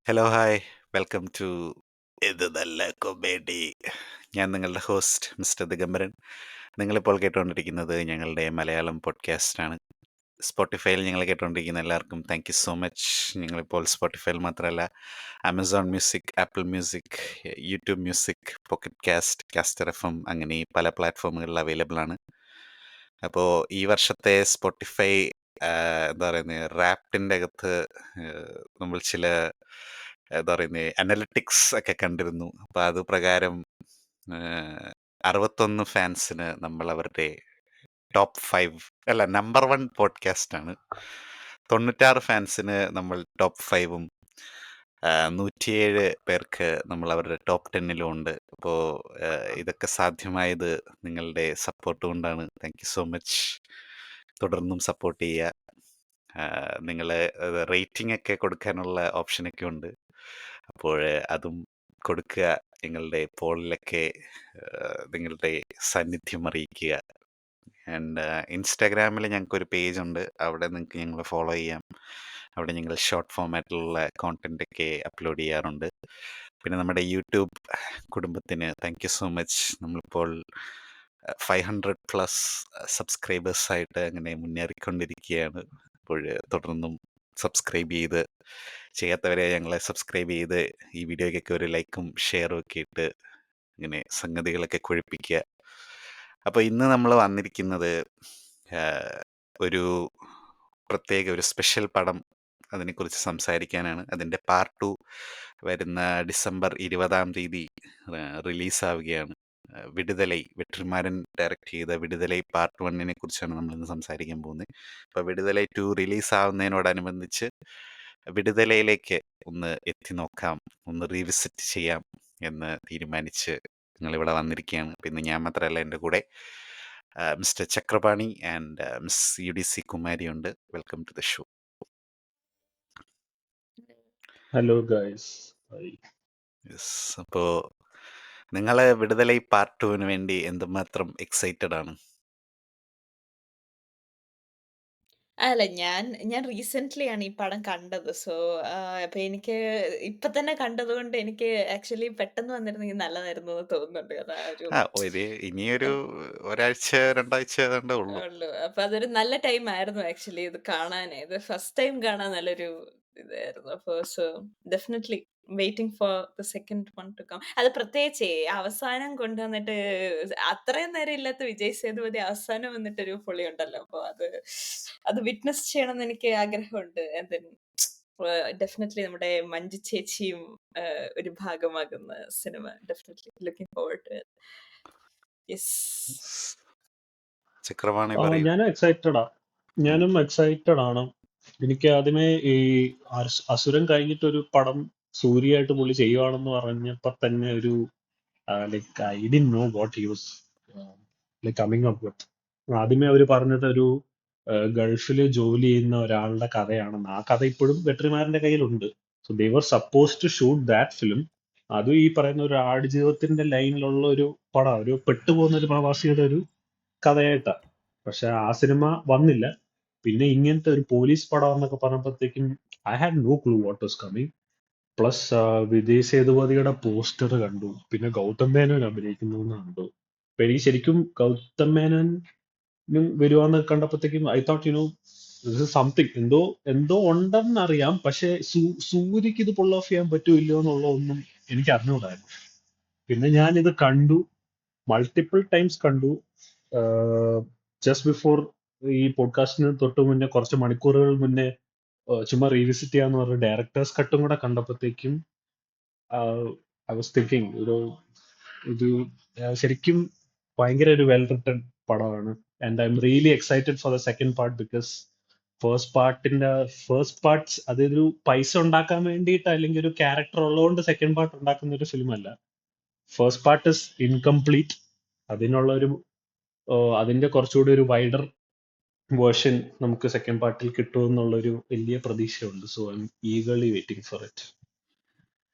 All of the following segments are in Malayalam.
ഹലോ ഹായ് വെൽക്കം ടു ഇത് നല്ല കൊമേഡി. ഞാൻ നിങ്ങളുടെ ഹോസ്റ്റ് മിസ്റ്റർ ദിഗംബരൻ. നിങ്ങളിപ്പോൾ കേട്ടുകൊണ്ടിരിക്കുന്നത് ഞങ്ങളുടെ മലയാളം പോഡ്കാസ്റ്റാണ്. സ്പോട്ടിഫൈയിൽ ഞങ്ങൾ കേട്ടുകൊണ്ടിരിക്കുന്ന എല്ലാവർക്കും താങ്ക് യു സോ മച്ച്. ഞങ്ങളിപ്പോൾ സ്പോട്ടിഫൈയിൽ മാത്രമല്ല, Amazon music, Apple music, YouTube music, pocket cast, caster F M അങ്ങനെ പല പ്ലാറ്റ്ഫോമുകളിൽ അവൈലബിൾ ആണ്. അപ്പോൾ ഈ വർഷത്തെ സ്പോട്ടിഫൈ എന്താ പറയുന്നത്, റാപ്പിൻ്റെ അകത്ത് നമ്മൾ ചില എന്താ പറയുന്നത് അനലിറ്റിക്സ് ഒക്കെ കണ്ടിരുന്നു. അപ്പോൾ അത് പ്രകാരം 61 ഫാൻസിന് നമ്മൾ അവരുടെ ടോപ്പ് 5 അല്ല നമ്പർ 1 പോഡ്കാസ്റ്റ് ആണ്. 96 ഫാൻസിന് നമ്മൾ ടോപ്പ് 5ഉം 107 പേർക്ക് നമ്മൾ അവരുടെ ടോപ്പ് 10ലും ഉണ്ട്. അപ്പോൾ ഇതൊക്കെ സാധ്യമായത് നിങ്ങളുടെ സപ്പോർട്ട് കൊണ്ടാണ്. Thank you so much. തുടർന്നും സപ്പോർട്ട് ചെയ്യുക. നിങ്ങൾ റേറ്റിംഗ് ഒക്കെ കൊടുക്കാനുള്ള ഓപ്ഷനൊക്കെ ഉണ്ട്. അപ്പോൾ അതും കൊടുക്കുക. നിങ്ങളുടെ പോളിലൊക്കെ നിങ്ങളുടെ സാന്നിധ്യം അറിയിക്കുക. ആൻഡ് ഇൻസ്റ്റാഗ്രാമിൽ ഞങ്ങൾക്കൊരു പേജ് ഉണ്ട്. അവിടെ നിങ്ങൾക്ക് ഞങ്ങളെ ഫോളോ ചെയ്യാം. അവിടെ ഞങ്ങൾ ഷോർട്ട് ഫോമാറ്റിലുള്ള കോണ്ടന്റ് ഒക്കെ അപ്ലോഡ് ചെയ്യാറുണ്ട്. പിന്നെ നമ്മുടെ യൂട്യൂബ് കുടുംബത്തിന് താങ്ക് യു സോ മച്ച്. നമ്മളിപ്പോൾ 500+ സബ്സ്ക്രൈബേഴ്സായിട്ട് അങ്ങനെ മുന്നേറിക്കൊണ്ടിരിക്കുകയാണ്. അപ്പോൾ തുടർന്നും സബ്സ്ക്രൈബ് ചെയ്ത്, ചെയ്യാത്തവരെ ഞങ്ങളെ സബ്സ്ക്രൈബ് ചെയ്ത് ഈ വീഡിയോയ്ക്കൊക്കെ ഒരു ലൈക്കും ഷെയറും ഒക്കെ ഇട്ട് ഇങ്ങനെ സംഗതികളൊക്കെ കൊഴിപ്പിക്കുക. അപ്പോൾ ഇന്ന് നമ്മൾ വന്നിരിക്കുന്നത് ഒരു പ്രത്യേക ഒരു സ്പെഷ്യൽ പടം, അതിനെക്കുറിച്ച് സംസാരിക്കാനാണ്. അതിൻ്റെ പാർട്ട് 2 വരുന്ന ഡിസംബർ 20-ാം തീയതി റിലീസാവുകയാണ്. വിടുതലൈ, വെട്രിമാരൻ ഡയറക്റ്റ് ചെയ്ത വിടുതലൈ പാർട്ട് 1 കുറിച്ചാണ് നമ്മളിന്ന് സംസാരിക്കാൻ പോകുന്നത്. അപ്പോൾ വിടുതലൈ 2 റിലീസാവുന്നതിനോടനുബന്ധിച്ച് വിടുതലയിലേക്ക് ഒന്ന് എത്തി നോക്കാം, ഒന്ന് റീവിസിറ്റ് ചെയ്യാം എന്ന് തീരുമാനിച്ച് ഞങ്ങളിവിടെ വന്നിരിക്കുകയാണ്. അപ്പം ഇന്ന് ഞാൻ മാത്രമല്ല, എൻ്റെ കൂടെ mister Chakrapani and miss UDC Kumari ഉണ്ട്. Welcome to the show. Hello guys. Yes. അപ്പോൾ നിങ്ങൾ വിടുതലൈ പാർട്ട് 2 വേണ്ടി എന്തുമാത്രം എക്സൈറ്റഡ് ആണ്? അല്ല, ഞാൻ റീസെന്റ്ലി ആണ് ഈ പടം കണ്ടത്. സോ, അപ്പൊ എനിക്ക് ഇപ്പൊ തന്നെ കണ്ടതുകൊണ്ട് എനിക്ക് ആക്ച്വലി പെട്ടെന്ന് വന്നിരുന്നെങ്കിൽ നല്ലതായിരുന്നു എന്ന് തോന്നുന്നുണ്ട്. അതാ ഒരു ഇനിയൊരു ഒരാഴ്ച 2 ആഴ്ച ഏതാണ്ടേ ഉള്ളൂ. ഉള്ളു. അപ്പൊ അതൊരു നല്ല ടൈം ആയിരുന്നു ആക്ച്വലി ഇത് കാണാൻ. ഇത് ഫസ്റ്റ് ടൈം കാണാൻ നല്ലൊരു ഇതായിരുന്നു. അപ്പൊ so definitely waiting for the second one to come. അത് പ്രത്യേകിച്ച് അവസാനം കൊണ്ടുവന്നിട്ട് അത്രയും നേരം ഇല്ലാത്ത വിജയ് സേതുപതി അവസാനം വന്നിട്ടൊരു പൊളി ഉണ്ടല്ലോ. അപ്പൊ അത് വിറ്റ്നസ് ചെയ്യണമെന്ന് എനിക്ക് ആഗ്രഹമുണ്ട്. And then, ഡെഫിനറ്റ്ലി നമ്മുടെ മഞ്ജു ചേച്ചിയും ഒരു ഭാഗമാകുന്ന സിനിമ definitely looking forward to it. Yes. Chakrapani പറയൂ. ഞാനും എക്സൈറ്റഡ് ആണ്. എനിക്ക് ആദ്യമേ ഈ അസുരൻ കഴിഞ്ഞിട്ടൊരു പടം സൂര്യയായിട്ട് പുള്ളി ചെയ്യുവാണെന്ന് പറഞ്ഞപ്പോ തന്നെ ഒരു like I didn't no what he was like coming up with. ആദ്യമേ അവർ പറഞ്ഞത് ഒരു ഗൾഫിൽ ജോലി ചെയ്യുന്ന ഒരാളുടെ കഥയാണെന്ന്. ആ കഥ ഇപ്പോഴും വെട്രിമാരന്റെ കയ്യിലുണ്ട്. So they were suppose to shoot that film. അതും ഈ പറയുന്ന ഒരു ആടുജീവിതത്തിന്റെ ലൈനിലുള്ള ഒരു പടം, ഒരു പെട്ടുപോകുന്ന ഒരു പ്രവാസിയുടെ ഒരു കഥയായിട്ടാ. പക്ഷെ ആ സിനിമ വന്നില്ല. പിന്നെ ഇങ്ങനത്തെ ഒരു പോലീസ് പടം എന്നൊക്കെ പറഞ്ഞപ്പോഴത്തേക്കും I had no clue what was coming. Plus Vijay സേതുപതിയുടെ പോസ്റ്റർ കണ്ടു, പിന്നെ ഗൗതം മേനോൻ അഭിനയിക്കുന്നു കണ്ടു. അപ്പൊ എനിക്ക് ശരിക്കും ഗൗതം മേനോൻ വരുവാന്ന് കണ്ടപ്പോഴത്തേക്കും I thought this is something, എന്തോ ഉണ്ടെന്നറിയാം. പക്ഷെ സൂര്യക്ക് ഇത് പുൾ ഓഫ് ചെയ്യാൻ പറ്റൂല്ലോ എന്നുള്ള ഒന്നും എനിക്ക് അറിഞ്ഞുകൂടായിരുന്നു. പിന്നെ ഞാൻ ഇത് കണ്ടു, മൾട്ടിപ്പിൾ ടൈംസ് കണ്ടു. ജസ്റ്റ് ബിഫോർ ഈ പോഡ്കാസ്റ്റിന് തൊട്ട് മുന്നേ, കുറച്ച് മണിക്കൂറുകൾ മുന്നേ ചുമ്മാ റീവിസിറ്റ് ചെയ്യാന്ന് പറഞ്ഞ ഡയറക്ടേഴ്സ് കട്ടും കൂടെ കണ്ടപ്പോഴത്തേക്കും ഐ വാസ് തിങ്കിങ് ഇത് ശരിക്കും ഭയങ്കര ഒരു വെൽ റിട്ടൺ പടമാണ്. And I am really excited four the second part. Because first parts അതൊരു പൈസ ഉണ്ടാക്കാൻ വേണ്ടിയിട്ട് അല്ലെങ്കിൽ ഒരു ക്യാരക്ടർ ഉള്ളതുകൊണ്ട് സെക്കൻഡ് പാർട്ട് ഉണ്ടാക്കുന്ന ഒരു ഫിലിം അല്ല. First part is incomplete. അതിനുള്ള ഒരു അതിന്റെ കുറച്ചുകൂടി ഒരു വൈഡർ വേർഷൻ നമുക്ക് സെക്കൻഡ് പാർട്ടിൽ കിട്ടുമെന്നുള്ളൊരു വലിയ പ്രതീക്ഷയുണ്ട്. So I M eagerly waiting for it.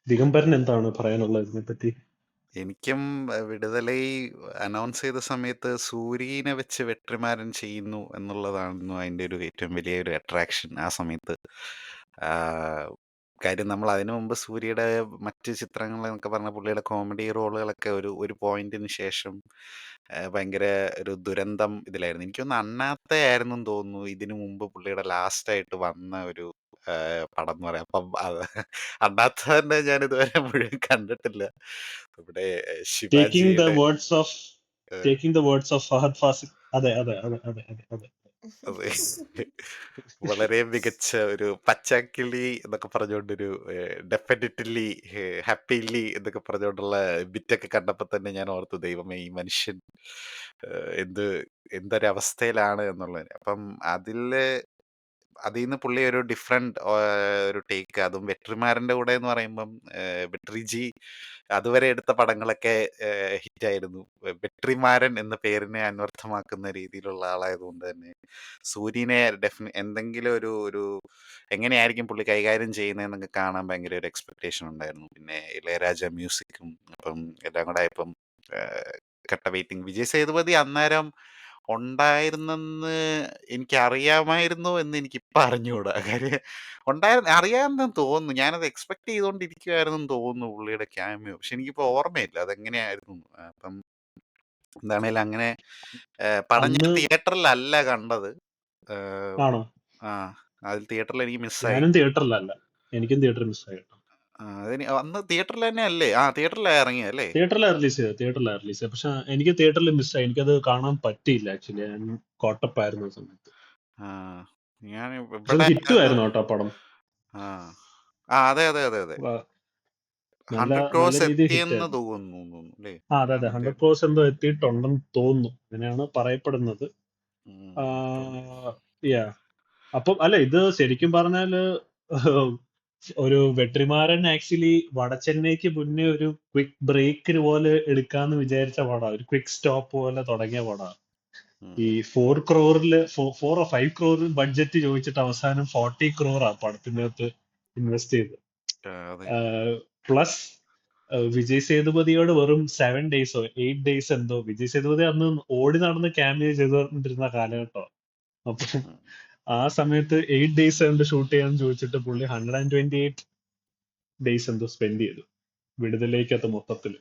Digambaran എന്താണ് പറയാനുള്ളത് ഇതിനെപ്പറ്റി? എനിക്കും വിടുതലൈ അനൗൺസ് ചെയ്ത സമയത്ത് സൂര്യനെ വെച്ച് വെട്രിമാരൻ ചെയ്യുന്നു എന്നുള്ളതായിരുന്നു അതിൻ്റെ ഒരു ഏറ്റവും വലിയ ഒരു അട്രാക്ഷൻ ആ സമയത്ത്. കാര്യം നമ്മൾ അതിനു മുമ്പ് സൂര്യയുടെ മറ്റ് ചിത്രങ്ങൾ എന്നൊക്കെ പറഞ്ഞ പുള്ളിയുടെ കോമഡി റോളുകളൊക്കെ ഒരു പോയിന്റിന് ശേഷം ഭയങ്കര ഒരു ദുരന്തം ഇതിലായിരുന്നു. എനിക്കൊന്ന് അണ്ണാത്തെ ആയിരുന്നു തോന്നുന്നു ഇതിനു മുമ്പ് പുള്ളിയുടെ ലാസ്റ്റ് ആയിട്ട് വന്ന ഒരു പടം എന്ന് പറയാം. അപ്പം അണ്ണാത്ത തന്നെ ഞാൻ ഇതുവരെ മുഴുവൻ കണ്ടിട്ടില്ല. ഇവിടെ ടേക്കിംഗ് ദ ശിവാജിയുടെ words of taking the words of Fahadh Faasil. അതെ അതെ അതെ അതെ അതെ അതെ അതെ വളരെ മികച്ച ഒരു പച്ചാക്കിളി എന്നൊക്കെ പറഞ്ഞുകൊണ്ടൊരു ഡെഫിനറ്റ്ലി ഹാപ്പിലി എന്നൊക്കെ പറഞ്ഞുകൊണ്ടുള്ള ബിറ്റൊക്കെ കണ്ടപ്പോൾ തന്നെ ഞാൻ ഓർത്തു, ദൈവമേ ഈ മനുഷ്യൻ എന്തൊരവസ്ഥയിലാണ് എന്നുള്ളത്. അപ്പം അതിൽ നിന്ന് പുള്ളി ഒരു ഡിഫറെന്റ് ഒരു ടേക്ക്, അതും വെട്രിമാരന്റെ കൂടെ എന്ന് പറയുമ്പം വെട്രിജി അതുവരെ എടുത്ത പടങ്ങളൊക്കെ ഹിറ്റായിരുന്നു. വെട്രിമാരൻ എന്ന പേരിനെ അന്വർത്ഥമാക്കുന്ന രീതിയിലുള്ള ആളായതുകൊണ്ട് തന്നെ സൂര്യനെ എന്തെങ്കിലും ഒരു എങ്ങനെയായിരിക്കും പുള്ളി കൈകാര്യം ചെയ്യുന്നതെന്നൊക്കെ കാണാൻ ഭയങ്കര ഒരു എക്സ്പെക്ടേഷൻ ഉണ്ടായിരുന്നു. പിന്നെ ഇളയരാജ മ്യൂസിക്കും അപ്പം എല്ലാം കൂടെ ആയപ്പം കട്ട വെയിറ്റിംഗ്. വിജയ് സേതുപതി അന്നേരം ഉണ്ടായിരുന്നെന്ന് എനിക്കറിയാമായിരുന്നു എന്ന് എനിക്കിപ്പം അറിഞ്ഞുകൂടാ. കാര്യം അറിയാമെന്ന് തോന്നുന്നു. ഞാനത് എക്സ്പെക്ട് ചെയ്തുകൊണ്ടിരിക്കുവായിരുന്നെന്ന് തോന്നുന്നു പുള്ളിയുടെ ക്യാമിയോ. പക്ഷെ എനിക്കിപ്പോൾ ഓർമ്മയില്ല അതെങ്ങനെയായിരുന്നു. അപ്പം എന്താണേലും അങ്ങനെ പടം ഞാൻ അന്ന് തിയേറ്ററിലല്ല കണ്ടത്. ഏഹ്, ആണോ? ആ അതിൽ തിയേറ്ററിൽ എനിക്ക് മിസ്സായി. ഞാനും തിയേറ്ററിലല്ല, എനിക്കും തിയേറ്ററിൽ മിസ്സായി കേട്ടോ. അന്ന് തിയേറ്ററിൽ തന്നെ അല്ലേ? തിയേറ്ററിലാണ് ഇറങ്ങിയല്ലേ? തിയേറ്ററിലാണ് റിലീസ് ചെയ്തത്. പക്ഷെ എനിക്ക് തിയേറ്ററിൽ മിസ്സായി, എനിക്കത് കാണാൻ പറ്റിയില്ല. ആക്ച്വലി ഞാൻ കോട്ടപ്പായിരുന്നു ആ സമയത്ത്. ആ ഞാൻ പക്ഷെ അത് ഇവിടെ ഹിറ്റുമായിരുന്നു കേട്ടോ പടം. ആ അതെ അതെ അതെ അതെ വ- നല്ല 100 നല്ല ക്രോസ് രീതിയിൽ എത്തിയെന്ന് ഹിറ്റായിരുന്നു. തോന്നുന്നു അല്ലേ? അതെ അതെ, 100 crores എന്തോ എത്തിയിട്ടുണ്ടെന്ന് തോന്നുന്നു, അങ്ങനെയാണ് പറയപ്പെടുന്നത്. യാ അപ്പം അല്ല, ഇത് ശരിക്കും പറഞ്ഞാല് ഒരു വെട്രിമാരൻ ആക്ച്വലി വടച്ചെന്നൈക്ക് മുന്നേ ഒരു ക്വിക്ക് ബ്രേക്കിന് പോലെ എടുക്കാന്ന് വിചാരിച്ച പടമാണ്, ഒരു ക്വിക്ക് സ്റ്റോപ്പ് പോലെ തുടങ്ങിയ പടമാണ്. ഈ 4 crore 4 or 5 crore ബഡ്ജറ്റ് ചോദിച്ചിട്ട് അവസാനം 40 crore ആ പടത്തിന്റെ അകത്ത് ഇൻവെസ്റ്റ് ചെയ്ത്. അതെ പ്ലസ് വിജയ് സേതുപതിയോട് വെറും 7 days 8 days എന്തോ, വിജയ് സേതുപതി അന്ന് ഓടി നടന്ന് ക്യാമിയോ ചെയ്തുകൊണ്ടിരുന്ന കാലഘട്ടം. അപ്പൊ ആ സമയത്ത് 8 days കൊണ്ട് ഷൂട്ട് ചെയ്യാന്ന് ചോദിച്ചിട്ട് പുള്ളി 128 days എന്തോ സ്പെൻഡ് ചെയ്തു വിടുതലേക്കകത്ത് മൊത്തത്തില്.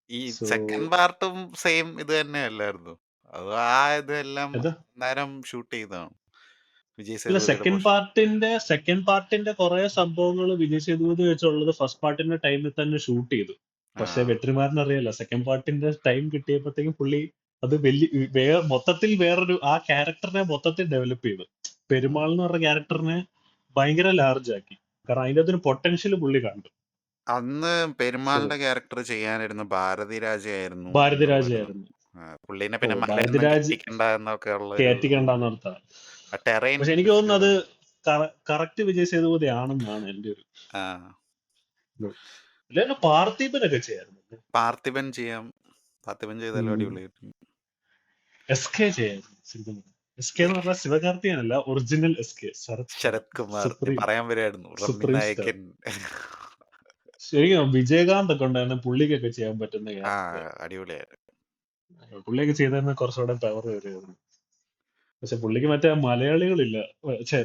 ഈ സോ സെക്കൻഡ് പാർട്ടും സെയിം ഇത് തന്നെ അല്ലായിരുന്നു? അത് ഇതെല്ലാം അത് നേരം ഷൂട്ട് ചെയ്തതാണ് വിജയ് ഇല്ല, സേതുപതിയുടെ സെക്കൻഡ് പാർട്ടിന്റെ കുറെ സംഭവങ്ങൾ വിജയ് സേതുപതി വെച്ചുള്ളത് ഫസ്റ്റ് പാർട്ടിന്റെ ടൈമിൽ തന്നെ ഷൂട്ട് ചെയ്തു. പക്ഷെ വെട്രിമാരൻ അറിയാലോ, സെക്കൻഡ് പാർട്ടിന്റെ ടൈം കിട്ടിയപ്പോഴത്തേക്കും പുള്ളി അത് മൊത്തത്തിൽ വേറൊരു ആ ക്യാരക്ടറിനെ മൊത്തത്തിൽ ഡെവലപ്പ് ചെയ്തു. പെരുമാൾ എന്ന് പറഞ്ഞ ക്യാരക്ടറിനെ ഭയങ്കര ലാർജ് ആക്കി, കാരണം അതിന്റെ അകത്തൊരു പൊട്ടൻഷ്യൽ പുള്ളി കണ്ടു. അന്ന് സോ പെരുമാളിന്റെ ക്യാരക്ടർ ചെയ്യാനിരുന്ന ഭാരതി രാജയായിരുന്നു എന്നുള്ളൊരു ഭാരതിരാജയായിരുന്നു. പുള്ളീനെ പിന്നെ മലയൊന്നും ഭാരതിരാജ് കെട്ടിക്കണ്ട എന്നൊക്കെ ഉള്ളൊരു കയറ്റിക്കണ്ടെന്ന് അർത്ഥം. ടെറൈൻ പക്ഷെ എനിക്ക് തോന്നുന്നു അത് കറക്റ്റ് വിജയ് സേതുപതി ആണെന്നാണ് എന്റെ ഒരു ഇത്. അല്ലെ പാർത്ഥിപനൊക്കെ ചെയ്യാറുണ്ട്. പാർത്ഥിപൻ ചെയ്താലും അടിപൊളിയായിരുന്നു. SK ചെയ്യായിരുന്നു ശരിക്കും. SK എന്ന് പറഞ്ഞാൽ ശിവകാർത്തികനല്ല, ഒറിജിനൽ SK ശരത് കുമാർ പറയാൻ വരികയായിരുന്നു, റമ്മി സുപ്രീം സ്റ്റാർ. നായകൻ. ശരിക്കും വിജയകാന്ത് ഒക്കെ ഉണ്ടായിരുന്നു പുള്ളിക്കൊക്കെ ചെയ്യാൻ പറ്റുന്ന ക്യാരക്ടർ. അടിപൊളിയായിരുന്നു. പുള്ളിയൊക്കെ ചെയ്തതിന് കുറച്ചുകൂടെ പവർ വരുമായിരുന്നു. പക്ഷെ പുള്ളിക്ക് മറ്റേ മലയാളികളില്ല,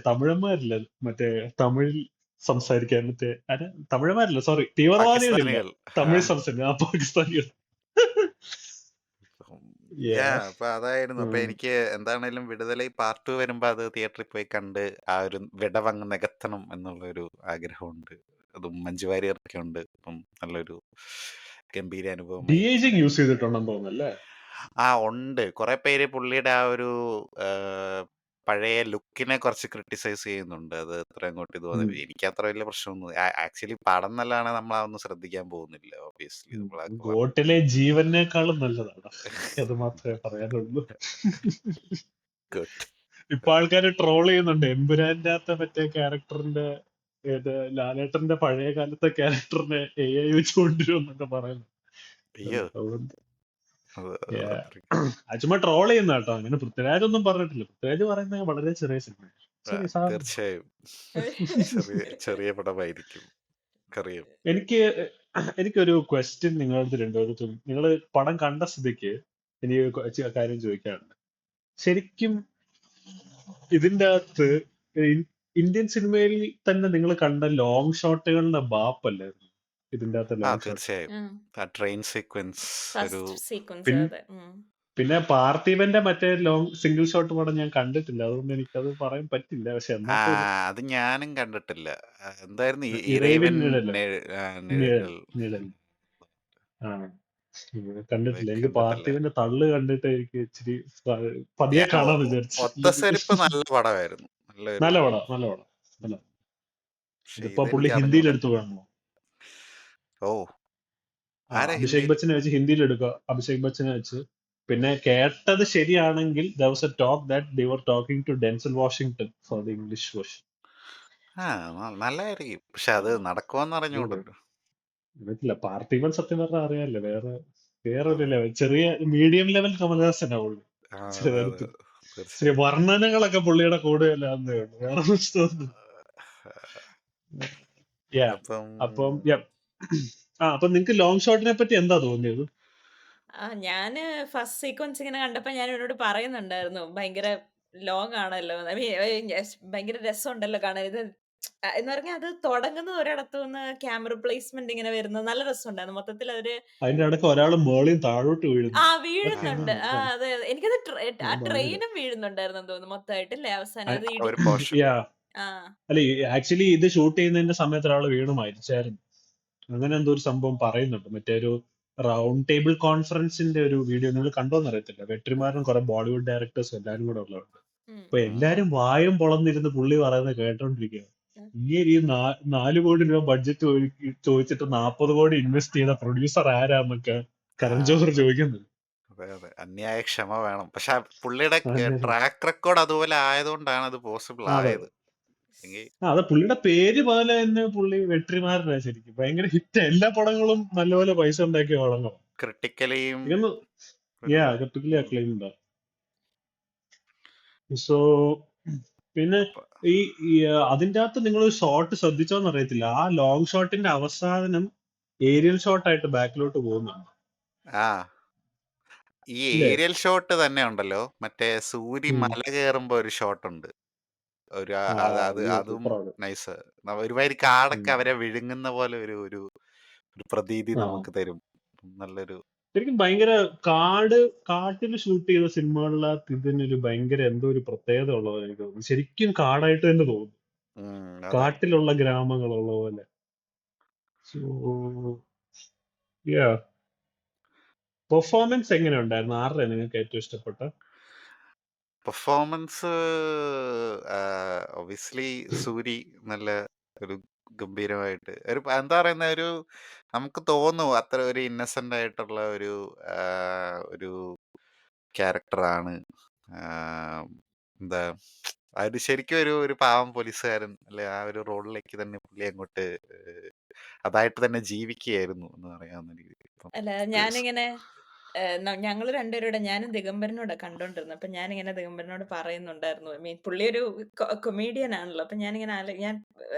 തമിഴന്മാരില്ല, മറ്റേ തമിഴിൽ സംസാരിക്കാൻ മറ്റേ തമിഴന്മാരില്ല, സോറി, തീവ്രവാദികളില്ല തമിഴ് സംസാരിക്കാൻ, പാകിസ്ഥാനികൾ. അപ്പൊ അതായിരുന്നു. അപ്പൊ എനിക്ക് എന്താണേലും വിടുതലൈ പാർട്ട് 2 വരുമ്പോ അത് തിയേറ്ററിൽ പോയി കണ്ട് ആ ഒരു വിടവങ്ങ് നികത്തണം എന്നുള്ളൊരു ആഗ്രഹമുണ്ട്. അതും മഞ്ജു വാര്യരൊക്കെ ഉണ്ട്. അപ്പം നല്ലൊരു ഗംഭീര അനുഭവമായി. DAGing യൂസ് ചെയ്തിട്ടുണ്ടെന്ന് തോന്നുന്നല്ലേ? ഉണ്ട്. കുറെ പേര് പുള്ളിയുടെ ആ ഒരു പഴയ ലുക്കിനെ കുറച്ച് ക്രിട്ടിസൈസ് ചെയ്യുന്നുണ്ട്. അത് അത്ര അങ്ങോട്ട് ഇത് വന്നില്ല. എനിക്ക് അത്ര വലിയ പ്രശ്നമൊന്നും ആക്ച്വലി പടം നല്ലതാണ്, നമ്മൾ അതൊന്നും ശ്രദ്ധിക്കാൻ പോകുന്നില്ല. ഒബിയസ്ലി ഗോട്ടിലെ ജീവനേക്കാളും നല്ലതാണ്, അത് മാത്രമേ പറയാനുള്ളൂ. ഇപ്പൊ ആൾക്കാര് ട്രോൾ ചെയ്യുന്നുണ്ട് എമ്പുരാന്റെ അകത്തെ മറ്റേ ക്യാരക്ടറിന്റെ, ലാലേട്ടന്റെ പഴയ കാലത്തെ ക്യാരക്ടറിനെ AI വെച്ച് കൊണ്ടുവരും എന്നൊക്കെ പറയുന്നു. ചുമ്മാ ട്രോൾ ചെയ്യുന്ന കേട്ടോ, അങ്ങനെ പൃഥ്വിരാജ് ഒന്നും പറഞ്ഞിട്ടില്ല. പൃഥ്വിരാജ് പറയുന്നത് വളരെ ചെറിയ സിനിമ. തീർച്ചയായും ചെറിയ പടമായിരിക്കും. എനിക്കൊരു ക്വസ്റ്റ്യൻ നിങ്ങളുടെ രണ്ടുപേർക്കും, നിങ്ങൾ പടം കണ്ട സ്ഥിതിക്ക് എനിക്ക് കാര്യം ചോദിക്കാറുണ്ട്. ശരിക്കും ഇതിന്റെ അകത്ത് ഇന്ത്യൻ സിനിമയിൽ തന്നെ നിങ്ങൾ കണ്ട ലോങ് ഷോട്ടുകളുടെ ബാപ്പല്ലായിരുന്നു ഇതിന്റെ അകത്തെ ലോങ് ഷോട്ട്. തീർച്ചയായും ആ ട്രെയിൻ സീക്വൻസ് ഒരു ഫസ്റ്റ് സീക്വൻസ് പിൻ അതെ. പിന്നെ പാർത്ഥിവന്റെ മറ്റേ ലോങ് സിംഗിൾ ഷോട്ട് പടം ഞാൻ കണ്ടിട്ടില്ല, അതുകൊണ്ട് എനിക്കത് പറയാൻ പറ്റില്ല. പക്ഷെ ആ എന്നാൽ പോലും അത് ഞാനും കണ്ടിട്ടില്ല. എന്തായിരുന്നു ഇറേവിൻ ഇരേവൻ നിഴലോ, നിഴൽ നിഴൽ നിഴൽ ആ അത് കണ്ടിട്ടില്ല. എനിക്ക് കണ്ടിട്ടില്ല. പാർത്ഥിവന്റെ തള്ളു കണ്ടിട്ട് എനിക്ക് ഇച്ചിരി പതിയെ ഞാൻ കാണാന്ന് വിചാരിച്ചു. ഒത്തസരിപ്പ് നല്ല പടമായിരുന്നു, നല്ലൊരു നല്ല പടം, നല്ല പടം, നല്ല. പക്ഷെ ഇതിപ്പോ പുള്ളി ഇതെനിക്ക് ഹിന്ദിയിൽ അറിഞ്ഞൂടാ. എടുത്തു കാണണോ? ഓ ആരാ അഭിഷേക് ഹിന്ദിയിൽ? ബച്ചനെ വെച്ച് ഹിന്ദിയിൽ എടുക്കുക, അഭിഷേക് ബച്ചനെ വെച്ച്. പിന്നെ കേട്ടത് ശരിയാണെങ്കിൽ there was a talk that they were talking to Denzel Washington for the English version. ആ നല്ലതായിരിക്കും, പക്ഷെ അത് നടക്കുമെന്ന് അറിഞ്ഞൂടല്ലോ. അറിയത്തില്ല. പാർത്ഥിവൻ സത്യം പറഞ്ഞാൽ അറിയാലോ, വേറെ ഒരു ലെവൽ, ചെറിയ മീഡിയം ലെവൽ കമലഹാസനാ പുള്ളി. ആ ചില അതെ അതെ കാര്യത്തിൽ ചെറിയ തീർച്ചയായും. വർണ്ണനകളൊക്കെ പുള്ളിയുടെ കൂടുതലാന്നേ ഉള്ളൂ, വേറെ പ്രശ്നമൊന്നും. Yeah. അപ്പം അപ്പം yeah. അപ്പൊ നിങ്ങക്ക് ലോങ് ഷോട്ടിനെ പറ്റി എന്താ തോന്നിയത്? ഞാന് ഫസ്റ്റ് സീക്വൻസ് ഇങ്ങനെ കണ്ടപ്പോ ഞാൻ എന്നോട് പറയുന്നുണ്ടായിരുന്നു ഭയങ്കര ലോങ് ആണല്ലോ, ഐ മീൻ ഭയങ്കര രസമുണ്ടല്ലോ കാണാൻ ഇത്. എന്ന് പറഞ്ഞാൽ അത് തുടങ്ങുന്നത് ഒരിടത്തു നിന്ന് ക്യാമറ പ്ലേസ്മെന്റ് ഇങ്ങനെ വരുന്നത് നല്ല രസമുണ്ടായിരുന്നു മൊത്തത്തിൽ. അതിന്റെ ഇടയ്ക്ക് ഒരാൾ മേളിൽ താഴോട്ട് വീഴുന്നു. അതൊക്കെ വീഴുന്നുണ്ട്. അതെ അതെ. എനിക്കത് ആ ഭയങ്കര ട്രെയിനും വീഴുന്നുണ്ടായിരുന്നു തോന്നുന്നു മൊത്തമായിട്ടല്ലേ അവസാനം അത് ഇടി. ഒരു പോർഷൻ Yeah. ആ അല്ല, ആക്ച്വലി ഇത് ഷൂട്ട് ചെയ്യുന്നതിന്റെ സമയത്ത് ഒരാൾ വീണ് മരിച്ചായിരുന്നു. അങ്ങനെ എന്തോ ഒരു സംഭവം പറയുന്നുണ്ട്. മറ്റേ ഒരു റൗണ്ട് ടേബിൾ കോൺഫറൻസിന്റെ ഒരു വീഡിയോ നിങ്ങൾ കണ്ടോന്ന് അറിയത്തില്ല. വെട്രിമാരും കുറെ ബോളിവുഡ് ഡയറക്ടേഴ്സും എല്ലാരും കൂടെ ഉള്ളതുണ്ട്. ഉം. അപ്പൊ എല്ലാരും വായും പൊളന്നിരുന്ന് പുള്ളി പറയുന്നത് കേട്ടോണ്ടിരിക്കുക. ഇങ്ങനെ ഈ 4 കോടി രൂപ ബഡ്ജറ്റ് ചോദിച്ചിട്ട് 40 കോടി ഇൻവെസ്റ്റ് ചെയ്ത പ്രൊഡ്യൂസർ ആരാന്നൊക്കെ കരൺ ജോഹർ ചോദിക്കുന്നത്. അതെ അതെ അന്യായ ക്ഷമ വേണം. പക്ഷെ ആ പുള്ളിയുടെ അതെ. ട്രാക്ക് റെക്കോർഡ് അതുപോലെ ആയതുകൊണ്ടാണ് അത് പോസിബിൾ അതെ. ആയത്. എങ്കിൽ അതെ, പുള്ളിയുടെ പേര് പോലെ തന്നെ പുള്ളി വെട്രിമാരനാ ശരിക്കും. ഭയങ്കര ഹിറ്റ്, എല്ലാ പടങ്ങളും നല്ലപോലെ പൈസ ഉണ്ടാക്കിയ പടങ്ങളാണ്. ക്രിട്ടിക്കലിയും ഇതൊന്ന് ഒരു ക്രിട്ടിക്കലി അക്ലെയിംഡ്. സോ പിന്നെ ഈ അതിന്റെ അകത്ത് നിങ്ങൾ ഷോട്ട് ശ്രദ്ധിച്ചോന്ന് അറിയത്തില്ല, ആ ലോങ് ഷോട്ടിന്റെ അവസാനം ഏരിയൽ ഷോട്ടായിട്ട് ബാക്കിലോട്ട് പോകുന്നുണ്ട്. ആ ഈ ഇല്ലേ? ഏരിയൽ ഷോട്ട് തന്നെ ഉണ്ടല്ലോ, മറ്റേ സൂര്യ ഉം. മല കയറുമ്പോ ഒരു ഷോട്ട് ഉണ്ട്. ഒരു അയ്യോ അതും സൂപ്പറാണ്. നൈസ്. ഒരുമാതിരി കാടൊക്കെ അവരെ വിഴുങ്ങുന്ന പോലെ ഒരു ഒരു ഒരു പ്രതീതി ആ നമുക്ക് തരും. നല്ലൊരു ശരിക്കും ഭയങ്കര കാട്ടിൽ ഷൂട്ട് ചെയ്ത സിനിമകളിലകത്ത് ഇതിനൊരു ഭയങ്കര എന്തോ ഒരു പ്രത്യേകത ഉള്ളത് എനിക്ക് തോന്നുന്നു. ശരിക്കും കാടായിട്ട് തന്നെ തോന്നുന്നു, അതെ കാട്ടിലുള്ള ഗ്രാമങ്ങളുള്ള പോലെ. സോ യാ, പെർഫോമൻസ് എങ്ങനെ ഉണ്ടായിരുന്നു? ആരുടെ നിങ്ങൾക്ക് ഏറ്റവും ഇഷ്ടപ്പെട്ട? പെർഫോമൻസ് ഒബിയസ്ലി സൂരി നല്ല ഒരു ഗംഭീരമായിട്ട് ഒരു എന്താ പറയുന്ന ഒരു നമുക്ക് തോന്നും അത്ര ഒരു ഇന്നസെന്റ് ആയിട്ടുള്ള ഒരു ഒരു ക്യാരക്ടറാണ്. എന്താ അത് ശരിക്കും ഒരു ഒരു പാവം പോലീസുകാരൻ അല്ലെ, ആ ഒരു റോളിലേക്ക് തന്നെ പുള്ളി അങ്ങോട്ട് അതായിട്ട് തന്നെ ജീവിക്കുകയായിരുന്നു എന്ന് പറയാവുന്ന രീതിയിൽ. അല്ല ഞാനിങ്ങനെ ഞങ്ങൾ രണ്ടുപേരുടെ ഞാനും ദിഗംബരനോടെ കണ്ടോണ്ടിരുന്നു. അപ്പൊ ഞാനിങ്ങനെ ദിഗംബരനോട് പറയുന്നുണ്ടായിരുന്നു, ഐ മീൻ പുള്ളി ഒരു കൊമീഡിയൻ ആണല്ലോ. അപ്പൊ ഞാനിങ്ങനെ ഞാൻ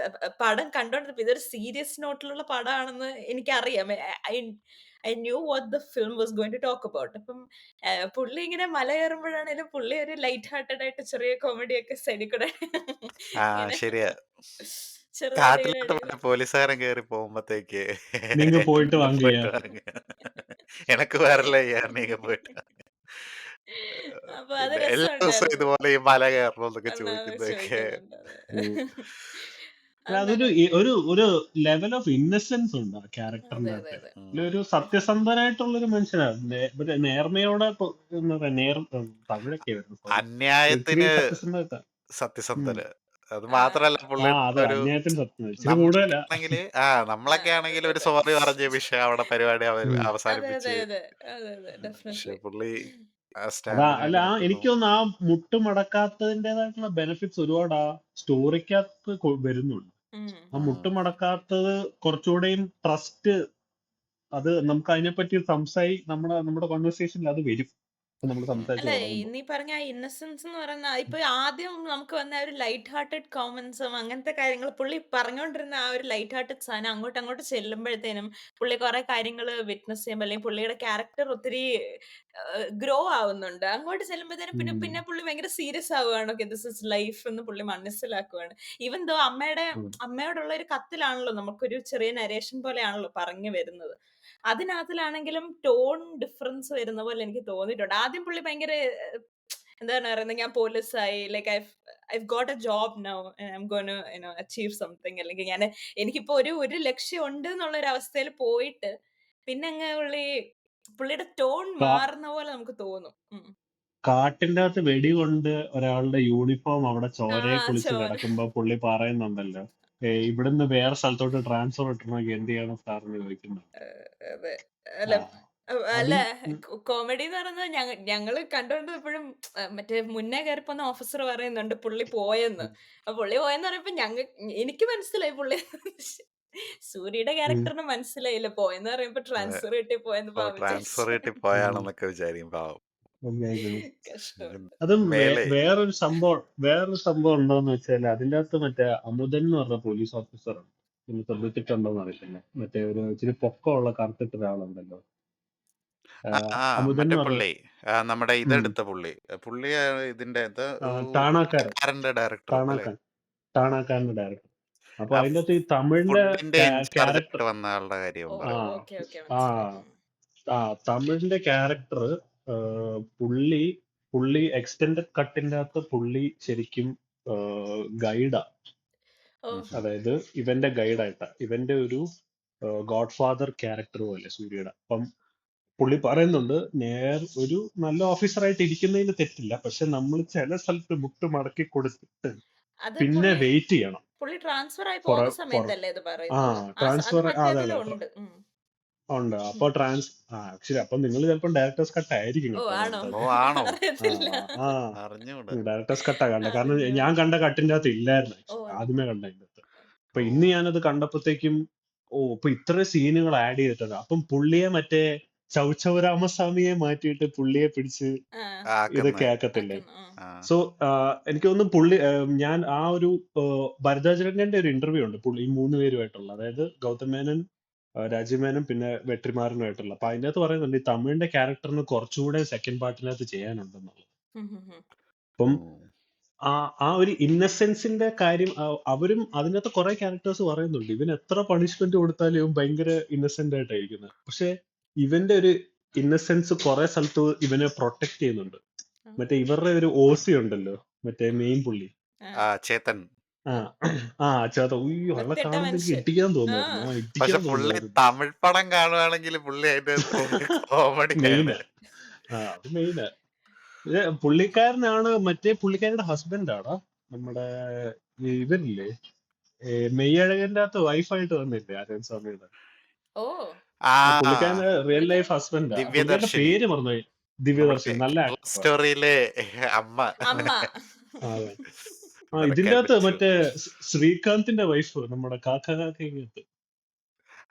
പടം കണ്ടോണ്ടിരുന്നപ്പോ ഇതൊരു സീരിയസ് നോട്ടിലുള്ള പടമാണെന്ന് എനിക്കറിയാം. I knew what the film was going to talk about. അപ്പം പുള്ളി ഇങ്ങനെ മല കയറുമ്പോഴാണേലും പുള്ളി ഒരു ലൈറ്റ് ഹാർട്ടഡ് ആയിട്ട് ചെറിയ കോമഡി ഒക്കെ സൈഡിൽ കൂടെ ഇങ്ങനെ ശരിയാ. ചെറുതായിട്ട് ഇങ്ങനെ കാട്ടിലോട്ട് മറ്റേ ഇടയില്. പോലീസുകാരൻ കയറി പോകുമ്പത്തേക്ക് நீங்க போயிட்டு നിങ്ങൾ வாங்கய்யா. പോയിട്ട് വാങ്ങ, എനക്ക് വരല നീங்க പോയിട്ട് വാങ്ങ. അപ്പൊ അത് പിന്നെ എല്ലാ ദിവസവും രസമുണ്ടായിരുന്നു. ഇതുപോലെ ഈ മല കയറണം എന്നൊക്കെ എന്നാന്ന് ചോദിക്കുന്നതൊക്കെ ചോദിക്കുന്നുണ്ട്. ഉം. അതൊരു അതെന്തായാലും ഒരു ലെവൽ ഓഫ് ഇന്നസെൻസ് ഉണ്ട് ആ അതെ ക്യാരക്ടറിന്റെ അതെ അകത്ത്. അതെ. ഒരു സത്യസന്ധനായിട്ടുള്ള ഒരു മനുഷ്യനാണ്. മറ്റേ നേർമയോടെ എന്താ പറയാ, തമിഴൊക്കെ വരുന്നു, സോറി. ഇത്തിരി അന്യായത്തിന് സത്യസന്ധത. സത്യസന്ധന്. അത് ആ മാത്രല്ല പുള്ളി അതെ, ഒരു അന്യായത്തിന് സത്യം ഇച്ചിരി നമ്മളൊക്കെ കൂടുതലാ. ആണെങ്കിൽ ആ, നമ്മളൊക്കെ ആണെങ്കിൽ അതെ ഒരു അതെ സോറി പറഞ്ഞ വിഷയം അവിടെ പരിപാടി ഉം. അതെ അതെ അവസാനിപ്പിച്ച്. അതെ അതെ അതെ പക്ഷെ ഡെഫിനറ്റ്ലി. പുള്ളി ആ അല്ല, സ്റ്റാൻഡിനായിട്ട് നിൽക്കുന്നു. എനിക്ക് തോന്നുന്നു ആ മുട്ടുമടക്കാത്തതിൻ്റെതായിട്ടുള്ള ബെനിഫിറ്റ്സ് ഒരുപാട് ആ സ്റ്റോറിക്കകത്ത് വരുന്നുണ്ട്. ആ മുട്ടുമടക്കാത്തത് കുറച്ചുകൂടെയും ട്രസ്റ്റ്, അത് നമുക്ക് അതിനെപ്പറ്റി നമ്മുടെ കോൺവെർസേഷനിൽ അത് വരും നമ്മൾ സംസാരിച്ച് അല്ല തുടങ്ങുമ്പോൾ. നീ പറഞ്ഞ ആ ഇന്നസെൻസ് എന്ന് പറയുന്ന ഇപ്പൊ ആദ്യം നമുക്ക് വന്ന ആ ഒരു ലൈറ്റ് ഹാർട്ടഡ് കോമൻസും അങ്ങനത്തെ കാര്യങ്ങൾ പുള്ളി പറഞ്ഞുകൊണ്ടിരുന്ന ആ ഒരു ലൈറ്റ് ഹാർട്ടഡ് സാധനം അങ്ങോട്ട് അങ്ങോട്ട് ചെല്ലുമ്പോഴത്തേനും പുള്ളി കുറെ കാര്യങ്ങൾ വിറ്റ്നസ് ചെയ്യുമ്പോൾ അല്ലെങ്കിൽ പുള്ളിയുടെ ക്യാരക്ടർ ഒത്തിരി ഗ്രോ ആവുന്നുണ്ട്. അങ്ങോട്ട് ചെല്ലുമ്പോഴത്തേനും പിന്നെ ഉം. പിന്നെ പുള്ളി ഭയങ്കര സീരിയസ് ആവുകയാണ്. ഓക്കെ, ദിസ് ഇസ് ലൈഫ് എന്ന് പുള്ളി മനസ്സിലാക്കുവാണ്. ഈവൻ ദോ ഉം. അമ്മയോടുള്ള ഒരു കത്തിലാണല്ലോ നമുക്കൊരു ചെറിയ നരേഷൻ പോലെയാണല്ലോ പറഞ്ഞു വരുന്നത്. അതിനകത്തിലാണെങ്കിലും ടോൺ ഡിഫറൻസ് വരുന്ന പോലെ എനിക്ക് തോന്നിയിട്ടുണ്ട്. ആദ്യം പുള്ളി ഭയങ്കര എന്താണ് പറയുന്നത്, ഞാൻ പോലീസായി, like I've got a job now, I am going to achieve something, അല്ലെങ്കിൽ എനിക്കിപ്പോ ഒരു ലക്ഷ്യം ഉണ്ട് എന്നുള്ള ഒരു അവസ്ഥയിൽ പോയിട്ട് പിന്നെ അങ്ങ് പുള്ളിയുടെ ടോൺ കാ- മാറുന്ന പോലെ നമുക്ക് തോന്നും. കാട്ടിന്റെ അകത്ത് വെടികൊണ്ട് ഒരാളുടെ യൂണിഫോം അവിടെ ആ ചോരയെ കുളിച്ച് ചോര കിടക്കുമ്പോ പുള്ളി പറയുന്നുണ്ടല്ലോ, ഇവിടുന്ന് വേറെ സ്ഥലത്തോട്ട് ട്രാൻസ്ഫർ ഇട്ടണമെങ്കിൽ എന്ത് ചെയ്യണം സാറിന് ചോദിക്കുന്നു. അതെ. ആ, അല്ല അല്ല, അതും കോമഡി എന്ന് പറയുന്നത് ഞങ്ങള് കണ്ടോണ്ടിരുന്നപ്പോഴും മറ്റേ മുന്നേ കയറിപ്പോന്ന ഓഫീസർ പറയുന്നുണ്ട് പുള്ളി പോയെന്ന്. അപ്പൊ പുള്ളി പോയെന്ന് പറയുമ്പോ എനിക്ക് മനസ്സിലായി പുള്ളി സൂര്യയുടെ ക്യാരക്ടറിന് മനസ്സിലായില്ല പോയെന്ന് പറയുമ്പോ ട്രാൻസ്ഫർ കിട്ടി പോയെന്ന് പാവം ട്രാൻസ്ഫർ വിചാരിച്ചു. കിട്ടി പോയാണെന്നൊക്കെ വിചാരിക്കും പാവം. കഷ്ടം. അതും മേലെ വേറൊരു സംഭവം ഉണ്ടോന്ന് വെച്ചാൽ അതിന്റെ അകത്ത് മറ്റേ അമുദൻ എന്ന് പറഞ്ഞ പോലീസ് ഓഫീസർ ഉണ്ട്. നിങ്ങൾ ശ്രദ്ധിച്ചിട്ടുണ്ടോന്ന് അറിയില്ല. മറ്റേ ഒരു ഇച്ചിരി പൊക്കമുള്ള കറുത്തിട്ട ഒരാളുണ്ടല്ലോ, അമുദൻ മറ്റേ എന്ന് പറഞ്ഞ പുള്ളി നമ്മുടെ ഇതെടുത്ത പുള്ളി പുള്ളി ഇതിന്റെ ടാണാക്കാരൻ ഡയറക്ടർ അല്ലെ, ടാണാക്കാരന്റെ ഡയറക്ടർ. അപ്പൊ ആ അതിന്റെ അകത്ത് ഈ തമിഴിന്റെ ഫുഡിന്റെ ഇൻചാർജ് ക്യാരക്ടർ, ആയിട്ട് വന്ന ആളുടെ കാര്യം ഓ പറയുന്നത്. ഓക്കെ ഓക്കെ, ആ മനസ്സിലായി. തമിഴിന്റെ ക്യാരക്ടർ പുള്ളി എക്സ്റ്റെൻഡഡ് കട്ടിന്റെ അകത്ത് പുള്ളി ശരിക്കും ഗൈഡാ. ഓ അതായത് ഇവന്റെ ഗൈഡായിട്ടാ, ഇവന്റെ ഒരു ഗോഡ് ഫാദർ ക്യാരക്ടർ പോലെ സൂര്യയുടെ. അപ്പം പുള്ളി പറയുന്നുണ്ട്, ഒരു നല്ല ഓഫീസറായിട്ട് ഇരിക്കുന്നതിന് തെറ്റില്ല, പക്ഷെ നമ്മൾ ചില സ്ഥലത്ത് മുട്ട് മടക്കി കൊടുത്തിട്ട് അത് പിന്നെ വെയിറ്റ് ചെയ്യണം. പുള്ളി ട്രാൻസ്ഫർ ആയി പോകുന്ന സമയത്തല്ലേ ഇത് പറയുന്നത്? അത് ട്രാൻസ്ഫർ അതെ മറ്റേതിലും അതെ ഉണ്ട്. ഉണ്ട്. അപ്പൊ ആക്ച്വലി അപ്പൊ നിങ്ങൾ ചിലപ്പോൾ ഡയറക്ടേഴ്സ് കട്ട് ആയിരിക്കും ഓ കേട്ടോ ആണോ? കണ്ടത്. ആണോ? അറിയത്തില്ല. അറിഞ്ഞൂടാ. ഡയറക്ടേഴ്സ് കട്ടാ കണ്ടത്. കാരണം അറിഞ്ഞൂടാ. ഞാൻ കണ്ട കട്ടിന്റെ അകത്ത് ഇല്ലായിരുന്നു. ഓ ആക്ച്വലി ആദ്യമേ കണ്ടതിന്റെ അകത്ത്. അപ്പൊ ഓ ഇന്ന് ഞാനത് കണ്ടപ്പോഴത്തേക്കും ഇപ്പൊ ഇത്ര സീനുകൾ ആഡ് ചെയ്തിട്ടുണ്ട്. അപ്പം പുള്ളിയെ മറ്റേ ചൗച്ചൗ രാമസ്വാമിയെ മാറ്റിയിട്ട് പുള്ളിയെ പിടിച്ച് ആ, ഇതൊക്കെ ആക്കുന്ന ആക്കത്തില്ലേ. ആക്കുന്നു. സോ എനിക്ക് തോന്നുന്നു പുള്ളി ഞാൻ ആ ഒരു ഭരതാചരണ്യന്റെ ഒരു ഇന്റർവ്യൂ ഉണ്ട് പുള്ളി ഈ 3 പേരുമായിട്ടുള്ള, അതായത് ഗൗതം മേനൻ, രാജീവ് മേനൻ പിന്നെ വെട്രിമാരനുമായിട്ടുള്ള. അപ്പൊ അതിനകത്ത് പറയുന്നുണ്ട് ഈ തമിഴിന്റെ ക്യാരക്ടറിന് കുറച്ചുകൂടെ സെക്കൻഡ് പാർട്ടിനകത്ത് ചെയ്യാനുണ്ടെന്നുള്ളത്. അപ്പം ആ ഒരു ഇന്നസെൻസിന്റെ കാര്യം അവരും അതിനകത്ത് കുറെ ക്യാരക്ടേഴ്സ് പറയുന്നുണ്ട്, ഇവൻ എത്ര പണിഷ്മെന്റ് കൊടുത്താലും ഇവൻ ഭയങ്കര ഇന്നസെന്റ് ആയിട്ടായിരിക്കുന്നത്. പക്ഷെ ഇവന്റെ ഒരു ഇന്നസെൻസ് കുറെ സ്ഥലത്ത് ഇവനെ പ്രൊട്ടക്ട് ചെയ്യുന്നുണ്ട്. മറ്റേ ഇവരുടെ ഒരു ഓസി ഉണ്ടല്ലോ, മറ്റേ മെയിൻ പുള്ളി, ചേതൻ. ചേട്ടാ, ഉയ്യോ അയാളെ വൃത്തികെട്ട കാണുമ്പോ എനിക്ക് മനുഷ്യൻ. ഇടിക്കാൻ ആ. തോന്നുമായിരുന്നു. പക്ഷെ ഇടിക്കാൻ പുള്ളി തോന്നുമായിരുന്നു. തമിഴ് പടം കാണുവാണെങ്കിൽ പുള്ളി അതിന്റെ കോമഡിയാണ്. മെയിന് അത് മെയിനാ. പുള്ളിക്കാരനാണ്, മറ്റേ പുള്ളിക്കാരുടെ ഹസ്ബൻഡ് ആടാ, നമ്മുടെ ഇവരില്ലേ, മെയ്യഴകന്റെ അകത്ത് വൈഫായിട്ട് വന്നില്ലേ ആര്യൻ സ്വാമിയുടെ. ഓ ആ പുള്ളിക്കാരന്റെ റിയൽ ലൈഫ് ഹസ്ബൻഡാ. പുള്ളിക്കാരുടെ ദിവ്യദർശിനി, പേര് മറന്നുപോയി. നമ്മുടെ ദിവ്യദർശൻ, നല്ല ആക്ടർ. സ്റ്റോറിയിലെ അമ്മ. അമ്മ. അതെ. മറക്കാൻ ഇതിന്റെ അകത്ത് പറ്റുമോ? മറ്റേ ശ്രീകാന്തിന്റെ വൈഫ്, നമ്മുടെ കാക്കകത്ത്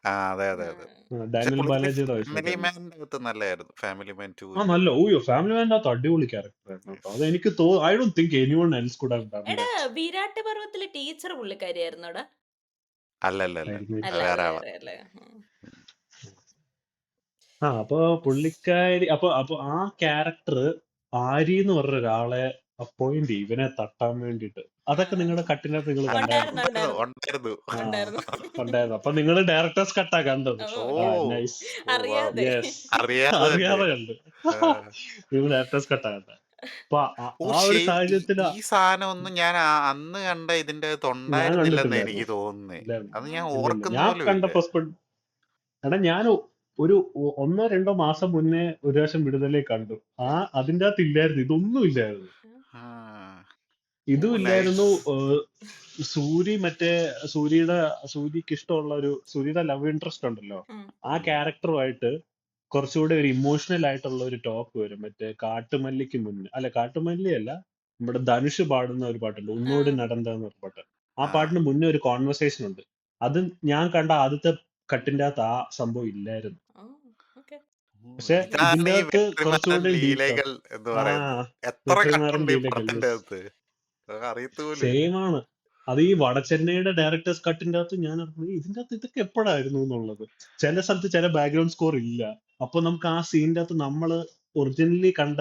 അതെ അതെ അതെ. ഡാനിയൽ ബാലാജിയുടെ വൈഫ്. ഫാമിലി മാൻ്റെ അകത്ത് നല്ലായിരുന്നു. ഫാമിലി മാൻ 2 നല്ല ഫാമിലി മാൻ്റെ അകത്ത് അടിപൊളി ക്യാരക്ടർ ആയിരുന്നു കേട്ടോ. അത് എനിക്ക് I don't think anyone else could have done എടാ, ദാറ്റ്. വിരാട്ട് പർവ്വത്തിലെ ടീച്ചർ പുള്ളിക്കാരിയായിരുന്നോടാ? അല്ലല്ല അല്ല, വേറെ ആളാ. വേറെ അല്ലേ? അപ്പൊ പുള്ളിക്കാരി അപ്പൊ ആ ക്യാരക്ടർ ആരി എന്ന് പറഞ്ഞ ഒരാളെ അപ്പോയിന്റ് ചെയ്യും ഇവനെ തട്ടാൻ വേണ്ടിട്ട്. അതൊക്കെ നിങ്ങളുടെ കട്ടിനകത്ത് നിങ്ങൾ കണ്ടായിരുന്നു. ഉണ്ടായിരുന്നു. ഉണ്ടായിരുന്നു. അപ്പൊ നിങ്ങൾ ഡയറക്ടേഴ്സ് കട്ടാ കണ്ടത്. നൈസ്. അറിയാതെ. അറിയാതെ കണ്ട്. നിങ്ങൾ ഡയറക്ടേഴ്സ് കട്ടാ കണ്ട. അപ്പൊ ആ ഒരു സാഹചര്യത്തില് ഈ സാധനം ഒന്നും ഞാൻ അന്ന് കണ്ട ഇതിന്റെ അകത്ത് ഉണ്ടായിരുന്നില്ലെന്ന് എനിക്ക് തോന്നുന്നേ. അത് ഞാൻ ഓർക്കുന്ന ഞാൻ പോലും കണ്ടപ്പോ എടാ, ഞാൻ ഒരു 1-2 മാസം മുന്നേ ഒരു പ്രാവശ്യം വിടുതലേ കണ്ടു. അതിന്റെ അകത്ത് ഇല്ലായിരുന്നു, ഇതൊന്നും ഇല്ലായിരുന്നു. ഇതും ഇല്ലായിരുന്നു. സൂര്യക്ക് ഇഷ്ടമുള്ള സൂര്യയുടെ ലവ് ഇൻട്രസ്റ്റ് ഉണ്ടല്ലോ, ആ ക്യാരക്ടറുമായിട്ട് കുറച്ചുകൂടെ ഒരു ഇമോഷണൽ ആയിട്ടുള്ള ഒരു ടോക്ക് വരും. മറ്റേ കാട്ടുമല്ലിക്ക് മുന്നേ, അല്ല കാട്ടുമല്ലി അല്ല, നമ്മുടെ ധനുഷ് പാടുന്ന ഒരു പാട്ടുണ്ട്, ഉന്നോട് നടന്ന ഒരു പാട്ട്. ആ പാട്ടിന് മുന്നേ ഒരു കോൺവെർസേഷൻ ഉണ്ട്. അത് ഞാൻ കണ്ട ആദ്യത്തെ കട്ടിന്റെ അകത്ത് ആ സംഭവം ഇല്ലായിരുന്നു. പക്ഷെ ഇതിന്റെ അകത്ത് കുറച്ചുകൂടി ലീലകൾ എന്ന് പറയുന്നത് എത്ര കണ്ടുണ്ട് ഈ പടത്തിന്റെ അകത്ത് അറിയത്തുപോലും. സെയിം ആണ്. അത് ഈ വടച്ചെന്നൈയുടെ ഡയറക്ടേഴ്സ് കട്ടിന്റെ അകത്ത് ഞാൻ ഇതിന്റെ അകത്ത് ഇതൊക്കെ എപ്പോഴായിരുന്നു എന്നുള്ളത്. ചില സ്ഥലത്ത് ചില ബാക്ക്ഗ്രൗണ്ട് സ്കോർ ഇല്ല. അപ്പൊ നമുക്ക് ആ സീനിന്റെ അകത്ത് നമ്മള് ഒറിജിനലി കണ്ട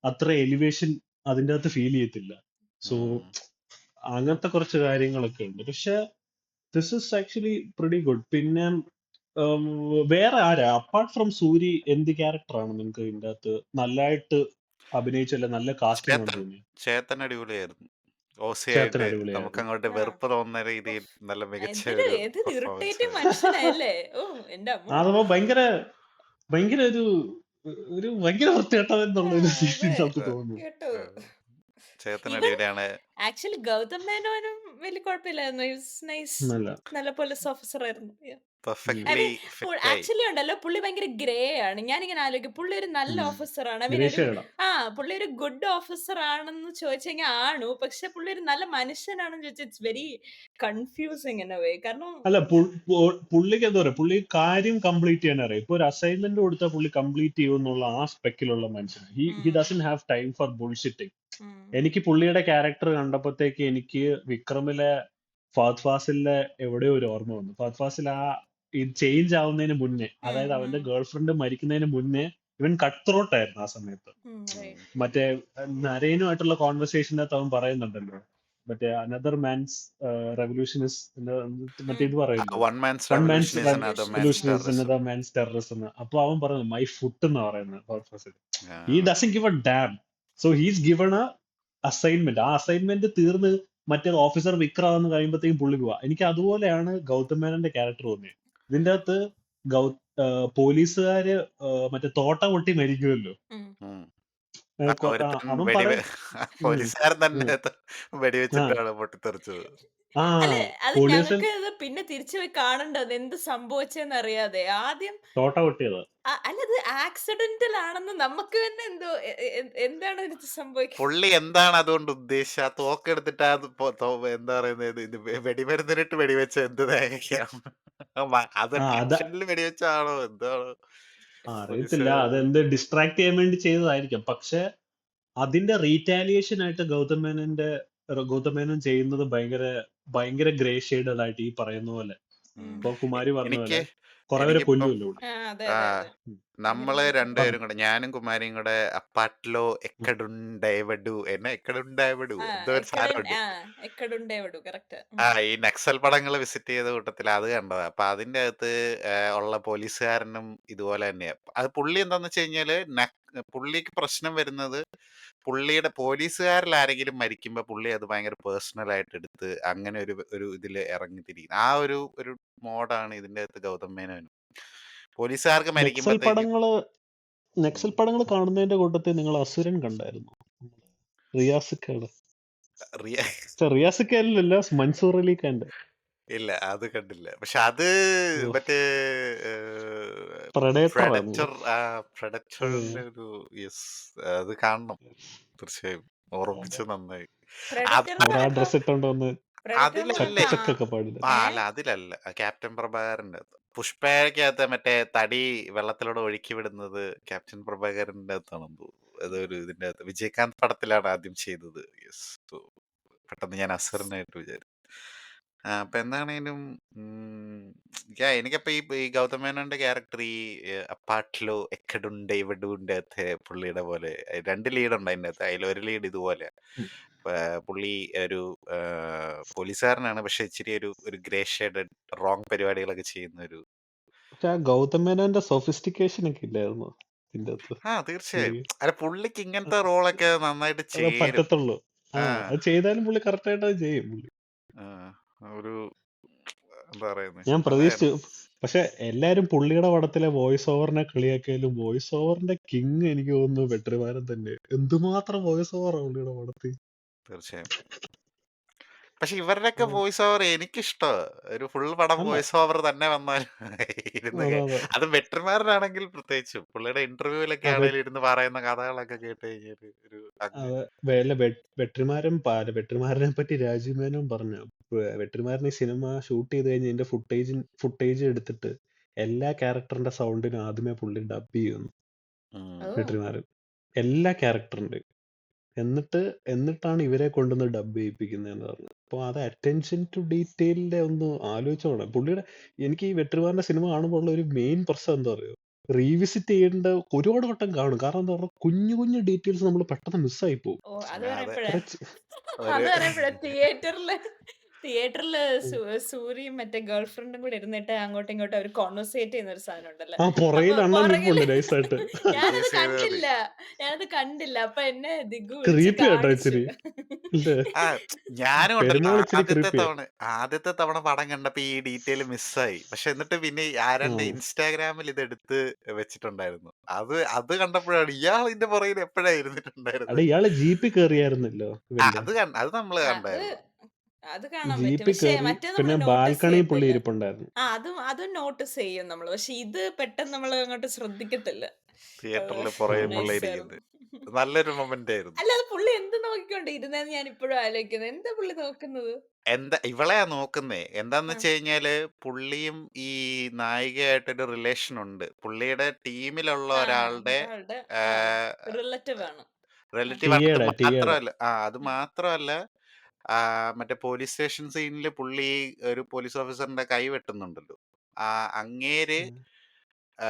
അത്ര എലിവേഷൻ അതിൻ്റെ അകത്ത് ഫീൽ ചെയ്യത്തില്ല. സോ ഉം. അങ്ങനത്തെ കുറച്ച് കാര്യങ്ങളൊക്കെ ഉണ്ട്. പക്ഷെ this is actually pretty good. പിന്നെ വേറെ ആരാ അപ്പാർട്ട് ഫ്രം സൂരി എന്ത് ക്യാരക്ടറാണ് നിങ്ങൾക്ക് ഇതിൻ്റെ അകത്ത് നല്ലതായിട്ട് അഭിനയിച്ചല്ല, നല്ല കാസ്റ്റിംഗ് ആണ് ചേത്തൻ തോന്നിയത്? ചേത്തൻ അടിപൊളിയായിരുന്നു. ചേത്തൻ ഓസിയായിട്ട് നമുക്ക് അടിപൊളിയായിരുന്നു. അങ്ങോട്ട് ആ വെറുപ്പ് തോന്നുന്ന രീതിയിൽ നല്ല മികച്ച എന്തൊരു ഒരു ഏതൊരു പെർഫോമൻസ് ഇറിറ്റേറ്റിംഗ് ആയിരുന്നു. മനുഷ്യനല്ലേ. ഓ എന്റെ അമ്മോ. അതപ്പോ ഭയങ്കര ഭയങ്കര ഒരു ഭയങ്കര വൃത്തികെട്ടവൻ എന്നുള്ള ഒരു അതെ ഫീലിംഗ് നമുക്ക് ഏഹ്, തോന്നും. കേട്ടോ. ഏഹ്, ചേത്തൻ ഈവൻ അടിപൊളിയാണ്. ആക്ച്വലി ഗൗതം മേനോനും വലിയ കുഴപ്പമില്ലായിരുന്നു. നൈസ്, നല്ല നല്ല പോലീസ് ഓഫീസർ ആയിരുന്നു. ഐ പെർഫെക്റ്റ്ലി മീൻ ഫിറ്റായി. ആക്ച്വലി ഉണ്ടല്ലോ പുള്ളി ഭയങ്കര ഗ്രേ ആണ്. ഞാനിങ്ങനെ ആലോചിക്കും പുള്ളി ഒരു നല്ല ഓഫീസറാണ്. ഐ മീൻ ഒരു ഗ്രേഷേടാ. പുള്ളി ഒരു ഗുഡ് ഓഫീസർ ആണെന്ന് ചോദിച്ചു കഴിഞ്ഞാൽ ആണ്. പക്ഷെ പുള്ളി ഒരു നല്ല മനുഷ്യനാണെന്ന് ചോദിച്ചാൽ it's very confusing in a way. കാരണം അല്ല പുള്ളിക്ക് എന്താ പറയാ, പുള്ളി കാര്യം കംപ്ലീറ്റ് ചെയ്യാൻ അറിയാം. ഇപ്പൊ ഒരു അസൈൻമെന്റ് കൊടുത്താൽ പുള്ളി കംപ്ലീറ്റ് ചെയ്യുമെന്നുള്ള ആ സ്പെക്കിലുള്ള മനുഷ്യനാണ്. He doesn't have time for bullshitting. എനിക്ക് പുള്ളിയുടെ ക്യാരക്ടർ കണ്ടപ്പോഴത്തേക്ക് എനിക്ക് വിക്രമിലെ ഫഹദ് ഫാസിലിന്റെ എവിടെയോ ഒരു ഓർമ്മ വന്നു. ഫഹദ് ഫാസിൽ ഇത് ചേഞ്ച് ആവുന്നതിന് മുന്നേ, അതായത് അവന്റെ ഗേൾ ഫ്രണ്ട് മരിക്കുന്നതിന് മുന്നേ ഇവൻ കട്ട് ത്രോട്ട് ആയിരുന്നു ആ സമയത്ത്. മറ്റേ നരേനുമായിട്ടുള്ള കോൺവെർസേഷനകത്ത് അവൻ പറയുന്നുണ്ടല്ലോ, മറ്റേ അനദർ മാൻസ് റെവല്യൂഷൻ ഇസ് മറ്റേ ഇത് പറയില്ലേ, one man's one man's revolution is another man's revolution is terrorism. Another man's terrorism എന്ന്. അപ്പൊ അവൻ പറയുന്നത് മൈ ഫുട്ട് എന്ന് പറയുന്നത് Fahadh Faasil. He doesn't give a damn. So he's given a assignment. ആ അസൈൻമെന്റ് തീർന്ന് മറ്റേ ഓഫീസർ വിക്രം എന്ന് കഴിയുമ്പോഴത്തേക്കും പുള്ളി പോവാ. എനിക്ക് അതുപോലെയാണ് ഗൗതം മേനന്റെ ക്യാരക്ടർ തോന്നിയത്. ഇതിന്റെ അകത്ത് പോലീസുകാര് മറ്റേ തോട്ട പൊട്ടി മരിക്കുമല്ലോ. അവൻ പറയും പോലീസുകാരൻ തന്നെ വെടിവെച്ചിട്ടാണ് പൊട്ടിത്തെറിച്ചത്. അല്ല അത് പോലീസൻ ഞങ്ങൾക്ക് ഇത് പിന്നെ തിരിച്ചു പോയി കാണണ്ടത് എന്ത് സംഭവിച്ചെന്ന് അറിയാതെ. ആദ്യം തോട്ട പൊട്ടിയത്. അല്ല അത് ആക്സിഡന്റൽ ആണെന്ന് നമുക്ക് തന്നെ എന്തോ എന്താണ് ഇത് സംഭവിക്കുന്നത്. പുള്ളി എന്താണ് അതുകൊണ്ട് ഉദ്ദേശിച്ച ആ തോക്കെടുത്തിട്ട് എന്താ പറയുന്നത്, ഇത് വെടിമരുന്നിനിട്ട് വെടിവെച്ച എന്ത് തേങ്ങയാണ് അത് ടെൻഷനിൽ വെടിവെച്ചാണോ എന്താണോ അറിയത്തില്ല, അതെന്ത് ഡിസ്ട്രാക്ട് ചെയ്യാൻ വേണ്ടി ചെയ്തതായിരിക്കും. പക്ഷെ അതിന്റെ റീറ്റാലിയേഷൻ ആയിട്ട് ഗൗതം മേനോൻ ചെയ്യുന്നത് ഭയങ്കര ഭയങ്കര ഗ്രേ ഷെയ്ഡഡ് ആയിട്ട് ഈ പറയുന്ന പോലെ. ഇപ്പൊ കുമാരി പറഞ്ഞ പോലെ കുറെ പേരെ കൊല്ലുമല്ലോ. നമ്മള് രണ്ടുപേരും കൂടെ, ഞാനും കുമാരിയും കൂടെ അപ്പാട്ടിലോ എക്കടുണ്ടേവഡു എന്തോ ഒരു സാധനമുണ്ട്. ഈ നക്സൽ പടങ്ങൾ വിസിറ്റ് ചെയ്ത കൂട്ടത്തിൽ അത് കണ്ടത്. അപ്പൊ അതിന്റെ അകത്ത് ഉള്ള പോലീസുകാരനും ഇതുപോലെ തന്നെയാ. അത് പുള്ളി എന്താന്ന് വെച്ച് കഴിഞ്ഞാല് പുള്ളിക്ക് പ്രശ്നം വരുന്നത്, പുള്ളിയുടെ പോലീസുകാരിൽ ആരെങ്കിലും മരിക്കുമ്പോ പുള്ളി അത് ഭയങ്കര പേഴ്സണൽ ആയിട്ട് എടുത്ത് അങ്ങനെ ഒരു ഇതില് ഇറങ്ങിത്തിരിക്കും. ആ ഒരു മോഡാണ് ഇതിന്റെ അകത്ത് ഗൗതം മേനോന്. പോലീസുകാർക്ക് മരിക്കുമ്പോഴത്തേക്കും നക്സൽ പടങ്ങൾ കാണുന്നതിന്റെ കൂട്ടത്തിൽ നിങ്ങൾ അസുരൻ കണ്ടായിരുന്നു? റിയാസിക്കല്ല, മൻസൂർ അലി ഖാന്റെ. ഇല്ല, അത് കണ്ടില്ല. പക്ഷെ അത് മറ്റേ പ്രൊഡക്ടറിന്റെ ഒരു അത് കാണണം തീർച്ചയായും. ഓർമ്മിച്ച് നന്നായി. ഡ്രസ് ഇട്ടോണ്ടോന്ന് അതിലല്ലേ? അല്ല അതിലല്ല, ക്യാപ്റ്റൻ പ്രഭാകരന്റെ പുഷ്പയ്ക്കകത്ത് മറ്റേ തടി വെള്ളത്തിലൂടെ ഒഴുക്കി വിടുന്നത് ക്യാപ്റ്റൻ പ്രഭാകരന്റെ അകത്താണെന്ന് തോന്നുന്നു. അതൊരു ഇതിന്റെ അകത്ത് വിജയകാന്ത് പടത്തിലാണ് ആദ്യം ചെയ്തത്. യെസ്, പെട്ടെന്ന് ഞാൻ അസറിനായിട്ട് വിചാരിച്ചു. അപ്പൊ എന്താണേലും എനിക്കപ്പോ ഈ ഗൗതം മേനോന്റെ ക്യാരക്ടർ ഈ അപ്പാട്ടിലോ എക്കടുണ്ട് ഇവിടുണ്ട് അകത്ത് പുള്ളിയുടെ പോലെ 2 ലീഡുണ്ട് അതിന്റെ അകത്ത്. അതിലൊരു ലീഡ് ഇതുപോലെ പുള്ളി ഒരു പോലീസുകാരനാണ്, പക്ഷെ ഇച്ചിരി ഒരു ഗ്രേ ഷെയ്ഡഡ് റോങ് പരിപാടികളൊക്കെ ചെയ്യുന്ന ഒരു. ഗൗതം മേനോന്റെ സൊഫിസ്റ്റിക്കേഷൻ ഒക്കെ ഇല്ലായിരുന്നു ഇതിന്റെ അകത്ത്. തീർച്ചയായും. അല്ല പുള്ളിക്ക് ഇങ്ങനത്തെ റോളൊക്കെ നന്നായിട്ട് ചേരും. പറ്റത്തുള്ളൂ. അത് ചെയ്താലും പുള്ളി കറക്റ്റ് ആയിട്ട് അത് ചെയ്യും പുള്ളി. ഒരു എന്താ പറയുന്നത്, ഞാൻ പ്രതീക്ഷിച്ചു. പക്ഷെ എല്ലാരും പുള്ളിയുടെ പടത്തിലെ വോയിസ് ഓവറിനെ കളിയാക്കിയാലും വോയിസ് ഓവറിന്റെ കിങ് എനിക്ക് തോന്നുന്നു വെട്രിമാരൻ തന്നെ. എന്തുമാത്രം വോയിസ് ഓവറാണ് പുള്ളിയുടെ പടത്തിൽ. തീർച്ചയായും. പക്ഷെ ഇവരുടെയൊക്കെ വോയിസ് ഓവർ എനിക്കിഷ്ടമാണ്. ഒരു ഫുൾ പടം വോയിസ് ഓവർ തന്നെ വന്നാൽ അത് വെട്രിമാരനാണെങ്കിൽ പ്രത്യേകിച്ചും പുള്ളിയുടെ ഇന്റർവ്യൂവിലൊക്കെ ആണെങ്കിലും ഇരുന്ന് പറയുന്ന കഥകളൊക്കെ കേട്ട് കഴിഞ്ഞാൽ വെട്രിമാരനെ പറ്റി രാജീവ് മേനോൻ പറഞ്ഞു, വെട്രിമാരൻ ഈ സിനിമ ഷൂട്ട് ചെയ്ത് കഴിഞ്ഞ് ഇതിന്റെ ഫുട്ടേജ് എടുത്തിട്ട് എല്ലാ ക്യാരക്ടറിന്റെ സൗണ്ടിനും ആദ്യമേ പുള്ളി ഡബ് ചെയ്യുന്നു. വെട്രിമാരൻ എല്ലാ ക്യാരക്ടറിന്റെ എന്നിട്ടാണ് ഇവരെ കൊണ്ടുവന്ന് ഡബ് ചെയ്യിപ്പിക്കുന്നതെന്ന് പറഞ്ഞു. അപ്പോൾ അത് അറ്റൻഷൻ ടു ഡീറ്റെയിലിന്റെ ഒന്ന് ആലോചിച്ചോണം പുള്ളിയുടെ. എനിക്ക് ഈ വെട്രിമാറിന്റെ സിനിമ കാണുമ്പോൾ ഉള്ള ഒരു മെയിൻ പ്രശ്നം എന്താ പറയുക, റീവിസിറ്റ് ചെയ്യേണ്ട ഒരുപാട് വട്ടം കാണും. കാരണം എന്താ പറഞ്ഞാൽ കുഞ്ഞു കുഞ്ഞു ഡീറ്റെയിൽസ് നമ്മൾ പെട്ടെന്ന് മിസ്സായി പോകും. ഓ അത് അതെ പറയുമ്പോഴാ കുറച്ച് ഒരു അത് പറയുമ്പോഴാ തിയേറ്ററില് സൂര്യയും മറ്റേ ഗേൾ ഫ്രണ്ടും കൂടെ ഇരുന്നിട്ട് അങ്ങോട്ടും ഇങ്ങോട്ടും അവർ കോൺവെർസേറ്റ് ചെയ്യുന്ന ഒരു സാധനം ഉണ്ടല്ലോ. പുറകിൽ അപ്പൊ അണ്ണൻ പുറകില് നിൽപ്പുണ്ട് നൈസായിട്ട്. ഞാനത് ടീസ് ചെയ്ത് മതി. കണ്ടില്ല. അപ്പൊ എന്നെ ദിഗു വിളിച്ച് ക്രീപ്പി കേട്ടോ കാണിച്ചു. ഇച്ചിരി ഇല്ലേ? ആ ഞാനും ഉണ്ടല്ലോ പെരുമാൾ ഇച്ചിരി ക്രീപ്പിയാ. ആദ്യത്തെ തവണ പടം കണ്ടപ്പോ ഈ ഡീറ്റെയിൽ മിസ്സായി. പക്ഷെ എന്നിട്ട് പിന്നെ ആരന്റെ ഇൻസ്റ്റാഗ്രാമിൽ ഇത് എടുത്ത് വെച്ചിട്ടുണ്ടായിരുന്നു. അത് കണ്ടപ്പോഴാണ് ഇയാൾ ഇതിന്റെ പുറകിൽ എപ്പോഴാ ഇരുന്നിട്ടുണ്ടായിരുന്നത്. ഇയാള് ജീപ്പിൽ കയറിയായിരുന്നല്ലോ ഇവന്റെ. അത് നമ്മള് അത് കണ്ടായിരുന്നു. അത് കാണാൻ പറ്റും. ജീപ്പിൽ പക്ഷെ കയറി മറ്റേ പിന്നെ നമ്മള് നോട്ടീസ് ബാൽക്കണി പുള്ളി ചെയ്യത്തില്ല. ഇരിപ്പുണ്ടായിരുന്നു. അതും നോട്ടീസ് ചെയ്യും നമ്മള്. പക്ഷെ ഇത് പെട്ടെന്ന് നമ്മൾ അങ്ങോട്ട് ശ്രദ്ധിക്കത്തില്ല. തിയേറ്ററിൽ പുറകെ പുള്ള നൈസ് ഇരിക്കുന്നത് ആയിരുന്നു. നല്ലൊരു മൊമെന്റ് ആയിരുന്നു. അല്ല അത് പുള്ളി എന്ത് നോക്കിക്കൊണ്ട് ഇരുന്നെന്ന് ഞാൻ ഇപ്പോഴും ആലോചിക്കുന്നത്. എന്താ പുള്ളി നോക്കുന്നത്? ഇവളെയാ നോക്കുന്നേ. എന്താന്ന് ആ, വെച്ച് കഴിഞ്ഞാല് പുള്ളിയും ഈ നായികയായിട്ടൊരു റിലേഷൻ ഉണ്ട്. പുള്ളിയുടെ ടീമിലുള്ള ആ, ഒരാളുടെ ആളുടെ റിലേറ്റീവ് ആണ്. റിലേറ്റീവ് ആണ്. അത് ടിയയുടെ മാത്രമല്ല അത് മാത്രമല്ല മറ്റേ പോലീസ് സ്റ്റേഷൻ സീനിൽ പുള്ളി ഒരു പോലീസ് ഓഫീസറിന്റെ കൈ വെട്ടുന്നുണ്ടല്ലോ. അങ്ങേര് ആ,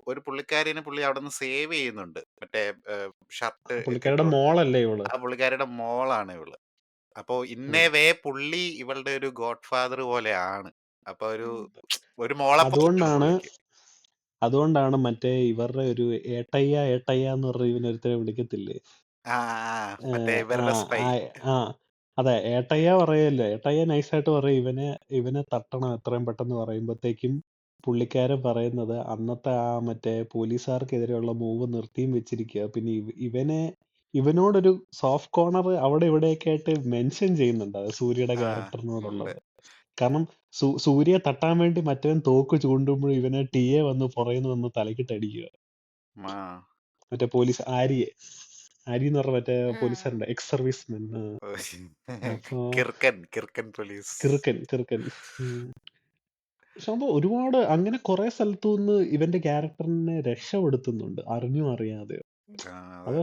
ഒരു പുള്ളിക്കാരിനെ പുള്ളി അവിടെ നിന്ന് സേവ് ചെയ്യുന്നുണ്ട്. മറ്റേ ഷർട്ട് പുള്ളിക്കാരുടെ മോളല്ലേ ഇവള്? ആ പുള്ളിക്കാരുടെ മോളാണ് ഇവള്. അപ്പൊ ഇന്നേ വേ പുള്ളി ഇവളുടെ ഒരു ഗോഡ് ഫാദർ പോലെയാണ്. അപ്പൊ ഒരു മോളെ പോലെയാണ് അതുകൊണ്ടാണ് പുള്ളിക്ക്. അതുകൊണ്ടാണ് മറ്റേ ഇവരുടെ ഒരു ഏട്ടയ്യ എന്ന് പറഞ്ഞ ഇവനൊരുത്തരെ വിളിക്കത്തില്ലേ? ആ മറ്റേ ആ ഇവരുടെ സ്പൈ. ആ അതെ, ഏട്ടയ്യ പറയല്ലോ. ഏട്ടയ്യ നൈസായിട്ട് പറയും ഇവനെ തട്ടണം എത്രയും പെട്ടെന്ന് പറയുമ്പോഴത്തേക്കും പുള്ളിക്കാരൻ പറയുന്നത് അന്നത്തെ ആ മറ്റേ പോലീസുകാർക്കെതിരെയുള്ള മൂവ് നിർത്തിയും വെച്ചിരിക്കുക. പിന്നെ ഇവനോടൊരു സോഫ്റ്റ് കോർണർ അവിടെ ഇവിടെയൊക്കെ ആയിട്ട് മെൻഷൻ ചെയ്യുന്നുണ്ട് അത് സൂര്യയുടെ ആ ഉണ്ട്. ക്യാരക്ടറിനോടുള്ളത്. കാരണം സൂര്യയെ തട്ടാൻ വേണ്ടി മറ്റവൻ തോക്ക് ചൂണ്ടുമ്പോൾ ഇവനെ ടിയെ വന്ന് പുറയുന്നു വന്ന് തലക്കിട്ടടിക്കുക. ആ. മറ്റേ പോലീസ് ആരി എന്ന് പറഞ്ഞ മറ്റേ പോലീസുകാരുണ്ട്, എക്സ് സർവീസ്മെൻ. അപ്പൊ കിർക്കൻ പോലീസ്. കിറുക്കൻ. സംഭവം ഒരുപാട് അങ്ങനെ കുറെ സ്ഥലത്തു നിന്ന് ഇവന്റെ ക്യാരക്ടറിനെ രക്ഷപ്പെടുത്തുന്നുണ്ട്, അറിഞ്ഞോ അറിയാതെയോ. അത്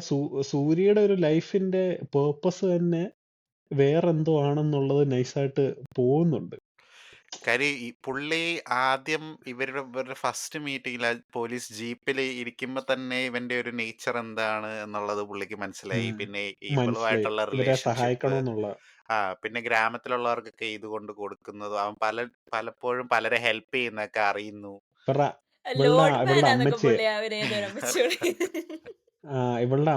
സൂര്യയുടെ ഒരു ലൈഫിന്റെ പേർപ്പസ് തന്നെ വേറെന്തോ ആണെന്നുള്ളത് നൈസായിട്ട് പോകുന്നുണ്ട്. കാര്യം ഈ പുള്ളി ആദ്യം ഇവരുടെ ഫസ്റ്റ് മീറ്റിംഗിൽ പോലീസ് ജീപ്പിൽ ഇരിക്കുമ്പോ തന്നെ ഇവന്റെ ഒരു നേച്ചർ എന്താണ് എന്നുള്ളത് പുള്ളിക്ക് മനസ്സിലായി. പിന്നെ മനസ്സിലായി ഇവളുമായിട്ടുള്ള ഇവരെ റിലേഷൻഷിപ്പ്, സഹായിക്കണമെന്നുള്ള. പിന്നെ ഗ്രാമത്തിലുള്ളവർക്കൊക്കെ ഇത് കൊണ്ട് കൊടുക്കുന്നതും അവൻ പലപ്പോഴും പലരെ ഹെൽപ്പ് ചെയ്യുന്നൊക്കെ അറിയുന്നു. ലോഡ് മാൻ ഇവളുടെ ആന്നൊക്കെ അമ്മച്ചിയെ പുള്ളി അവരേതൊരു അമ്മച്ചിയോട് ഇവളുടെ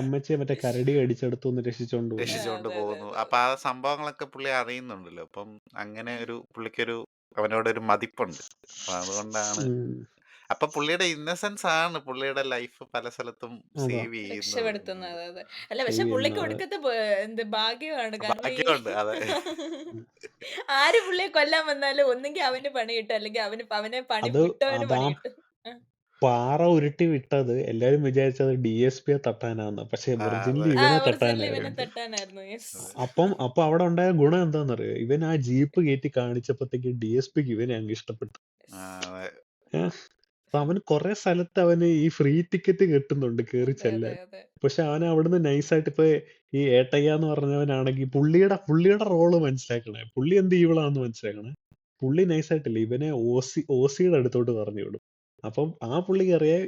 അമ്മച്ചിയെ മറ്റേ കരടി അടിച്ചെടുത്തു എന്ന് രക്ഷിച്ചോണ്ട് പോകുന്നു. രക്ഷിച്ചുകൊണ്ട് അതെ, പോകുന്നു. അതെ. അപ്പൊ ആ സംഭവങ്ങളൊക്കെ പുള്ളി അറിയുന്നുണ്ടല്ലോ. അപ്പം അങ്ങനെ പുള്ളിക്കൊരു അവനോടൊരു മതിപ്പുണ്ട്. അപ്പൊ അതുകൊണ്ടാണ്. അപ്പൊ പുള്ളിയുടെ ഇന്നസെൻസ് ആണ് പുള്ളിയുടെ ലൈഫ് പല സ്ഥലത്തും സേവ് ചെയ്യുന്നത്. രക്ഷപ്പെടുത്തുന്നത്. അതെ. അല്ല പക്ഷെ പുള്ളിക്ക് ഒടുക്കത്തെ ഭാഗ്യമാണ്. കാരണം ഭാഗ്യമുണ്ട്. അതെ. ആര് പുള്ളിയെ കൊല്ലാൻ വന്നാലും ഒന്നെങ്കിൽ അവന് പണി കിട്ടും, അല്ലെങ്കിൽ അവനെ പണി വിട്ടവന് പണി കിട്ടും. പാറ ഉരുട്ടി വിട്ടത് എല്ലാരും വിചാരിച്ചത് DSP തട്ടാനാന്ന്. പക്ഷെ ഒറിജിനലി ഇവനെ ഇവനെ തട്ടാനായിരുന്നു. തട്ടാനായിരുന്നു. Yes. അപ്പൊ അവിടെ ഉണ്ടായ ഗുണം എന്താണെന്നറിയോ? ഇവൻ ആ ജീപ്പ് കയറ്റി കാണിച്ചപ്പോഴത്തേക്ക് DSPക്ക് ഇവനെ അങ്ങ് ഇഷ്ടപ്പെട്ടു. അപ്പൊ അവന് കുറെ സ്ഥലത്ത് അവന് ഈ ഫ്രീ ടിക്കറ്റ് കിട്ടുന്നുണ്ട് കേറി ചെല്ലാൻ. പക്ഷെ അവൻ അവിടുന്ന് നൈസായിട്ട് ഇപ്പൊ ഈ ഏട്ടയ്യ എന്ന് പറഞ്ഞവനാണെങ്കിൽ പുള്ളിയുടെ റോള് മനസ്സിലാക്കണേ. പുള്ളി എന്ത് ഈവളാന്ന് മനസ്സിലാക്കണേ. പുള്ളി നൈസായിട്ടില്ല ഇവനെ ഓസിയുടെ അടുത്തോട്ട് പറഞ്ഞു വിടും. അപ്പം ആ പുള്ളിക്ക് അറിയാം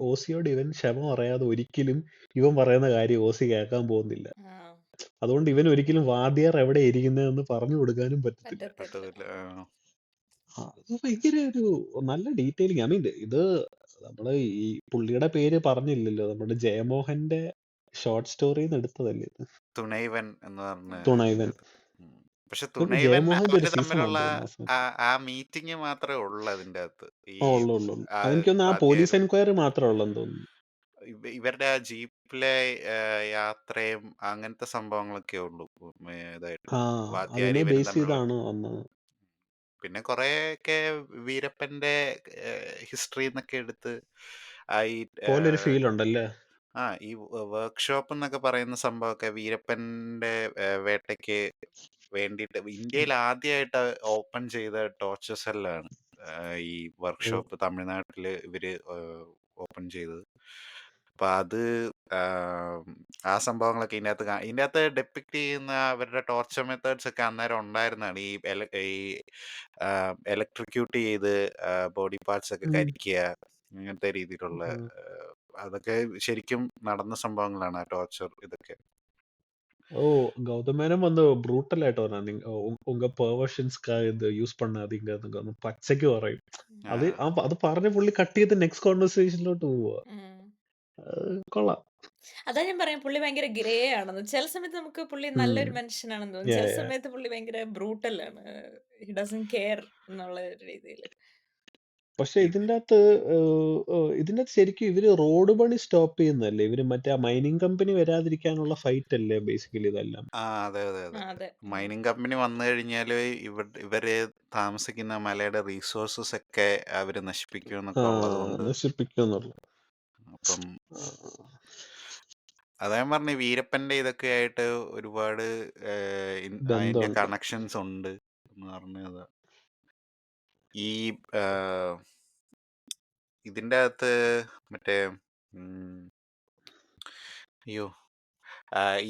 ഓസിയോട് ഇവൻ ക്ഷമ പറയാതെ ഒരിക്കലും ഇവൻ പറയുന്ന കാര്യം ഓസി കേൾക്കാൻ പോകുന്നില്ല. അതുകൊണ്ട് ഇവൻ ഒരിക്കലും വാദ്യാർ എവിടെ ഇരിക്കുന്നതെന്ന് പറഞ്ഞു കൊടുക്കാനും പറ്റത്തില്ല. അത് ഭയങ്കര ഒരു നല്ല ഡീറ്റെയിലിംഗ്. ഐ മീൻ ഇത് നമ്മള് ഈ പുള്ളിയുടെ പേര് പറഞ്ഞില്ലല്ലോ. നമ്മുടെ ജയമോഹന്റെ ഷോർട്ട് സ്റ്റോറിന്ന് എടുത്തതല്ലേ ഇത്? തുണൈവൻ എന്ന് പറഞ്ഞ. തുണൈവൻ. പക്ഷെ തുണൈവൻ ജയമോഹന്റെ ഒരു അവര് സീസൺ തമ്മിലുള്ള ഉണ്ട്. ആ മീറ്റിംഗ് മാത്രമേ ഉള്ളൂ അതിന്റെ അകത്ത്. ഈ ഉള്ളു. അതെനിക്കൊന്ന് ആ പോലീസ് എൻക്വയറി മാത്രമേ ഉള്ളെന്ന് തോന്നുന്നു. ഇവരുടെ ആ ജീപ്പിലെ യാത്രയും അങ്ങനത്തെ സംഭവങ്ങളൊക്കെ ഉള്ളൂ. അതിനെ ബേസ് ചെയ്താണ് വന്നത്. പിന്നെ കൊറേയൊക്കെ വീരപ്പന്റെ ഹിസ്റ്ററി എന്നൊക്കെ എടുത്ത് പോലൊരു ഫീൽ ഉണ്ടല്ലേ. ഈ വർക്ക്ഷോപ്പ് എന്നൊക്കെ പറയുന്ന സംഭവമൊക്കെ വീരപ്പന്റെ വേട്ടയ്ക്ക് വേണ്ടിയിട്ട് ഇന്ത്യയിൽ ആദ്യമായിട്ട് ഓപ്പൺ ചെയ്ത ടോർച്ചർ സെല്ലാണ് ഈ വർക്ക്ഷോപ്പ് തമിഴ്നാട്ടില് ഇവര് ഓപ്പൺ ചെയ്തത്. അപ്പൊ ആ സംഭവങ്ങളൊക്കെ ഇതിനകത്ത് ഡെപ്പിക്ട് ചെയ്യുന്ന അവരുടെ ടോർച്ചർ മെത്തേഡ്സ് ഒക്കെ അന്നേരം ഉണ്ടായിരുന്നതാണ്. ഈ ഇലക്ട്രിക്യൂട്ട് ചെയ്ത് ബോഡി പാർട്സ് ഒക്കെ ഉം. കരിക്കുക, അങ്ങനത്തെ രീതിയിലുള്ള ഉം. അതൊക്കെ ശരിക്കും നടന്ന സംഭവങ്ങളാണ്, ആ ടോർച്ചർ ഇതൊക്കെ. ஓ! கௌதம் மேனன் வந்து ப்ரூட்டல் ஆயிட்டு வரான். நீங்க உங்க பெர்வர்ஷன்ஸ்க்காக இது யூஸ் பண்ணாதீங்கன்னு ഒന്ന് പച്ചയ്ക്ക് പറയും. ആ, അത് പറഞ്ഞ പുള്ളി കട്ട് ചെയ്ത് നെക്സ്റ്റ് കോൺവെർസേഷനിലോട്ട് പോവുക. ഉം. കൊള്ളാം. അതാ ഞാൻ പറയാം പുള്ളി ഭയങ്കര ഗ്രേ ആണെന്ന്. ചില സമയത്ത് നമുക്ക് പുള്ളി നല്ലൊരു മനുഷ്യനാണെന്ന് തോന്നും. Yeah, ചില yeah. സമയത്ത് പുള്ളി ഭയങ്കര ബ്രൂട്ടൽ ആണ്. ഹി ഡസന്റ് കെയർ എന്നുള്ള ഒരു രീതിയിൽ. പക്ഷെ ഇതിന്റെ അകത്ത് ശരിക്കും ഇവര് റോഡ് പണി സ്റ്റോപ്പ് ചെയ്യുന്നല്ലേ, ഇവര് മറ്റേ ആ മൈനിങ് കമ്പനി വരാതിരിക്കാനുള്ള ഫൈറ്റ് അല്ലേ ബേസിക്കലി ഇതെല്ലാം. അതെ അതെ അതെ. അതെ. മൈനിങ് കമ്പനി വന്നു കഴിഞ്ഞാൽ ഇവര് താമസിക്കുന്ന മലയുടെ റീസോഴ്സസ് ഒക്കെ അവര് നശിപ്പിക്കും എന്നൊക്കെ ഉള്ളത് കൊണ്ട്, നശിപ്പിക്കുന്നുള്ളു. അപ്പം അതാ ഞാൻ പറഞ്ഞു വീരപ്പന്റെ ഇതൊക്കെ ആയിട്ട് ഒരുപാട് അതിന്റെ ബന്ധമുണ്ട്. കണക്ഷൻസ് ഉണ്ട് എന്ന് പറഞ്ഞത്. ഈ ഇതിന്റെ അകത്ത് മറ്റേ അയ്യോ,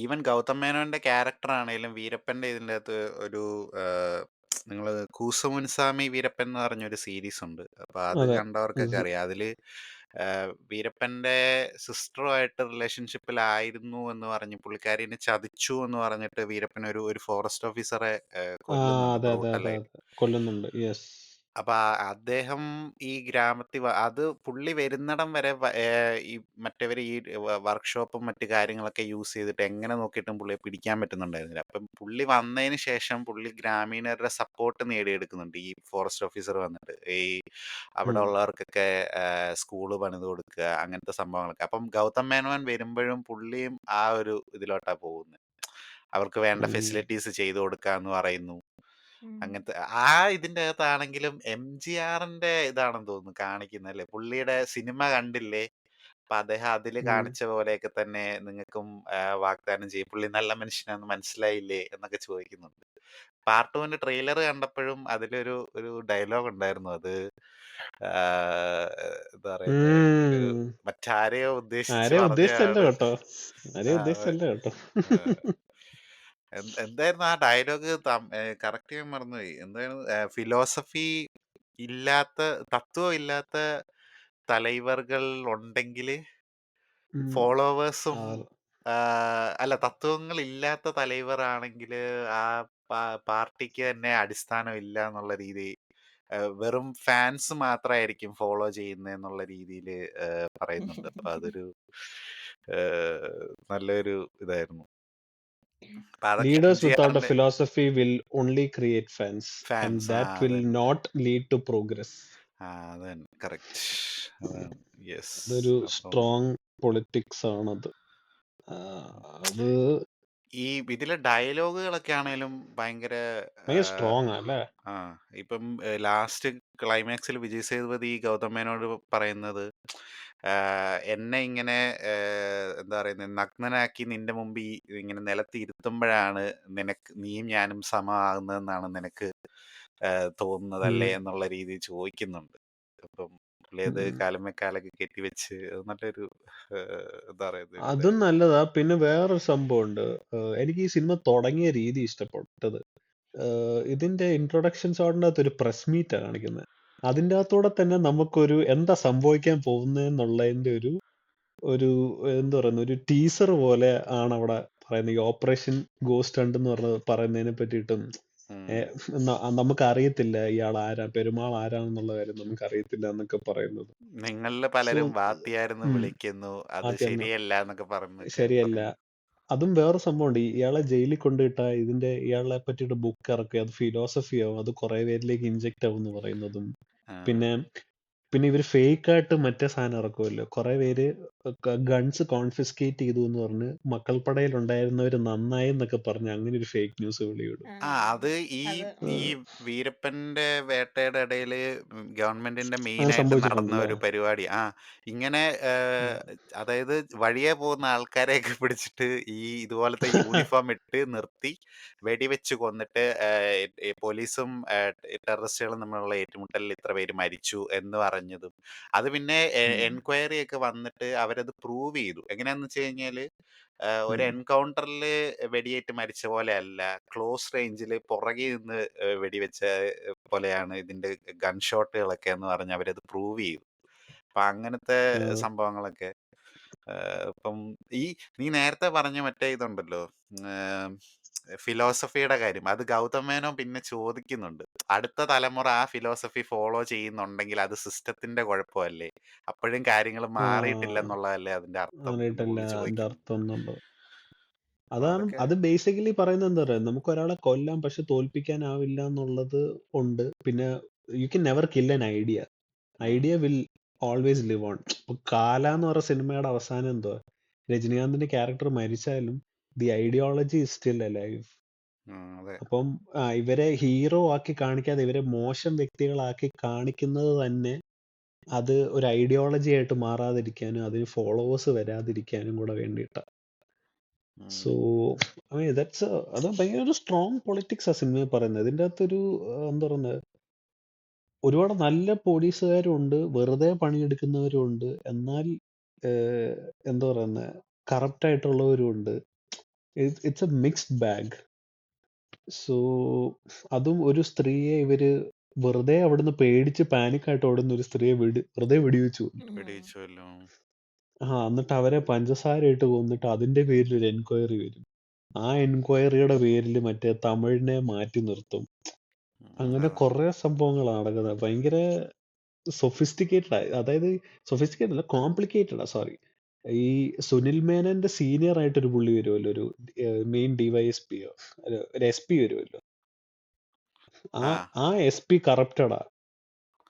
ഈവൻ ഗൗതം മേനോന്റെ ക്യാരക്ടർ ആണെങ്കിലും വീരപ്പന്റെ ഇതിൻ്റെ അകത്ത് ഒരു നിങ്ങൾ കൂസുമുൻസാമി വീരപ്പൻ എന്ന് പറഞ്ഞൊരു സീരീസ് ഉണ്ട്. അപ്പൊ അത് അതെ. കണ്ടവർക്കൊക്കെ അറിയാം. അതില് വീരപ്പന്റെ സിസ്റ്ററുമായിട്ട് റിലേഷൻഷിപ്പിലായിരുന്നു എന്ന് പറഞ്ഞ് പുള്ളിക്കാരിനെ ചതിച്ചു എന്ന് പറഞ്ഞിട്ട് വീരപ്പൻ ഒരു ഫോറസ്റ്റ് ഓഫീസറെ കൊല്ലുന്നുണ്ട് അതെ അതെ അതെ ബ്രൂട്ടലായിട്ട്. അതെ കൊല്ലുന്നുണ്ട്. യെസ്. അപ്പൊ അദ്ദേഹം ഈ ഗ്രാമത്തിൽ അത് പുള്ളി വരുന്നിടം വരെ ഈ മറ്റവര് ഈ വർക്ക്ഷോപ്പും മറ്റു കാര്യങ്ങളൊക്കെ യൂസ് ചെയ്തിട്ട് എങ്ങനെ നോക്കിയിട്ടും പുള്ളിയെ പിടിക്കാൻ പറ്റുന്നുണ്ടായിരുന്നില്ല. അപ്പം പുള്ളി വന്നതിന് ശേഷം പുള്ളി ഗ്രാമീണരുടെ സപ്പോർട്ട് നേടിയെടുക്കുന്നുണ്ട്. ഈ ഫോറസ്റ്റ് ഓഫീസർ വന്നിട്ട് ഈ അവിടെ ഉള്ളവർക്കൊക്കെ സ്കൂള് പണിത് കൊടുക്കുക, അങ്ങനത്തെ സംഭവങ്ങളൊക്കെ. അപ്പം ഗൗതം മേനോൻ വരുമ്പോഴും പുള്ളിയും ആ ഒരു ഇതിലോട്ടാ പോകുന്നത്. അവർക്ക് വേണ്ട ഫെസിലിറ്റീസ് ചെയ്തു കൊടുക്കുക എന്ന് പറയുന്നു. അങ്ങനത്തെ ആ ഇതിന്റെ അകത്താണെങ്കിലും MGRന്റെ ഇതാണെന്ന് തോന്നുന്നു കാണിക്കുന്നത് അല്ലേ. പുള്ളിയുടെ സിനിമ കണ്ടില്ലേ, അപ്പൊ അദ്ദേഹം അതില് കാണിച്ച പോലെയൊക്കെ തന്നെ നിങ്ങൾക്കും വാഗ്ദാനം ചെയ്യും, പുള്ളി നല്ല മനുഷ്യനാണെന്ന് മനസ്സിലായില്ലേ എന്നൊക്കെ ചോദിക്കുന്നുണ്ട്. പാർട്ട് 1 ട്രെയിലർ കണ്ടപ്പോഴും അതിലൊരു ഡയലോഗ് ഉണ്ടായിരുന്നു. അത് എന്താ പറയുന്നത്, മറ്റാരെയോ ഉദ്ദേശിച്ച് ആരെയും ഉദ്ദേശിച്ചല്ല പറഞ്ഞാണ്. കേട്ടോ. ആരെയും ആ, ഉദ്ദേശിച്ചല്ല കേട്ടോ. എന്തായിരുന്നു ആ ഡയലോഗ്? കറക്റ്റ് ചെയ്യാൻ മറന്നുപോയി. എന്തായിരുന്നു? ഫിലോസഫി ഇല്ലാത്ത, തത്വം ഇല്ലാത്ത തലൈവർകൾ ഉണ്ടെങ്കിൽ ഫോളോവേഴ്സും, അല്ല തത്വങ്ങൾ ഇല്ലാത്ത തലൈവർ ആണെങ്കിൽ ആ പാർട്ടിക്ക് തന്നെ അടിസ്ഥാനം ഇല്ല എന്നുള്ള രീതി, വെറും ഫാൻസ് മാത്രമായിരിക്കും ഫോളോ ചെയ്യുന്നത് എന്നുള്ള രീതിയിൽ പറയുന്നുണ്ട്. അപ്പൊ അതൊരു നല്ലൊരു ഇതായിരുന്നു. അപ്പൊ അതൊക്കെ Leaders without a MGRന്റെ philosophy will only create fans, and fans. that will not lead to progress. അതന്നെ കറക്റ്റ്. അതാണ്. യെസ്. അതൊരു അപ്പം സ്ട്രോങ് പൊളിറ്റിക്സ് ആണത്. അത് ഇതിലെ ഡയലോഗുകളൊക്കെ ആണേലും ഭയങ്കര ഭയങ്കര സ്ട്രോങ് അല്ലേ. ആ ഇപ്പം ലാസ്റ്റ് ക്ലൈമാക്സിൽ വിജയ് സേതുപതി ഗൗതം മേനോട് പറയുന്നത്, എന്നെ ഇങ്ങനെ എന്താ പറയുന്നത് നഗ്നനാക്കി നിന്റെ മുമ്പിൽ ഇങ്ങനെ നിലത്ത് ഇരുത്തുമ്പോഴാണ് നീയും ഞാനും സമമാകുന്നതെന്നാണ് നിനക്ക് തോന്നുന്നതല്ലേ എന്നുള്ള രീതിയിൽ ചോദിക്കുന്നുണ്ട്. അപ്പം പുള്ളി അത് കാലമേക്കാലൊക്കെ കെട്ടിവെച്ച് നല്ലൊരു എന്താ പറയുന്നത് അതും നല്ലതാ. പിന്നെ വേറൊരു സംഭവമുണ്ട്. എനിക്ക് ഈ സിനിമ തുടങ്ങിയ രീതി ഇഷ്ടപ്പെട്ടത്. ഇതിന്റെ ഇൻട്രൊഡക്ഷൻ ഷോട്ടിന്റെ അകത്ത് ഒരു പ്രസ് മീറ്റാ കാണിക്കുന്നത്. അതിൻ്റെ അകത്തൂടെ തന്നെ നമുക്കൊരു എന്താ സംഭവിക്കാൻ പോകുന്നതെന്നുള്ളതിന്റെ ഒരു എന്താ പറയുന്ന ഒരു ടീസർ പോലെ ആണ് അവിടെ പറയുന്നത്. ഈ ഓപ്പറേഷൻ ഗോസ്റ്റ് ഹണ്ട് എന്ന് പറയുന്നതിനെ പറ്റിയിട്ടും നമുക്ക് അറിയത്തില്ല ഇയാൾ ആരാ, പെരുമാൾ ആരാണെന്നുള്ള കാര്യം നമുക്ക് അറിയത്തില്ല എന്നൊക്കെ പറയുന്നത്. നിങ്ങളിൽ പലരും വാത്തിയാരെന്ന് വിളിക്കുന്നു, അത് ആദ്യം ശരിയല്ല എന്നൊക്കെ ശരിയല്ല. പറയുന്നു. അതും വേറെ സംഭവമുണ്ട്. ഇയാളെ ജയിലിൽ കൊണ്ടുവിട്ട ഇയാളെ പറ്റിയിട്ട് ബുക്ക് ഇറക്കി, അത് ഫിലോസഫി ആവും, അത് കുറെ പേരിലേക്ക് ഇൻജെക്ട് ആവും എന്ന് പറയുന്നതും. പിന്നെ ഇവര് ഫേക്ക് ആയിട്ട് മറ്റേ സാധനം ഇറക്കുമല്ലോ, കുറെ പേര് ഗൺസ് കോൺഫിസ്കേറ്റ് ചെയ്തു എന്ന് പറഞ്ഞ് മക്കൾപ്പടയിൽ ഉണ്ടായിരുന്നവര് നന്നായി എന്നൊക്കെ പറഞ്ഞ് അങ്ങനെ ഒരു ഫേക്ക് ന്യൂസ് വെളിയിടും. അത് ഈ വീരപ്പന്റെ വേട്ടയുടെ ഇടയില് ഗവൺമെന്റിന്റെ മെയിൻ അങ്ങനെ ആയിട്ട് നടന്ന സംഭവിച്ചിട്ടുണ്ടല്ലേ. ഒരു പരിപാടി. ഇങ്ങനെ അതായത് വഴിയെ പോകുന്ന ആൾക്കാരെയൊക്കെ പിടിച്ചിട്ട് ഈ ഇതുപോലത്തെ യൂണിഫോം ഇട്ട് നിർത്തി വെടിവെച്ച് കൊന്നിട്ട് ഈ പോലീസും ടെററിസ്റ്റുകളും തമ്മിലുള്ള ഏറ്റുമുട്ടലിൽ ഇത്ര പേര് മരിച്ചു എന്ന് പറഞ്ഞതും, അത് പിന്നെ എൻക്വയറി ഒക്കെ വന്നിട്ട് അവർ അവരത് പ്രൂവ് ചെയ്തു. എങ്ങനെയാന്ന് വെച്ച് കഴിഞ്ഞാല് ഒരു ഉം. എൻകൗണ്ടറിൽ വെടിയേറ്റ് മരിച്ച പോലെ അല്ല, ക്ലോസ് റേഞ്ചിൽ പുറകെ നിന്ന് വെടിവെച്ച പോലെയാണ് ഇതിന്റെ ഗൺ ഷോട്ടുകളൊക്കെ എന്ന് പറഞ്ഞ് അവരത് പ്രൂവ് ചെയ്തു. അപ്പൊ അങ്ങനത്തെ ആ, സംഭവങ്ങളൊക്കെ ഇപ്പം ഈ നീ നേരത്തെ പറഞ്ഞ മറ്റേ ഇതുണ്ടല്ലോ, ഫിലോസഫിയുടെ കാര്യം, അത് ഗൗതം മേനോൻ പിന്നെ ചോദിക്കുന്നുണ്ട്. അടുത്ത തലമുറ ആ ഫിലോസഫി ഫോളോ ചെയ്യുന്നുണ്ടെങ്കിൽ അത് സിസ്റ്റത്തിന്റെ കുഴപ്പമല്ലേ, അപ്പോഴും കാര്യങ്ങൾ ആ, മാറിയിട്ടില്ലെന്നുള്ളതല്ലേ അതിന്റെ അർത്ഥം എന്ന് അറിയിട്ടില്ല പുള്ളി അതിന്റെ ചോദിക്കുന്നു. അർത്ഥം എന്നുള്ളത്. അപ്പൊ അതാണ് അതൊക്കെ അത് ബേസിക്കലി പറയുന്നത്. എന്താ പറയുക, നമുക്ക് ഒരാളെ കൊല്ലാം പക്ഷെ തോൽപ്പിക്കാനാവില്ല എന്നുള്ളത് ഉണ്ട്. പിന്നെ you can never kill an idea. Um, idea will always live on. ഇപ്പൊ കാല എന്ന് പറഞ്ഞ സിനിമയുടെ അവസാനം എന്തുവാ, രജനീകാന്തിന്റെ ക്യാരക്ടർ മരിച്ചാലും the ideology is still alive. അതെ. അപ്പം ഇവരെ ഹീറോ ആക്കി കാണിക്കാതെ ഇവരെ മോശം വ്യക്തികളാക്കി കാണിക്കുന്നത് തന്നെ അത് ഒരു ഐഡിയോളജി ആയിട്ട് മാറാതിരിക്കാനും അതിന് ഫോളോവേഴ്സ് വരാതിരിക്കാനും കൂടെ വേണ്ടിയിട്ടാണ്. ഉം, സോ ദാറ്റ്സ് അത് ഭയങ്കര ഒരു സ്ട്രോങ് പൊളിറ്റിക്സ് ആ സിനിമയിൽ പറയുന്നത്. ഇതിൻ്റെ അകത്തൊരു എന്താ പറയുന്നത്, ഒരുപാട് നല്ല പോലീസുകാരും ഉണ്ട്, വെറുതെ പണിയെടുക്കുന്നവരും ഉണ്ട്, എന്നാൽ ഏഹ്, എന്താ പറയുന്നത്, കറപ്റ്റ് ആയിട്ടുള്ളവരും ഉണ്ട്. It's A mixed bag. So അതും ഒരു സ്ത്രീയെ ഇവര് വെറുതെ അവിടുന്ന് പേടിച്ച് പാനിക്കായിട്ട് ഓടുന്ന ഒരു സ്ത്രീയെ വെറുതെ വെടിവെച്ചു കൊന്നു. ഉം. വെടിവെച്ചുവല്ലോ. എന്നിട്ട് അവരെ പഞ്ചസാര ഇട്ട് കൊന്നിട്ട് അതിന്റെ പേരിൽ ഒരു എൻക്വയറി വരും. ആ എൻക്വയറിയുടെ പേരിൽ മറ്റേ തമിഴിനെ മാറ്റി നിർത്തും. അങ്ങനെ അതെ. കുറെ സംഭവങ്ങളാണ് നടക്കുന്നത്. ഭയങ്കര സൊഫിസ്റ്റിക്കേറ്റഡ് ആയി, അതായത് സൊഫിസ്റ്റിക്കേറ്റഡ് അല്ല, കോംപ്ലിക്കേറ്റഡ് സോറി. ഈ സുനിൽ മേനന്റെ സീനിയർ ആയിട്ടൊരു പുള്ളി വരുമല്ലോ, ഒരു മെയിൻ ഡിവൈഎസ്പി, ഒരു എസ് പി വരുമല്ലോ. ആ ആ ആ എസ് പി കറപ്റ്റഡാ,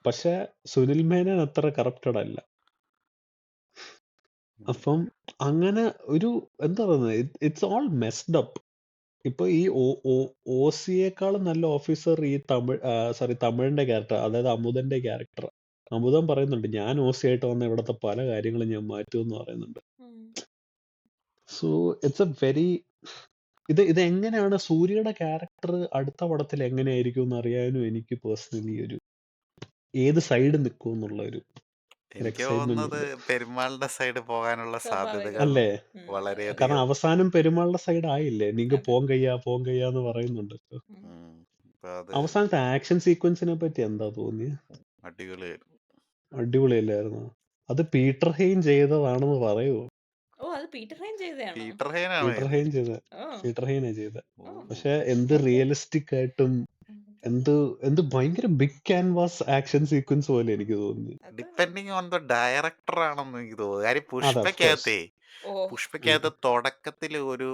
പക്ഷെ സുനിൽ മേനൻ അത്ര കറപ്റ്റഡ് അല്ല. ഉം, അപ്പം അങ്ങനെ ഒരു എന്താ പറയുന്നത്, ഇറ്റ്സ് ഓൾ മെസ്ഡ് അപ്പ്. ഇപ്പൊ ഈ ഒ സിയേക്കാളും നല്ല ഓഫീസർ ഈ തമിഴിന്റെ ക്യാരക്ടർ, അതായത് അമുതന്റെ ക്യാരക്ടർ. അമുതൻ പറയുന്നുണ്ട്, ഞാൻ ഒ സി ആയിട്ട് വന്ന ഇവിടുത്തെ പല കാര്യങ്ങളും ഞാൻ മാറ്റുമെന്ന് പറയുന്നുണ്ട്. ഉം. സോ ഇറ്റ്സ് എ വെരി ഇത് എങ്ങനെയാണ് സൂര്യയുടെ ക്യാരക്ടർ അടുത്ത പടത്തിൽ എങ്ങനെയായിരിക്കും എന്ന് അറിയാനും എനിക്ക് പേഴ്സണലി ഒരു ഏത് സൈഡ് നിൽക്കും എന്നുള്ള ഒരു എനിക്ക് എക്സൈറ്റ്മെന്റ് തോന്നുന്നത് ഉണ്ട്. പെരുമാളിന്റെ സൈഡ് പോകാനുള്ള സാധ്യതകൾ സ്വാഭാവികം. അല്ലേ? ഉം. വളരെയധികം. കാരണം അവസാനം പെരുമാളുടെ സൈഡ് ആയില്ലേ, നിങ്ങക്ക് അതെ. പോങ്കയ്യാന്ന് പറയുന്നുണ്ട്. ഉം. ഉം, അപ്പൊ അത് അവസാനത്തെ ആക്ഷൻ സീക്വൻസിനെ പറ്റി എന്താ തോന്നിയത്? അടിപൊളിയായിരുന്നു. അടിപൊളിയല്ലായിരുന്നു? അത് പീറ്റർ ഹെയിൻ ചെയ്തതാണെന്ന് പറയുമോ? ഓ, അത് പീറ്റർ ഹെയിൻ ചെയ്തതാണോ? പീറ്റർ ഹെയ്നാണ് പീറ്റർ ഇത്. ഹെയിൻ ചെയ്ത ഓ, പീറ്റർ ഹെയിനാ ചെയ്ത. ഓ. ഓ. പക്ഷെ എന്ത് Okay. റിയലിസ്റ്റിക് ആയിട്ടും അതെ. എന്ത് ഭയങ്കര ബിഗ് ക്യാൻവാസ് ആക്ഷൻ സീക്വൻസ് പോലെ എനിക്ക് തോന്നി. അത് ഡിപ്പെൻഡിങ് ഓൺ ദ ഡയറക്ടർ ആണെന്ന് എനിക്ക് തോന്നുന്നു. കാര്യം അതെ, ഓഫ് കോഴ്സ്. ഓ, പുഷ്പയ്ക്കകത്ത് തുടക്കത്തിൽ ഒരു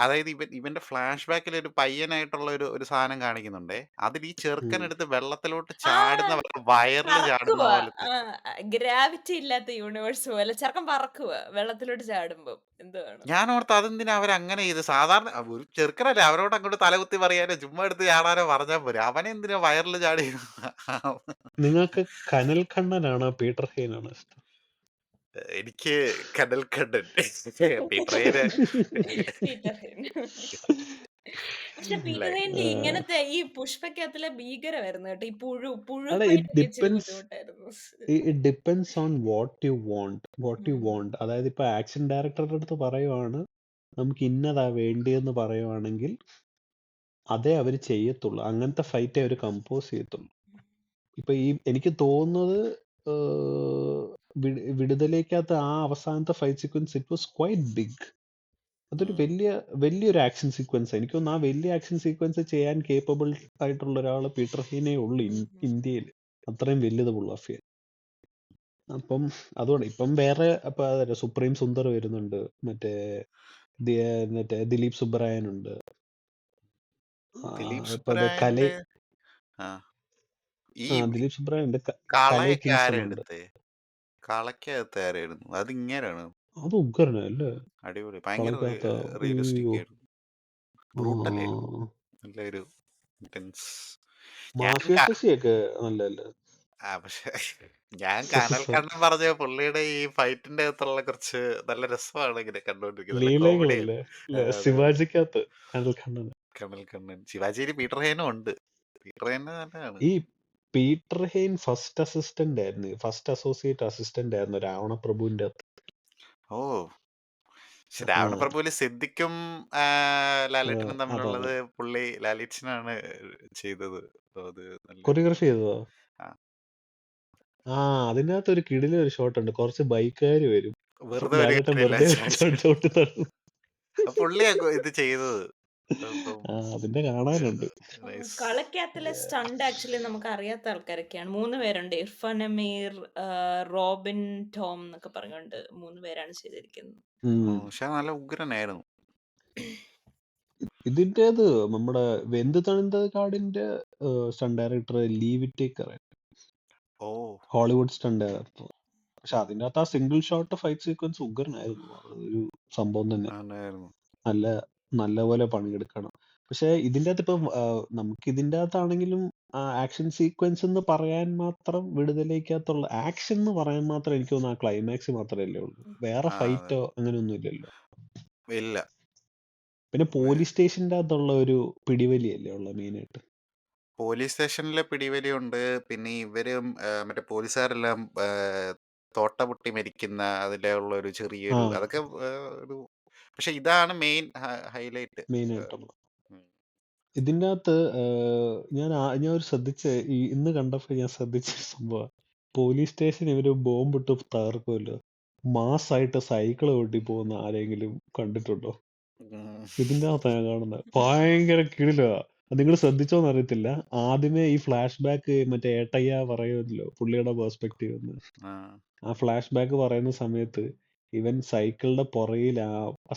അതായത് ഇവന്റെ ഫ്ലാഷ് ബാക്കിൽ ഒരു പയ്യനായിട്ടുള്ള ഒരു സാധനം കാണിക്കുന്നുണ്ടേ. അതിൽ ഈ ചെറുക്കനെടുത്ത് വെള്ളത്തിലോട്ട് ആ ചാടുന്ന വയറിൽ ചാടുന്ന പറക്കുക. പോലത്തെ. ഗ്രാവിറ്റി ഇല്ലാത്ത യൂണിവേഴ്സ് പോലെ ചെറുക്കൻ പറക്കുക വെള്ളത്തിലോട്ട് ചാടുമ്പോ. എന്തുവാണ്? ഞാൻ ഓർത്ത് അതെന്തിനാ അവരങ്ങനെ ചെയ്ത്. സാധാരണ ഒരു ചെറുക്കനല്ലേ, അവരോട് അങ്ങോട്ട് തലകുത്തി പറയാനോ ചുമ്മാ എടുത്ത് ചാടാനോ പറഞ്ഞാൽ പോരെ, അവനെ എന്തിനാ വയറിൽ ചാടി. നിങ്ങൾക്ക് കനൽ കണ്ണനാണോ പീറ്റർ ഹെയിനാണോ ഇഷ്ടം? എനിക്ക് കടൽ കണ്ടൻ പീറ്റർ ഹെയ്ന് പീറ്റർ ഹെയിൻ. പക്ഷെ പീറ്റർ ലൈ- ഹെയിന്റെ ഇങ്ങനത്തെ ഈ പുഷ്പക്കകത്തിലെ ഭീകരമായിരുന്നു കേട്ടോ. ഈ പുഴു അല്ല, ഫൈറ്റ് ഇറ്റ് ഒക്കെ ഇച്ചിരി ഡിപ്പെൻസ് ബുദ്ധിമുട്ടായിരുന്നു. It depends on what you ഉം. വോണ്ട്. അതായത് ഇപ്പൊ ആക്ഷൻ ഡയറക്ടറുടെ അടുത്ത് പറയുവാണ് നമുക്ക് ഇന്നതാ വേണ്ടിയെന്ന് പറയുവാണെങ്കിൽ അതേ അവർ ചെയ്യത്തുള്ളൂ. അങ്ങനത്തെ ഫൈറ്റേ അവർ കമ്പോസ് ചെയ്യത്തുള്ളൂ. ഇപ്പൊ എനിക്ക് തോന്നുന്നത് വിടുതലേക്കകത്ത് ആ അവസാനത്തെ fight sequence it was quite big. അതൊരു വലിയൊരു ആക്ഷൻ സീക്വൻസ്. എനിക്ക് തോന്നുന്നു ആ വലിയ ആക്ഷൻ സീക്വൻസ് ചെയ്യാൻ കേപ്പബിൾ ആയിട്ടുള്ള ഒരാൾ പീറ്റർ ഹീനേ ഉള്ളൂ ഇന്ത്യയിൽ, അത്രയും വലുത് പുള്ളാഫിയ. അപ്പം അതുകൊണ്ട് ഇപ്പം വേറെ സുപ്രീം സുന്ദർ വരുന്നുണ്ട്, മറ്റേ ദിലീപ് സുബ്രായൻ ഉണ്ട്. ദിലീപ് ഇപ്പൊ കലൈ സുബ്രായന്റെ ഈ ദിലീപ് സുബ്രായൻ ഉണ്ട്. കലൈ കളയൊക്കെ കിങ്സൺ ഉണ്ട്. ആരെടുത്തേ? കളക്കകത്ത് ആരായിരുന്നു? അത് ഇങ്ങനെയാണ്. അത് ഉഗ്രനല്ലേ അടിപൊളി, ഭയങ്കര കളക്കകത്ത. റിയലിസ്റ്റിക് അയ്യോ, ആയിരുന്നു. ബ്രൂട്ടലായിരുന്നു. നല്ലൊരു ഇന്റൻസ്. ഞാൻ മാഫിയോസൊക്കെ നല്ലല്ലേ? പക്ഷെ ഞാൻ കനൽ കണ്ണൻ പറഞ്ഞ പുള്ളിയുടെ ഈ ഫൈറ്റിന്റെ അകത്തുള്ള കുറച്ച് നല്ല രസമാണ് ഇങ്ങനെ കണ്ടോണ്ടിരിക്കുന്നത്. നല്ല കോമഡിയാണ്. ലീലകളല്ലേ അതെ, ശിവാജിക്കകത്ത് കനൽ കണ്ണൻ. കനൽ കണ്ണൻ. ശിവാജിയിൽ പീറ്റർ ഹെയ്നും ഉണ്ട്. പീറ്റർ ഹെയ്ൻ തന്നെയാണ്. ഈ പീറ്റർ ഹെയിൻ ഫസ്റ്റ് അസിസ്റ്റന്റ് ആയിരുന്നു, ഫസ്റ്റ് അസോസിയേറ്റ് അസിസ്റ്റന്റ് ആയിരുന്നു രാവണ പ്രഭുവിന്റെ. ഓ പക്ഷെ ആ രാവണ പ്രഭുവില് സിദ്ദിഖും ലാലേട്ടനും അതെ തമ്മിലുള്ളത് പുള്ളി ലാലേട്ടനാണ് ചെയ്തത്. അപ്പൊ അത് നല്ലൊരു കൊറിയോഗ്രാഫി ചെയ്തതോ? ആ, ആ അതിനകത്ത് ഒരു കിടിലം ഒരു ഷോട്ട് ഉണ്ട്. കുറച്ച് ബൈക്കുകാർ വരും, വെറുതെ ഒരു ലാലേട്ടൻ കാര്യമില്ല വെറുതെ ചോദിച്ചു. ചവിട്ടി തള്ളും. പുള്ളിയാ ഇത് ചെയ്തത്. അപ്പം അതിന്റെ കാണാനുണ്ട്. nice. കളക്കകത്തിലെ സ്റ്റണ്ട് ആക്ച്വലി നമുക്ക് അറിയാത്ത ആൾക്കാരൊക്കെയാണ്. 3 പേരുണ്ട്. ഇർഫാൻ അമീർ, റോബിൻ ടോം എന്നൊക്കെ പറഞ്ഞുകൊണ്ട് 3 പേരാണ് ചെയ്തിരിക്കുന്നത്. പക്ഷെ നല്ല ഉഗ്രനായിരുന്നു. ഇതിന്റേത് നമ്മുടെ വെന്ത് തണിന്ത കാടിന്റെ സ്റ്റണ്ട് ഡയറക്ടർ ലീ വിറ്റേക്കർ, ഓ ഹോളിവുഡ് സ്റ്റണ്ട് ഡയറക്ടർ. പക്ഷെ അതിന്റെ അകത്ത് ആ സിംഗിൾ ഷോട്ട് ഫൈറ്റ് സീക്വൻസ് ഉഗ്രനായിരുന്നു. അതൊരു സംഭവം തന്നെ. ആയിരുന്നു. നല്ല നല്ലപോലെ പണിയെടുക്കണം. പക്ഷെ ഇതിന്റെ അകത്ത് ഇപ്പം നമുക്ക് ഇതിന്റെ അകത്താണെങ്കിലും ആക്ഷൻ സീക്വൻസ് എന്ന് പറയാൻ മാത്രം വിടുതലേക്കകത്തുള്ള ആക്ഷൻ എന്ന് പറയാൻ മാത്രം എനിക്ക് തോന്നുന്നു ആ ക്ലൈമാക്സ് മാത്രമല്ലേ ഉള്ളൂ. വേറെ ആ, ഫൈറ്റോ അങ്ങനെയൊന്നും ഇല്ലല്ലോ. ഇല്ല. പിന്നെ പോലീസ് സ്റ്റേഷന്റെ അകത്തുള്ള ഒരു പിടിവലിയല്ലേ ഉള്ള മെയിനായിട്ട്. പോലീസ് സ്റ്റേഷനിലെ പിടിവലിയുണ്ട്. പിന്നെ ഇവര് മറ്റേ പോലീസുകാരെല്ലാം തോട്ട പൊട്ടി മരിക്കുന്ന അതിലെ ഉള്ള ഒരു ആ ചെറിയൊരു അതൊക്കെ ഒരു പക്ഷെ ഇതാണ് മെയിൻ ഹൈലൈറ്റ്. മെയിനായിട്ടുള്ള ഇതിന്റെ അകത്ത് ഞാൻ ഒരു ശ്രദ്ധിച്ച ഇന്ന് കണ്ടപ്പോ ഞാൻ ശ്രദ്ധിച്ച സംഭവം, പോലീസ് സ്റ്റേഷൻ ഇവര് ബോംബിട്ട് തകർക്കുമല്ലോ, മാസായിട്ട് സൈക്കിൾ ഓട്ടി പോകുന്ന ആരെങ്കിലും കണ്ടിട്ടുണ്ടോ? ഇതിന്റെ അകത്ത് ഞാൻ കാണുന്നത് ഭയങ്കര കിടിലാ. നിങ്ങൾ ശ്രദ്ധിച്ചോന്ന് അറിയത്തില്ല. ആദ്യമേ ഈ ഫ്ലാഷ് ബാക്ക് മറ്റേ ഏട്ടയ്യ പറയുമല്ലോ പുള്ളിയുടെ പേഴ്സ്പെക്റ്റീവ് എന്ന്. ആ ഫ്ലാഷ് ബാക്ക് പറയുന്ന സമയത്ത് ഇവൻ സൈക്കിളിന്റെ പുറകിൽ ആ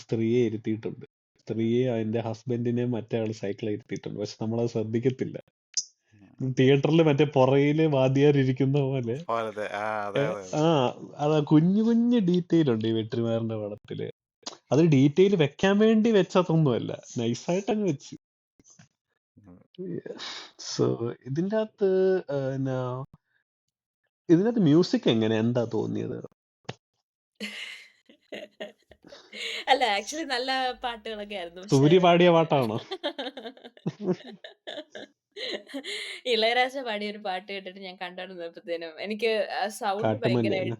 സ്ത്രീയെ ഇരുത്തിയിട്ടുണ്ട്. സ്ത്രീയെ അതിന്റെ ഹസ്ബൻഡിനെ മറ്റേ ആള് സൈക്കിളിൽ ഇരുത്തിയിട്ടുണ്ട്. പക്ഷെ നമ്മളത് ശ്രദ്ധിക്കത്തില്ല. തിയേറ്ററിൽ മറ്റേ പുറകില് വാദ്യാരിരിക്കുന്ന പോലെ അതെ അതെ അതാ കുഞ്ഞു കുഞ്ഞു ഡീറ്റെയിൽ ഉണ്ട് ഈ വെട്രിമാറിന്റെ പടത്തില്. അത് ഡീറ്റെയിൽ വെക്കാൻ വേണ്ടി വെച്ചതൊന്നുമല്ല, നൈസായിട്ട് അങ്ങ് വെച്ച്. സോ ഇതിന്റെ അകത്ത് മ്യൂസിക് എങ്ങനെ, എന്താ തോന്നിയത്? അല്ല ആക്ച്വലി നല്ല പാട്ടുകളൊക്കെ ആയിരുന്നു. സൂര്യ പാടിയ പാട്ടാണോ? ഇളയരാജ പാടിയ ഒരു പാട്ട് കേട്ടിട്ട് ഞാൻ കണ്ടോണ്ടിരുന്നപ്പോഴത്തേനും എനിക്ക് കാട്ടുമല്ലിയാണ്.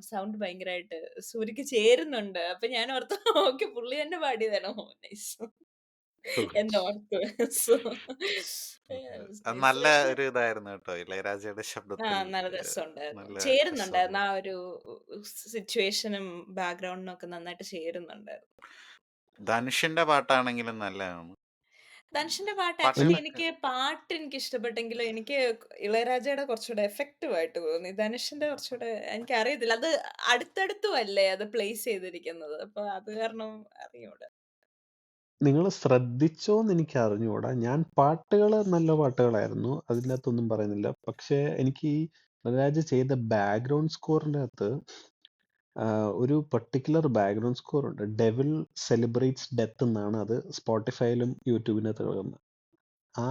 സൗണ്ട് ഭയങ്കരമായിട്ട് സൂര്യക്ക് ചേരുന്നുണ്ട്. അപ്പൊ ഞാൻ ഓർത്തു ഓക്കെ പുള്ളി തന്നെ പാടിയതാണോ, nice എന്നോർത്തു. So, yeah, it was അത് nice. നല്ല പക്ഷെ ഒരു ഇതായിരുന്നു കേട്ടോ. ഇളയരാജയുടെ ശബ്ദത്തിൽ നല്ല രസമുണ്ടായിരുന്നു. നല്ല ചേരുന്നുണ്ടായിരുന്നു. രസമുണ്ട്. ആ ഒരു സിറ്റുവേഷനും ബാക്ക്ഗ്രൗണ്ടിനും ഒക്കെ നന്നായിട്ട് ചേരുന്നുണ്ടായിരുന്നു. ധനുഷിന്റെ പാട്ടാണെങ്കിലും നല്ലതാണ്. ധനുഷിന്റെ പാട്ട് ആക്ച്വലി പാട്ടുകളൊക്കെ എനിക്ക് ഇഷ്ടപ്പെട്ടെങ്കിലും എനിക്ക് ഇളയരാജയുടെ കുറച്ചുകൂടെ എഫക്റ്റീവ് ആയിട്ട് തോന്നി. ധനുഷിന്റെ കുറച്ചുകൂടെ എനിക്ക് അറിയത്തില്ല. അത് അടുത്തടുത്തും അല്ലേ അത് പ്ലേസ് ചെയ്തിരിക്കുന്നത്. അപ്പൊ അത് കാരണം അറിയൂടെ. നിങ്ങൾ ശ്രദ്ധിച്ചോന്ന് എനിക്ക് അറിഞ്ഞുകൂടാ. ഞാൻ പാട്ടുകൾ നല്ല പാട്ടുകളായിരുന്നു, അതിൻ്റെ അകത്തൊന്നും പറയുന്നില്ല. പക്ഷേ എനിക്ക് ഈ ഇളയരാജ ചെയ്ത ബാക്ക്ഗ്രൗണ്ട് സ്കോറിൻ്റെ അകത്ത് ഒരു പർട്ടിക്കുലർ ബാക്ക്ഗ്രൗണ്ട് സ്കോർ ഉണ്ട്. ഡെവിൾ സെലിബ്രേറ്റ്സ് ഡെത്ത് എന്നാണ് അത് സ്പോട്ടിഫൈയിലും യൂട്യൂബിനകത്ത് കിടക്കുന്നത്. ആ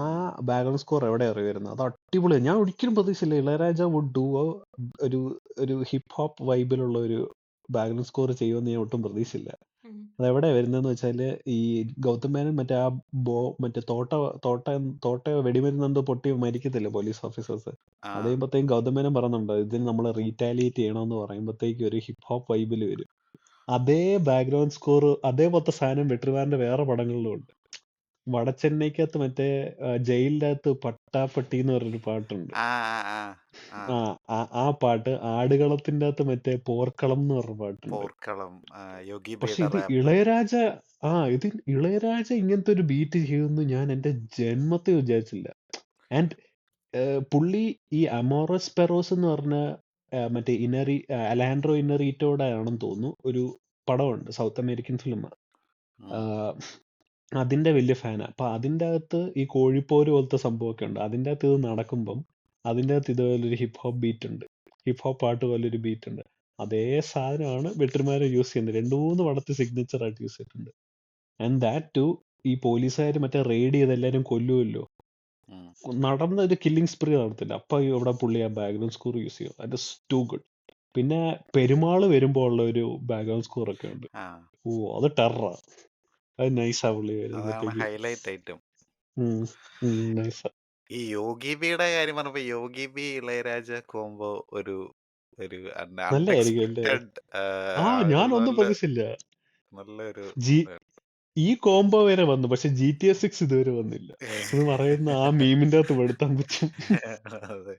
ബാക്ക്ഗ്രൗണ്ട് സ്കോർ എവിടെ അറിയുമായിരുന്നു, അത് അടിപൊളിയാണ്. ഞാൻ ഒരിക്കലും പ്രതീക്ഷിച്ചില്ല ഇളയരാജ വുഡ് ഡു ഒരു ഒരു ഹിപ്പ് ഹോപ്പ് വൈബിലുള്ള ഒരു ബാക്ക്ഗ്രൗണ്ട് സ്കോർ ചെയ്യുമെന്ന് ഞാൻ ഒട്ടും പ്രതീക്ഷിച്ചില്ല. അതെവിടെ വരുന്നതെന്ന് വെച്ചാല് ഈ ഗൗതം മേനൻ മറ്റേ ആ മറ്റേ തോട്ട വെടിമരുന്ന് എന്തോ പൊട്ടി മരിക്കത്തില്ല പോലീസ് ഓഫീസേഴ്സ്. അത് കഴിയുമ്പോഴത്തേക്കും ഗൗതം മേനൻ പറയുന്നുണ്ട് ഇതിന് നമ്മൾ റീറ്റാലിയേറ്റ് ചെയ്യണമെന്ന് പറയുമ്പോഴത്തേക്കും ഒരു ഹിപ്പ് ഹോപ്പ് വൈബിൽ വരും. അതേ ബാക്ക്ഗ്രൗണ്ട് സ്കോർ അതേപോലത്തെ സാധനം വെട്രിമാറിന്റെ വേറെ പടങ്ങളിലും ഉണ്ട്. വടച്ചെന്നൈക്കകത്ത് മറ്റേ ജയിലിന്റെ അകത്ത് പട്ടാപ്പട്ടി എന്ന് പറഞ്ഞൊരു പാട്ടുണ്ട്. ആ പാട്ട്, ആടുകളത്തിന്റെ അകത്ത് മറ്റേ പോർക്കളം എന്ന് പറഞ്ഞ പാട്ടുണ്ട്. പോർക്കളം യോഗി പക്ഷെ ബേയുടെ ഇത് റാപ്പ്. ഇളയരാജ ഇളയരാജ ഇങ്ങനത്തെ ഒരു ബീറ്റ് ചെയ്യുമെന്ന് ഞാൻ എന്റെ ജന്മത്തെ വിചാരിച്ചില്ല. ആൻഡ് പുള്ളി ഈ അമോറസ് പെറോസ് എന്ന് പറഞ്ഞ മറ്റേ അലഹാൻഡ്രോ ഇനറീറ്റോടെ ആണെന്ന് തോന്നുന്നു ഒരു പടമുണ്ട്, സൗത്ത് അമേരിക്കൻ ഫിലിം. അതിന്റെ വലിയ ഫാനാ. അപ്പൊ അതിന്റെ അകത്ത് ഈ കോഴിപ്പോര് പോലത്തെ സംഭവമൊക്കെ ഉണ്ട്. അതിന്റെ അകത്ത് ഇത് നടക്കുമ്പം അതിന്റെ അകത്ത് ഇതുപോലൊരു ഹിപ്പ് ഹോപ്പ് ബീറ്റ് ഉണ്ട്, ഹിപ്പ് ഹോപ്പ് പാട്ട് പോലൊരു ബീറ്റ് ഉണ്ട്. അതേ സാധനമാണ് വെട്രിമാരെ യൂസ് ചെയ്യുന്നത്. 2-3 പടത്തിൽ സിഗ്നേച്ചർ ആയിട്ട് യൂസ് ചെയ്തിട്ടുണ്ട്. ആൻഡ് ദാറ്റ് ടു ഈ പോലീസുകാർ മറ്റേ റെയ്ഡ് ചെയ്ത് എല്ലാവരും കൊല്ലുമല്ലോ, നടന്ന ഒരു കില്ലിംഗ് സ്പ്രീ നടത്തില്ല, അപ്പൊ ഇവിടെ പുള്ളി ആ ബാക്ക്ഗ്രൗണ്ട് സ്കോർ യൂസ് ചെയ്യും. That is too good. പിന്നെ പെരുമാള് വരുമ്പോൾ ഉള്ള ഒരു ബാക്ക്ഗ്രൗണ്ട് സ്കോർ ഒക്കെ ഉണ്ട്. അത് ടെററാ. അത് നൈസാ പുള്ളി വരുമ്പോഴത്തേക്ക്. Highlight item. നൈസാ. ഈ യോഗി ബിയുടെ കാര്യം പറഞ്ഞപ്പോ യോഗി ബി ഇളയരാജ കോംബോ ഒരു ഒരു നല്ലതായിരിക്കും അല്ലേ? അൺഎക്സ്പെക്ടഡ് ഞാനൊന്നും നല്ല പ്രതീക്ഷിച്ചില്ല. നല്ലൊരു ജി ഈ കോംബോ വരെ വന്നു, പക്ഷെ GTA 6 ഇതുവരെ വന്നില്ല എന്ന് പറയുന്ന ആ മീമിന്റെ അകത്ത് പെടുത്താൻ പറ്റും. അതെ,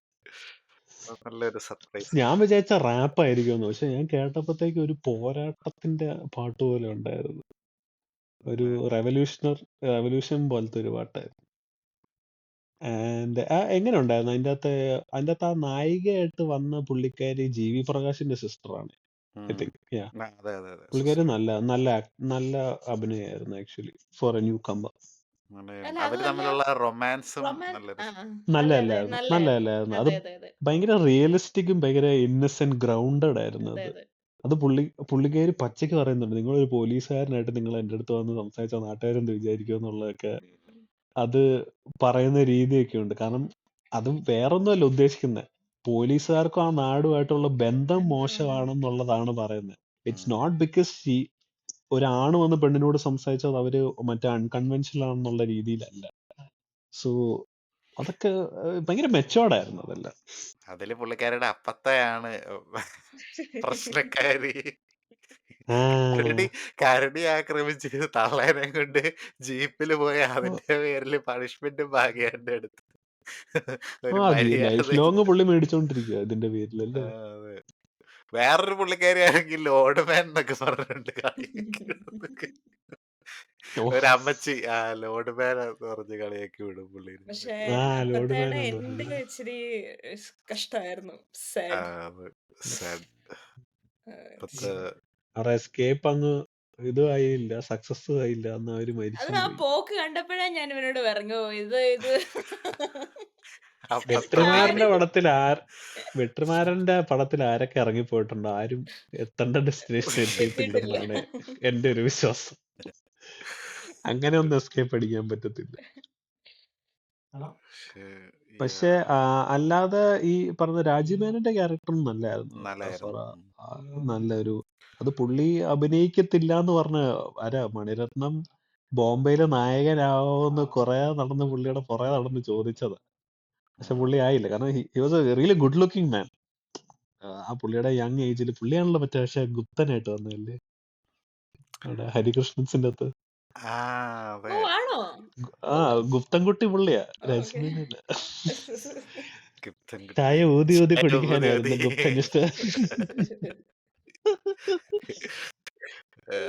അത് നല്ലൊരു സർപ്രൈസ്. ഞാൻ വിചാരിച്ച റാപ്പ് ആയിരിക്കുമെന്ന്, പക്ഷെ ഞാൻ കേട്ടപ്പോഴത്തേക്ക് ഒരു പോരാട്ടത്തിന്റെ പാട്ട് പോലെ ഉണ്ടായിരുന്നു. ഒരു റെവല്യൂഷൻ പോലത്തെ ഒരു പാട്ടായിരുന്നു. ആൻഡ് എങ്ങനെ ഉണ്ടായിരുന്നു അതിന്റെ അകത്ത് ആ നായികയായിട്ട് വന്ന പുള്ളിക്കാരി GV പ്രകാശിന്റെ സിസ്റ്ററാണ്, ഐ തിങ്ക്. അതെ അതെ അതെ, പുള്ളിക്കാരി നല്ല അഭിനയമായിരുന്നു ആക്ച്വലി ഫോർ എ ന്യൂ കമ്പർ. അല്ല അത് അവര് നല്ല തമ്മിലുള്ള റൊമാൻസും റൊമാൻ നല്ലൊരു നല്ലതല്ലായിരുന്നു നല്ലതായിരുന്നു. അത് അതെ അതെ ഭയങ്കര റിയലിസ്റ്റിക്കും ഭയങ്കര ഇന്നസെന്റ് ഗ്രൗണ്ടഡ് ആയിരുന്നു അതെ അത്. അതെ. അത് പുള്ളിക്കാരി പച്ചയ്ക്ക് പറയുന്നുണ്ട്, നിങ്ങളൊരു പോലീസുകാരനായിട്ട് നിങ്ങൾ എൻ്റെ അടുത്ത് വന്ന് സംസാരിച്ച നാട്ടുകാരെന്ത് വിചാരിക്കും എന്നുള്ളതൊക്കെ അത് പറയുന്ന രീതിയൊക്കെ ഉണ്ട്. കാരണം അത് വേറൊന്നുമല്ല ഉദ്ദേശിക്കുന്നത്, പോലീസുകാർക്കും ആ നാടുമായിട്ടുള്ള ബന്ധം മോശമാണെന്നുള്ളതാണ് പറയുന്നത്. ഇറ്റ്സ് നോട്ട് ബിക്കോസ് ഒരാണ് വന്ന് പെണ്ണിനോട് സംസാരിച്ചത് അവര് മറ്റേ അൺകൺവെൻഷനൽ ആണെന്നുള്ള രീതിയിലല്ല. സോ അതൊക്കെ ഭയങ്കര മെച്ചോർഡായിരുന്നു അതെല്ലാം. അതില് പുള്ളിക്കാരുടെ അപ്പത്തെയാണ് പ്രശ്നക്കാരി. ആ കരടി ആക്രമിച്ച് തള്ളേനെ കൊണ്ട് ജീപ്പില് പോയി അതിന്റെ പേരില് പണിഷ്മെന്റും ഭാഗ്യാന്റെ അടുത്ത് ഒരു ലൈഫ് മര്യാദ. ലോങ് പുള്ളി മേടിച്ചോണ്ടിരിക്കുക ഇതിന്റെ പേരിലല്ലേ. അതെ, വേറൊരു പുള്ളിക്കാരി ആണെങ്കിൽ ലോഡ് മാൻ എന്നൊക്കെ പറഞ്ഞിട്ടുണ്ട് കളിയാക്കി. ഒരു അമ്മച്ചി ലോഡ് മാൻ എന്ന് പറഞ്ഞ് കളിയാക്കി വിടും പുള്ളി. പക്ഷെ ലോഡ് മാൻ അപ്പത്തേടെ എന്ന് എൻഡില് പറഞ്ഞത് ഇച്ചിരി കഷ്ടമായിരുന്നു. സാഡ്. അവരുടെ എസ്കേപ്പ് അങ്ങ് ഇതും ആയില്ല, സക്സസ് ആയില്ല, അന്ന് അവര് അത് മരിച്ചും ആ പോയി. പോക്ക് കണ്ടപ്പോഴേ ഞാൻ ഇവനോട് പറഞ്ഞു, ഇത് വെട്രിമാരന്റെ ആരും പടത്തിൽ വെട്രിമാരന്റെ പടത്തിൽ ആരൊക്കെ ഇറങ്ങിപ്പോയിട്ടുണ്ടോ ആരും എത്തേണ്ട ഡെസ്റ്റിനേഷൻ എത്തിയിട്ടില്ല. എത്തിയിട്ടില്ലെന്നാണ് എന്റെ ഒരു വിശ്വാസം. അങ്ങനെ ഒന്നും എസ്കേപ്പ് അടിക്കാൻ പറ്റത്തില്ല. പക്ഷെ അല്ലാതെ ഈ പറഞ്ഞ രാജീവ് ക്യാരക്ടറും നല്ലായിരുന്നു. നല്ലൊരു അത് പുള്ളി അഭിനയിക്കത്തില്ല എന്ന് പറഞ്ഞ മണിരത്നം ബോംബെയിലെ നായകനാവോന്ന് കുറെ നടന്ന് പുള്ളിയുടെ പുറകെ നടന്ന് ചോദിച്ചതാ. പക്ഷെ പുള്ളി ആയില്ല, കാരണം he was a really good looking man. ആ പുള്ളിയുടെ യങ് ഏജിൽ പുള്ളിയാണല്ലോ മറ്റേ പക്ഷെ ഗുപ്തനായിട്ട് വന്നതല്ലേ അവിടെ ഹരികൃഷ്ണൻസിന്റെ അകത്ത്. ഓ ആണോ? ഗുപ്തൻകുട്ടി പുള്ളിയാ, രാജീവനല്ല. ചായ ഊതി ഊതി കുടിക്കാനായിരുന്നു ഗുപ്തനിഷ്ഠ.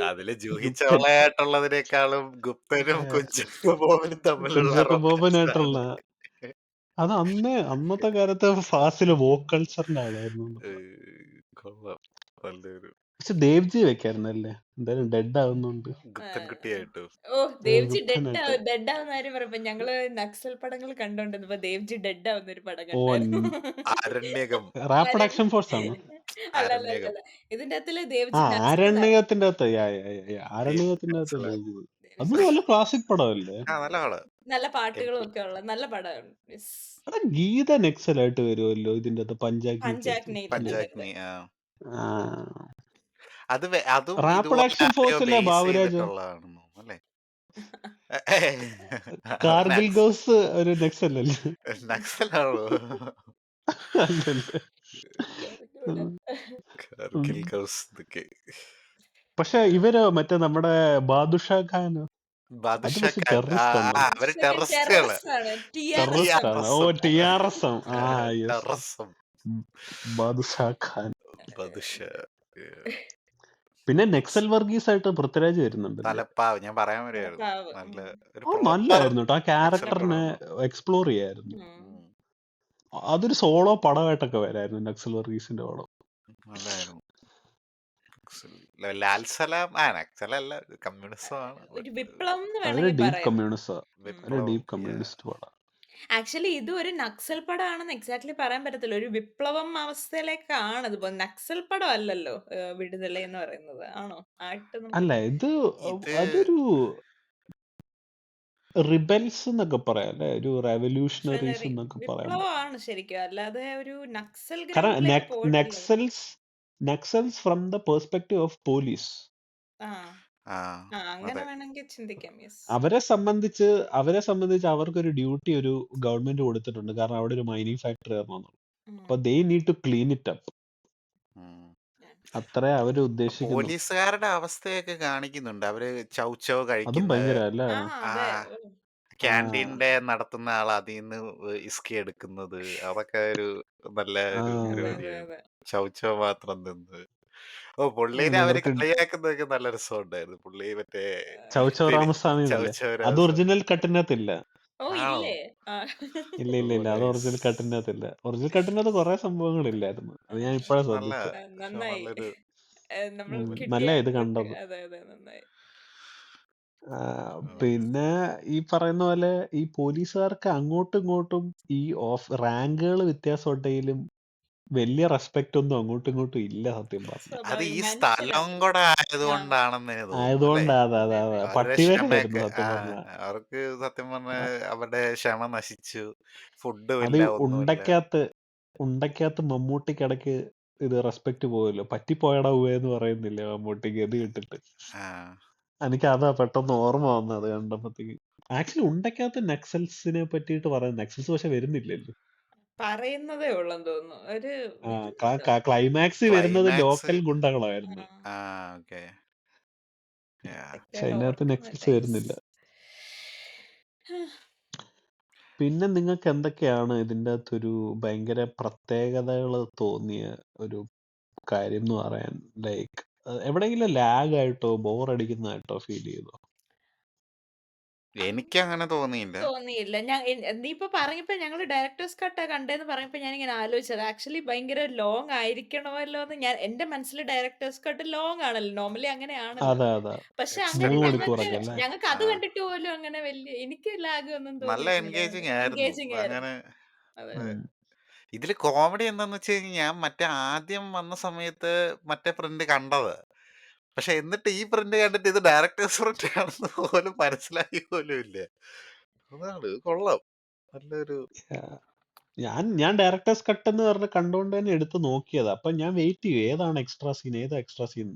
അതില് ജൂഹി ചൗളയായിട്ടുള്ളതിനേക്കാളും ഗുപ്തനും കുഞ്ചാക്കോബോബനും തമ്മിലുള്ള കുഞ്ചാക്കോബോബനായിട്ടുള്ള അത് അന്നത്തെ കാലത്ത് ഫാസില് വോക്ക് കൾച്ചറിന്റെ ആളായിരുന്നു. പക്ഷെ ദേവ്ജി വെക്കായിരുന്നല്ലേ, എന്തായാലും ഡെഡ് ആവുന്നുണ്ട്. ഗുപ്തൻകുട്ടിയായിട്ടു. ഓ ദേവ്ജി ഡെഡ് ആവുന്ന കാര്യം പറയുമ്പോ ഞങ്ങള് നക്സൽ പടങ്ങൾ കണ്ടോണ്ടിരുന്നപ്പോ ദേവ്ജി ഡെഡ് ആവുന്ന ഒരു പടം കണ്ടായിരുന്നു. ആരണ്യകം. റാപ്പിഡ് ആക്ഷൻ ഫോഴ്സ് ആണ്. അല്ല ഇതിന്റെ അകത്തില് ദേവ്ജി ആരണ്യകത്തിന്റെ അകത്ത് ആരണ്യകത്തിന്റെ അകത്ത് അത് നല്ല ക്ലാസിക് പടമല്ലേ, നല്ല പാട്ടുകളും ഒക്കെ ഉള്ള നല്ല പടമാണ്. ഗീത നെക്സലായിട്ട് വരുമല്ലോ ഇതിന്റെ അകത്ത്, പഞ്ചാഗ്നി. റാപ്പിഡ് ആക്ഷൻ ഫോഴ്സിലെ ബാബുരാജ് അല്ലേ? കാർഗിൽ ഗോസ് ഒരു നെക്സൽ അല്ലേ? നക്സലാണോ? പക്ഷെ ഇവര് മറ്റേ നമ്മുടെ ബാദുഷാ ഖാൻ ടെററിസ്റ്റ് ആണ്. ഓ TRS ബാദുഷാ ഖാൻ. പിന്നെ നെക്സൽ വർഗീസ് ആയിട്ട് പൃഥ്വിരാജ് വരുന്നുണ്ട്. ഞാൻ പറയാൻ വരികയായിരുന്നു, നല്ലായിരുന്നു കേട്ടോ, ആ ക്യാരക്ടറിനെ എക്സ്പ്ലോർ ചെയ്യായിരുന്നു. അതൊരു സോളോ പടമായിട്ടൊക്കെ വരായിരുന്നു നക്സൽ വർഗീസിന്റെ പടം. നല്ലായിരുന്നു. ലാൽസലാം നക്സലല്ല, കമ്മ്യൂണിസമാണ്. ഡീപ് കമ്മ്യൂണിസ്റ്റ് പടം. ആക്ച്വലി ഇത് ഒരു നക്സൽ പടമാണെന്ന് എക്സാക്ട്ലി പറയാൻ പറ്റത്തില്ല. ഒരു വിപ്ലവം അവസ്ഥയിലേക്കാണ് ഇത്. നക്സൽ പടം അല്ലല്ലോ വിടുതല എന്ന് പറയുന്നത്, ആണോ? അല്ല, അതൊരു റിബൽസ് എന്നൊക്കെ പറയാം അല്ലെ, ഒരു റെവല്യൂഷണറീസ് എന്നൊക്കെ പറയാം. വിപ്ലവമാണ് ശരിക്കും, അല്ലാതെ ഒരു Naxal. Naxals from the perspective of police. അങ്ങനെ വേണമെങ്കിൽ ചിന്തിക്കാം. അവരെ സംബന്ധിച്ച് അവർക്കൊരു ഡ്യൂട്ടി ഒരു ഗവൺമെന്റ് കൊടുത്തിട്ടുണ്ട്, കാരണം അവിടെ ഒരു മൈനിങ് ഫാക്ടറി ആയിരുന്നു. അപ്പൊ they need to clean it up. ഉം. അത്രേ അവര് ഉദ്ദേശിക്കുന്നു. പോലീസുകാരുടെ അവസ്ഥയൊക്കെ കാണിക്കുന്നുണ്ട്. അവര് ചൗച്ചോ അതും കഴിക്കുന്നത്, ഭയങ്കര അല്ലേ? ആ ആ അതെ ആ ക്യാൻറ്റീൻ്റെ നടത്തുന്ന ആൾ അതിന്ന് ഇസ്കി എടുക്കുന്നത്, അതൊക്കെ ഒരു നല്ല ആ ഒരു അതെ അതെ പരിപാടിയാണ്. അതെ ചൗച്ചോ മാത്രം നിന്ന്. പുള്ളിനെ അവര് ഇവർക്ക് കളിയാക്കുന്നതൊക്കെ നല്ല രസമുണ്ടായിരുന്നു. പുള്ളി മറ്റേ ചൗച്ചോ ഇതിന് രാമസ്വാമി എന്നല്ലേ? ചൗച്ചോ അത് രാമസ്വാമി. ഒറിജിനൽ കട്ടിനകത്തില്ല. ഓ ആണോ? ഇല്ലേ ആ ഇല്ല ഓ ഇല്ല ഇല്ല, അത് നൈസ്. ഒറിജിനൽ കട്ടിനകത്തില്ല. ഒറിജിനൽ കട്ടിനകത്ത് കുറെ സംഭവങ്ങളില്ലായിരുന്നു. അത് ഞാൻ ഇപ്പോഴാ നല്ല ശ്രദ്ധിച്ചത്. നന്നായി നല്ലൊരു നമ്മൾ നല്ല കിട്ടിയ ഇത് കൂട്ട് കണ്ടത്. അതെ അതെ നന്നായി ആ, ഉം. പിന്നെ ഈ പറയുന്ന പോലെ ഈ പോലീസുകാർക്ക് അങ്ങോട്ടും ഇങ്ങോട്ടും ഈ റാങ്കുകൾ വ്യത്യാസം ഉണ്ടെങ്കിലും വലിയ റെസ്പെക്ട് ഒന്നും അങ്ങോട്ടും ഇങ്ങോട്ടും ഇല്ല സത്യം പറഞ്ഞു. അത് സ്വാഭാവികം ഈ സ്ഥലം മനുഷ്യരാണല്ലോ കൂടെ ആ ആയതുകൊണ്ടാണെന്ന് തോന്നുന്നു അല്ലേ? ആയതുകൊണ്ടാ അതെ അതെ അതെ അതെ അതെ അതെ അവരുടെ പട്ടിവരെയായിരുന്നു ക്ഷമയൊക്കെ സത്യം പറഞ്ഞ. അവർക്ക് സത്യം പറഞ്ഞ അവരുടെ ക്ഷമ നശിച്ചു. ഫുഡും അത് ഇല്ല, ഈ ഒന്നുമില്ല. ഉണ്ടക്കകത്ത് മമ്മൂട്ടിക്കിടക്ക് ഇത് റെസ്പെക്ട് പോയല്ലോ. പറ്റിപ്പോയടാ എന്ന് പറയുന്നില്ലേ മമ്മൂട്ടിക്ക് ഇത് കിട്ടിട്ട്. ആ എനിക്ക് അതാ പെട്ടെന്ന് ഓർമ്മ വന്നത് കണ്ടപ്പോഴത്തേക്ക്. ആക്ച്വലി ഉണ്ടക്കകത്ത് നക്സൽസിനെ പറ്റിയിട്ട് പറയുന്നത്, നക്സൽസ് പക്ഷെ വരുന്നില്ലല്ലോ. പറയുന്നതേ ഉള്ളെന്ന് തോന്നുന്നു ഒരു ആ വരുന്നുണ്ടോ ക്ലൈമാക്സിൽ വരുന്നത് ക്ലൈമാക്സ്. ലോക്കൽ ഗുണ്ടകളായിരുന്നു. ആ, ഓക്കെ. പക്ഷെ എന്തൊക്കെയാണ് അതിനകത്ത് ഓർക്കുന്നത് നക്സൽസ് ഗൈസ് വരുന്നില്ല. പിന്നെ നിങ്ങൾക്ക് എന്തൊക്കെയാണ് ഇതിൻ്റെ അകത്തൊരു ഭയങ്കര പ്രത്യേകതകൾ തോന്നിയ ഒരു കാര്യം എന്ന് പറയാൻ? ലൈക്ക് എവിടെയെങ്കിലും ലാഗ് ആയിട്ടോ ബോർ അടിക്കുന്നതായിട്ടോ ഫീൽ ചെയ്തോ? എനിക്ക് അങ്ങനെ തോന്നിയില്ല. തോന്നിയില്ല ഞാൻ നീ ഇപ്പൊ പറഞ്ഞപ്പോ ഞങ്ങള് ഡയറക്ടേഴ്സ് കട്ടാ കണ്ടേന്ന് പറഞ്ഞപ്പോ ഞാൻ ഇങ്ങനെ ആലോചിച്ചത് ആക്ച്വലി ഭയങ്കര ലോങ് ആയിരിക്കണമല്ലോ എന്ന് ഞാൻ എന്റെ മനസ്സിൽ ഡയറക്ടേഴ്സ് കട്ട് ലോങ് ആണല്ലോ നോർമലി അങ്ങനെയാണല്ലോ അതെ അതെ, പക്ഷെ അങ്ങനെ 3 എക്സ്റ്റെൻഡ് ഞങ്ങൾക്ക് മണിക്കൂറൊക്കെ അല്ലേ? ഞങ്ങൾക്ക് അത് ആ കണ്ടിട്ട് പോലും അങ്ങനെ വലിയ എനിക്ക് ലാഗ് ഒന്നും നല്ല തോന്നിയിരുന്നില്ല എൻഗേജിങ് ആയിരുന്നു. എൻഗേജിങ് ആയിരുന്നു അങ്ങനെ അതെ ഉം. ഇതില് കോമഡി എന്താന്ന് വെച്ച് കഴിഞ്ഞാൽ ഞാൻ മറ്റേ ആദ്യം വന്ന സമയത്ത് മറ്റേ പ്രിന്റ് കണ്ടത്. പക്ഷെ എന്നിട്ട് ഈ പ്രിന്റ് കണ്ടിട്ട് ഇത് ഡയറക്ടേഴ്സ് പ്രിന്റ് ആണെന്ന് പോലും മനസ്സിലാക്കി പോലും ഇല്ല. അതാണ് കൊള്ളാം. നല്ലൊരു Yeah. ഞാൻ ഡയറക്ടേഴ്സ് കട്ട് എന്ന് പറഞ്ഞ് കണ്ടുകൊണ്ട് തന്നെ എടുത്ത് നോക്കിയത്. അപ്പൊ ഞാൻ വെയിറ്റ് ചെയ്യും ഏതാണ് എക്സ്ട്രാ സീൻ, ഏതാ എക്സ്ട്രാ സീൻ.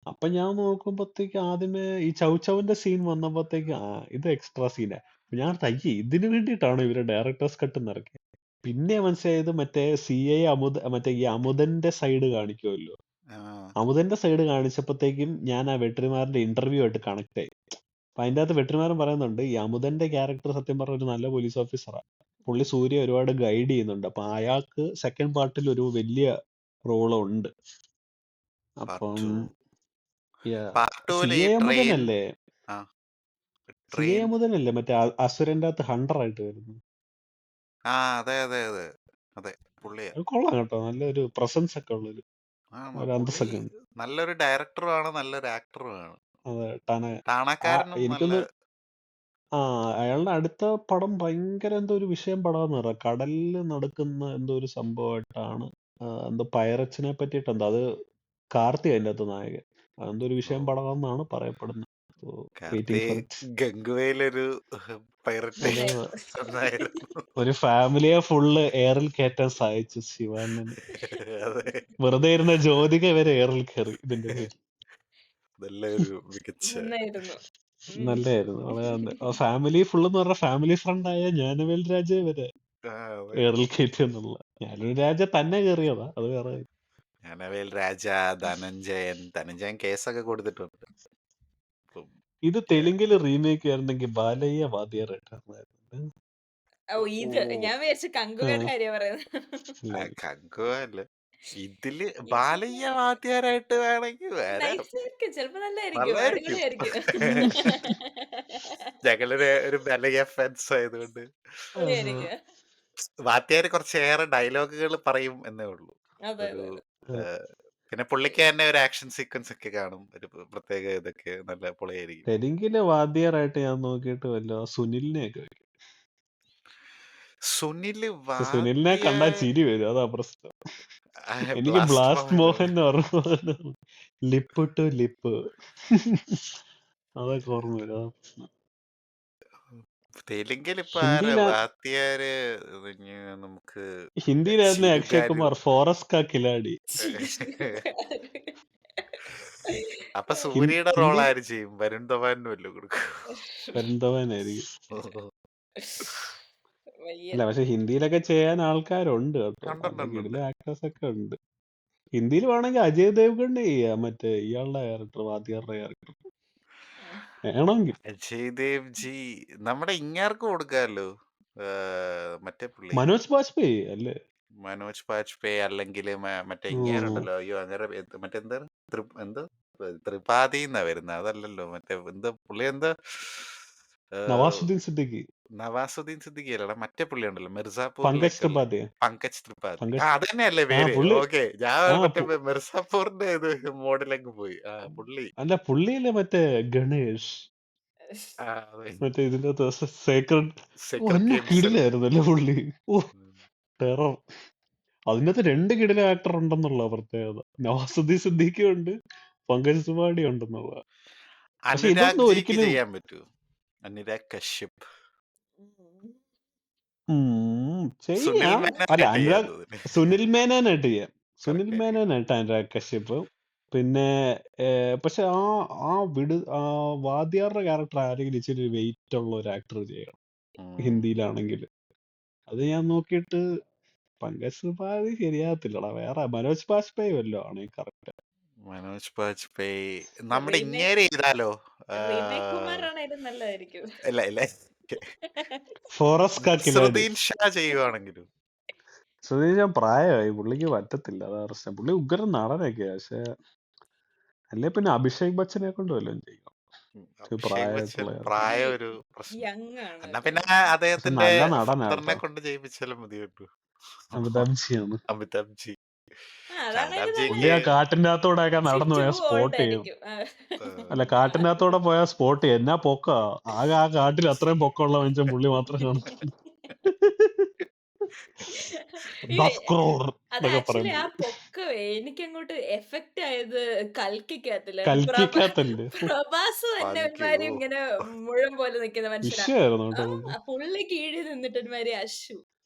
അപ്പൊ ഞാൻ നോക്കുമ്പോഴത്തേക്ക് ആദ്യമേ ഈ ചൗച്ചൗവിന്റെ സീൻ വന്നപ്പോഴത്തേക്ക് ഇത് എക്സ്ട്രാ സീനാ. ഞാൻ തയ്യേ ഇതിന് വേണ്ടിയിട്ടാണ് ഇവര് ഡയറക്ടേഴ്സ് കട്ട് ഇറക്കിയത്. പിന്നെ മനസ്സിലായത് മറ്റേ CI മറ്റേ ഈ അമുതന്റെ സൈഡ് കാണിക്കുമല്ലോ. ആ, അമുതന്റെ സൈഡ് കാണിച്ചപ്പോഴത്തേക്കും ഞാൻ ആ വെട്രിമാറിന്റെ ഇന്റർവ്യൂ ആയിട്ട് കണക്ട് ആയി. അപ്പൊ അതിന്റെ അകത്ത് വെട്രിമാരൻ പറയുന്നുണ്ട് ഈ അമുതന്റെ ക്യാരക്ടർ സത്യം പറഞ്ഞ ഒരു നല്ല പോലീസ് ഓഫീസറാണ്. പുള്ളി സൂര്യ ഒരുപാട് ഗൈഡ് ചെയ്യുന്നുണ്ട്. അപ്പൊ അയാൾക്ക് സെക്കൻഡ് പാർട്ടിൽ ഒരു വലിയ റോള് ഉണ്ട്. പാർട്ട് അപ്പം 2. yeah. പാർട്ട് 2 CA ഈ ട്രെയിൻ. അമുതനല്ലേ? ആ CA ട്രെയിൻ. അമുതനല്ലേ മറ്റേ അസുരന്റെ അകത്ത് ഹണ്ടർ ആയിട്ട് വരുന്നത്? ആ അതെ അതെ അതെ അതെ പുള്ളിയാ. അത് കൊള്ളാം കേട്ടോ, നല്ലൊരു പ്രസൻസ് ഒക്കെ ഉള്ളൊരു ഒരു പുള്ളി അന്തസ്സൊക്കെ ഉണ്ട്. നല്ലൊരു ഡയറക്ടറുമാണ്, നല്ലൊരു ആക്ടറുമാണ്. അതെ കാണാക്കാരനും നല്ല. എനിക്കൊന്ന് അയാളുടെ അടുത്ത പടം ഭയങ്കര എന്തോ ഒരു വിഷയം പടമാന്ന് പറയാം. കടലിൽ നടക്കുന്ന എന്തോ ഒരു സംഭവമായിട്ടാണ്. എന്തോ പൈററ്റ്സിനെ പറ്റിയിട്ട് എന്തോ, അത് കാർത്തി അതിൻ്റെ അകത്ത് നായകൻ. അതെന്തോ ഒരു ഓ വിഷയം പടമാണെന്നാണ് പറയപ്പെടുന്നത്. Karthi waiting for it. ഗംഗുവയിലൊരു പൈററ്റ് അതെ, എന്നായിരുന്നു. ഒരു ഫാമിലിയെ ഫുള്ള് എയറിൽ കയറ്റാൻ സഹായിച്ചു ശിവാനന്. അതെ, വെറുതെ ഇരുന്ന ജ്യോതിക വരെ എയറിൽ കയറി ഇതിന്റെ പേരിൽ. നല്ലൊരു മികച്ച. നന്നായിരുന്നു നല്ലായിരുന്നു വളരെ. ഫാമിലി ഫുള്ള് എന്ന് പറഞ്ഞ ഫാമിലി ഫ്രണ്ടായ ജ്ഞാനവേൽ രാജ വരെ അതെ. എയറിൽ കയറ്റി എന്നുള്ള. ജ്ഞാനവേൽ രാജ തന്നെ കയറിയതാ, അത് വേറെ കാര്യം. ജ്ഞാനവേൽ രാജ, ധനഞ്ജയൻ കേസൊക്കെ കൊടുത്തിട്ടുണ്ട്. ഉം, ഇത് തെലുങ്കിൽ റീമേക്ക് ആയിരുന്നെങ്കിൽ ബാലയ്യ വാദ്യാറായിട്ടായിരുന്നു. ഓ ഇത് ഞാൻ വിചാരിച്ചു കങ്കുവയുടെ കാര്യം പറയുന്നത് കങ്കുവല്ല. ഇതില് ഇത് ബാലയ്യ വാദ്യാരായിട്ട് വേണമെങ്കിൽ വരാം. നൈസ് ആയിരിക്കും ചിലപ്പോ നല്ലതായിരിക്കും നല്ലതായിരിക്കും. അടിപൊളിയായിരിക്കും ഒരു ബാലയ്യ ഫാൻസ് ആയതുകൊണ്ട് അടിപൊളിയായിരിക്കും വാത്യാര് കുറച്ചേറെ ഡയലോഗുകൾ പറയും എന്നേ ഉള്ളൂ. അതെ ഒരു അതെ ഏഹ്, പിന്നെ പുള്ളിക്ക് തന്നെ ഒരു ആക്ഷൻ സീക്വൻസ് ഒക്കെ കാണും. ഒരു പ്രത്യേക ഇതൊക്കെ നല്ല പൊളിയായിരിക്കും. തെലുങ്കിലെ വാദ്യാറായിട്ട് ഞാൻ നോക്കിയിട്ട് വല്ലോ സുനിലിനെയൊക്കെ വെക്കും. സുനില് പക്ഷെ സുനിലിനെ കണ്ടാൽ ചിരി വരും, അതാ പ്രശ്നം. എനിക്ക് ബ്ലാസ്റ്റ് മോഹൻ എന്ന് പറഞ്ഞ ലിപ്പ് ടു ലിപ്പ് അതൊക്കെ ഓർമ്മ വരും, അതാ പ്രശ്നം. തെലുങ്കിൽ ഇപ്പൊ ആരാ ഹിന്ദിയിലാ വാത്യാര്? നമുക്ക് ഹിന്ദിയിലായിരുന്നു അക്ഷയ് ചിരുകാരു. കുമാർ, ഫോറസ്റ്റ് കാ കിലാടി. അപ്പൊ സൂര്യയുടെ റോൾ ഹിന്ദി ആര് ചെയ്യും? വരുൺ ധവാനും വല്ലതും കൊടുക്കും. വരുന്നവനായിരിക്കും. വയ്യ അല്ല പക്ഷെ ഹിന്ദിയിലൊക്കെ ചെയ്യാൻ ആൾക്കാരുണ്ട് കേട്ടോ, നല്ല ഉണ്ടുണ്ടുണ്ടുണ്ട്. കിടില ആക്ടേഴ്സ് ഒക്കെ ഉണ്ട്. ഹിന്ദിയിൽ വേണമെങ്കിൽ അജയ് ദേവ്ഗണ് ചെയ്യാം, മറ്റേ ഇയാളുടെ ക്യാരക്ടർ, വാദ്യാറുടെ ക്യാരക്ടർ വേണമെങ്കിൽ. അജയ് ദേവ് ജി നമ്മുടെ ഇങ്ങാർക്ക് കൊടുക്കാമല്ലോ. മറ്റേ പുള്ളി മനോജ് ബാജ്പേയി അല്ലേ? മനോജ് ബാജ്പേയി അല്ലെങ്കിൽ മറ്റേ ഉം. ഇങ്ങാരുണ്ടല്ലോ, അയ്യോ അങ്ങനെ മറ്റെന്താണ് എന്തോ ത്രിപാഠി എന്നാ വരുന്നത്, അതല്ലല്ലോ മറ്റേ എന്താ പുള്ളി എന്താ നവാസുദ്ദീൻ സിദ്ദിഖി, നവാസുദ്ദീൻ സിദ്ദിഖി അല്ലടാ, മറ്റേ പുള്ളി ഉണ്ടല്ലോ പങ്കജ് മിർസാപൂരിലൊക്കെ ഉള്ള ത്രിപാഠി, പങ്കജ് ത്രിപാഠി. പങ്കജ് അത് തന്നെയല്ലേ ആ പേര്? പുള്ളി. ഓക്കെ, ഞാൻ ആ മറ്റേ മിർസാപൂറിന്റെ ഇത് മോഡലങ്ങ് പോയി. പുള്ളി അല്ല, പുള്ളിയില്ലേ മറ്റേ ഗണേഷ്, മറ്റേ ഇതിന്റെ സേക്രഡ്. സെക്രട്ട് എന്നെ ഗെയിംസിൽ കിടിലായിരുന്നല്ലേ പുള്ളി. ഓ, ടെറർ. അതിനകത്ത് 2 കിടില ആക്ടർ ഉണ്ടെന്നുള്ള പ്രത്യേകത. നവാസുദ്ദീൻ സിദ്ദീഖി ഉണ്ട്, പങ്കജ് ത്രിപാഠി ഉണ്ടെന്നുള്ള. പക്ഷെ അനുരാഗ് ഇതൊന്നും ജിക്ക് ഒരിക്കലും ചെയ്യാൻ പറ്റൂ. അനുരാഗ് കശ്യപ്, സുനിൽ ചെയ്യാം. അല്ല, മേനോനായിട്ട് ചെയ്യാൻ അനുരാഗ് തോന്നുന്നു. സുനിൽ മേനോനായിട്ട് ചെയ്യാം. സുനിൽ Correct ആയിരിക്കും. മേനോനായിട്ട് അനുരാഗ് കശ്യപ്. പിന്നെ പക്ഷെ ആ വാദ്യാറുടെ ക്യാരക്ടർ ആരെങ്കിലും ഇച്ചിരി വെയിറ്റ് ഉള്ള ഒരു ആക്ടർ ചെയ്യണം ഉം. ഹിന്ദിയിലാണെങ്കിൽ. അത് ഞാൻ നോക്കിയിട്ട് പങ്കജ് ത്രിപാഠി ശരിയാകത്തില്ലടാ. വേറെ മനോജ് ബാജ്പേയി വല്ലോ ആണ് കറക്റ്റ്. മനോജ് ബാജ്പേയി നമ്മുടെ റീമേക്ക് ഇങ്ങേരെ ചെയ്താലോ? റീമേക്ക് കുമാറാണേലും നല്ലതായിരിക്കും. ഇല്ല ഇല്ല, ഫോറസ്റ്റ് കാ കിലാടി. നസ്രുദ്ദീൻ ഷാ ചെയ്യുവാണെങ്കിലും സുധീഷൻ പ്രായമായി, പുള്ളിക്ക് പറ്റത്തില്ല, അതാ പ്രശ്നം. പുള്ളി ഉഗ്രൻ നടനൊക്കെയാ, പക്ഷെ അല്ലേ പിന്നെ അഭിഷേക് ബച്ചനെ കൊണ്ട് വല്ലതും ചെയ്യും. അഭിഷേക് ബച്ചൻ പ്രായം ഒരു പ്രശ്നം. യങ് ആണ്. എന്നാ പിന്നെ പക്ഷെ അദ്ദേഹത്തിന്റെ നല്ല നടനാ ഫാദറിനെ കേട്ടോ. കൊണ്ട് ചെയ്യിപ്പിച്ചാലും മതി കേട്ടു. അമിതാഭ് ബച്ചിയാണ്. അമിതാഭ് ജി. അതാണേലും അമിതാഭ് പുള്ളി ആ ജിക്ക് കാട്ടിന്റെ അകത്തോടെ ഒക്കെ നടന്നു ടു പോയാൽ ഓൾഡ് സ്പോട്ട് ചെയ്യും. ആയിരിക്കും. അല്ല, കാട്ടിന്റെ അകത്തോടെ പോയാൽ സ്പോട്ട് ചെയ്യും. എന്നാ പൊക്ക, ആകെ ആ കാട്ടിൽ അത്രയും പൊക്കമുള്ള മനുഷ്യൻ പുള്ളി മാത്രം കാണും. അത് എന്നൊക്കെ ആക്ച്വലി ആ പറയുമ്പോൾ പൊക്കവേ എനിക്കങ്ങോട്ട് എഫക്റ്റ് ആയത് കൽക്കിക്കകത്തില്ല. കൽക്കിക്കകത്തല്ലേ പ്രഭാസ് തന്നെ ഒരുമാതിരി ഇങ്ങനെ മുഴം പോലെ നിൽക്കുന്ന മനുഷ്യനാ. വിഷയമായിരുന്നു കേട്ടോ പുള്ളി. പുള്ളി കീഴിൽ നിന്നിട്ട് ഒരുമാതിരി അശു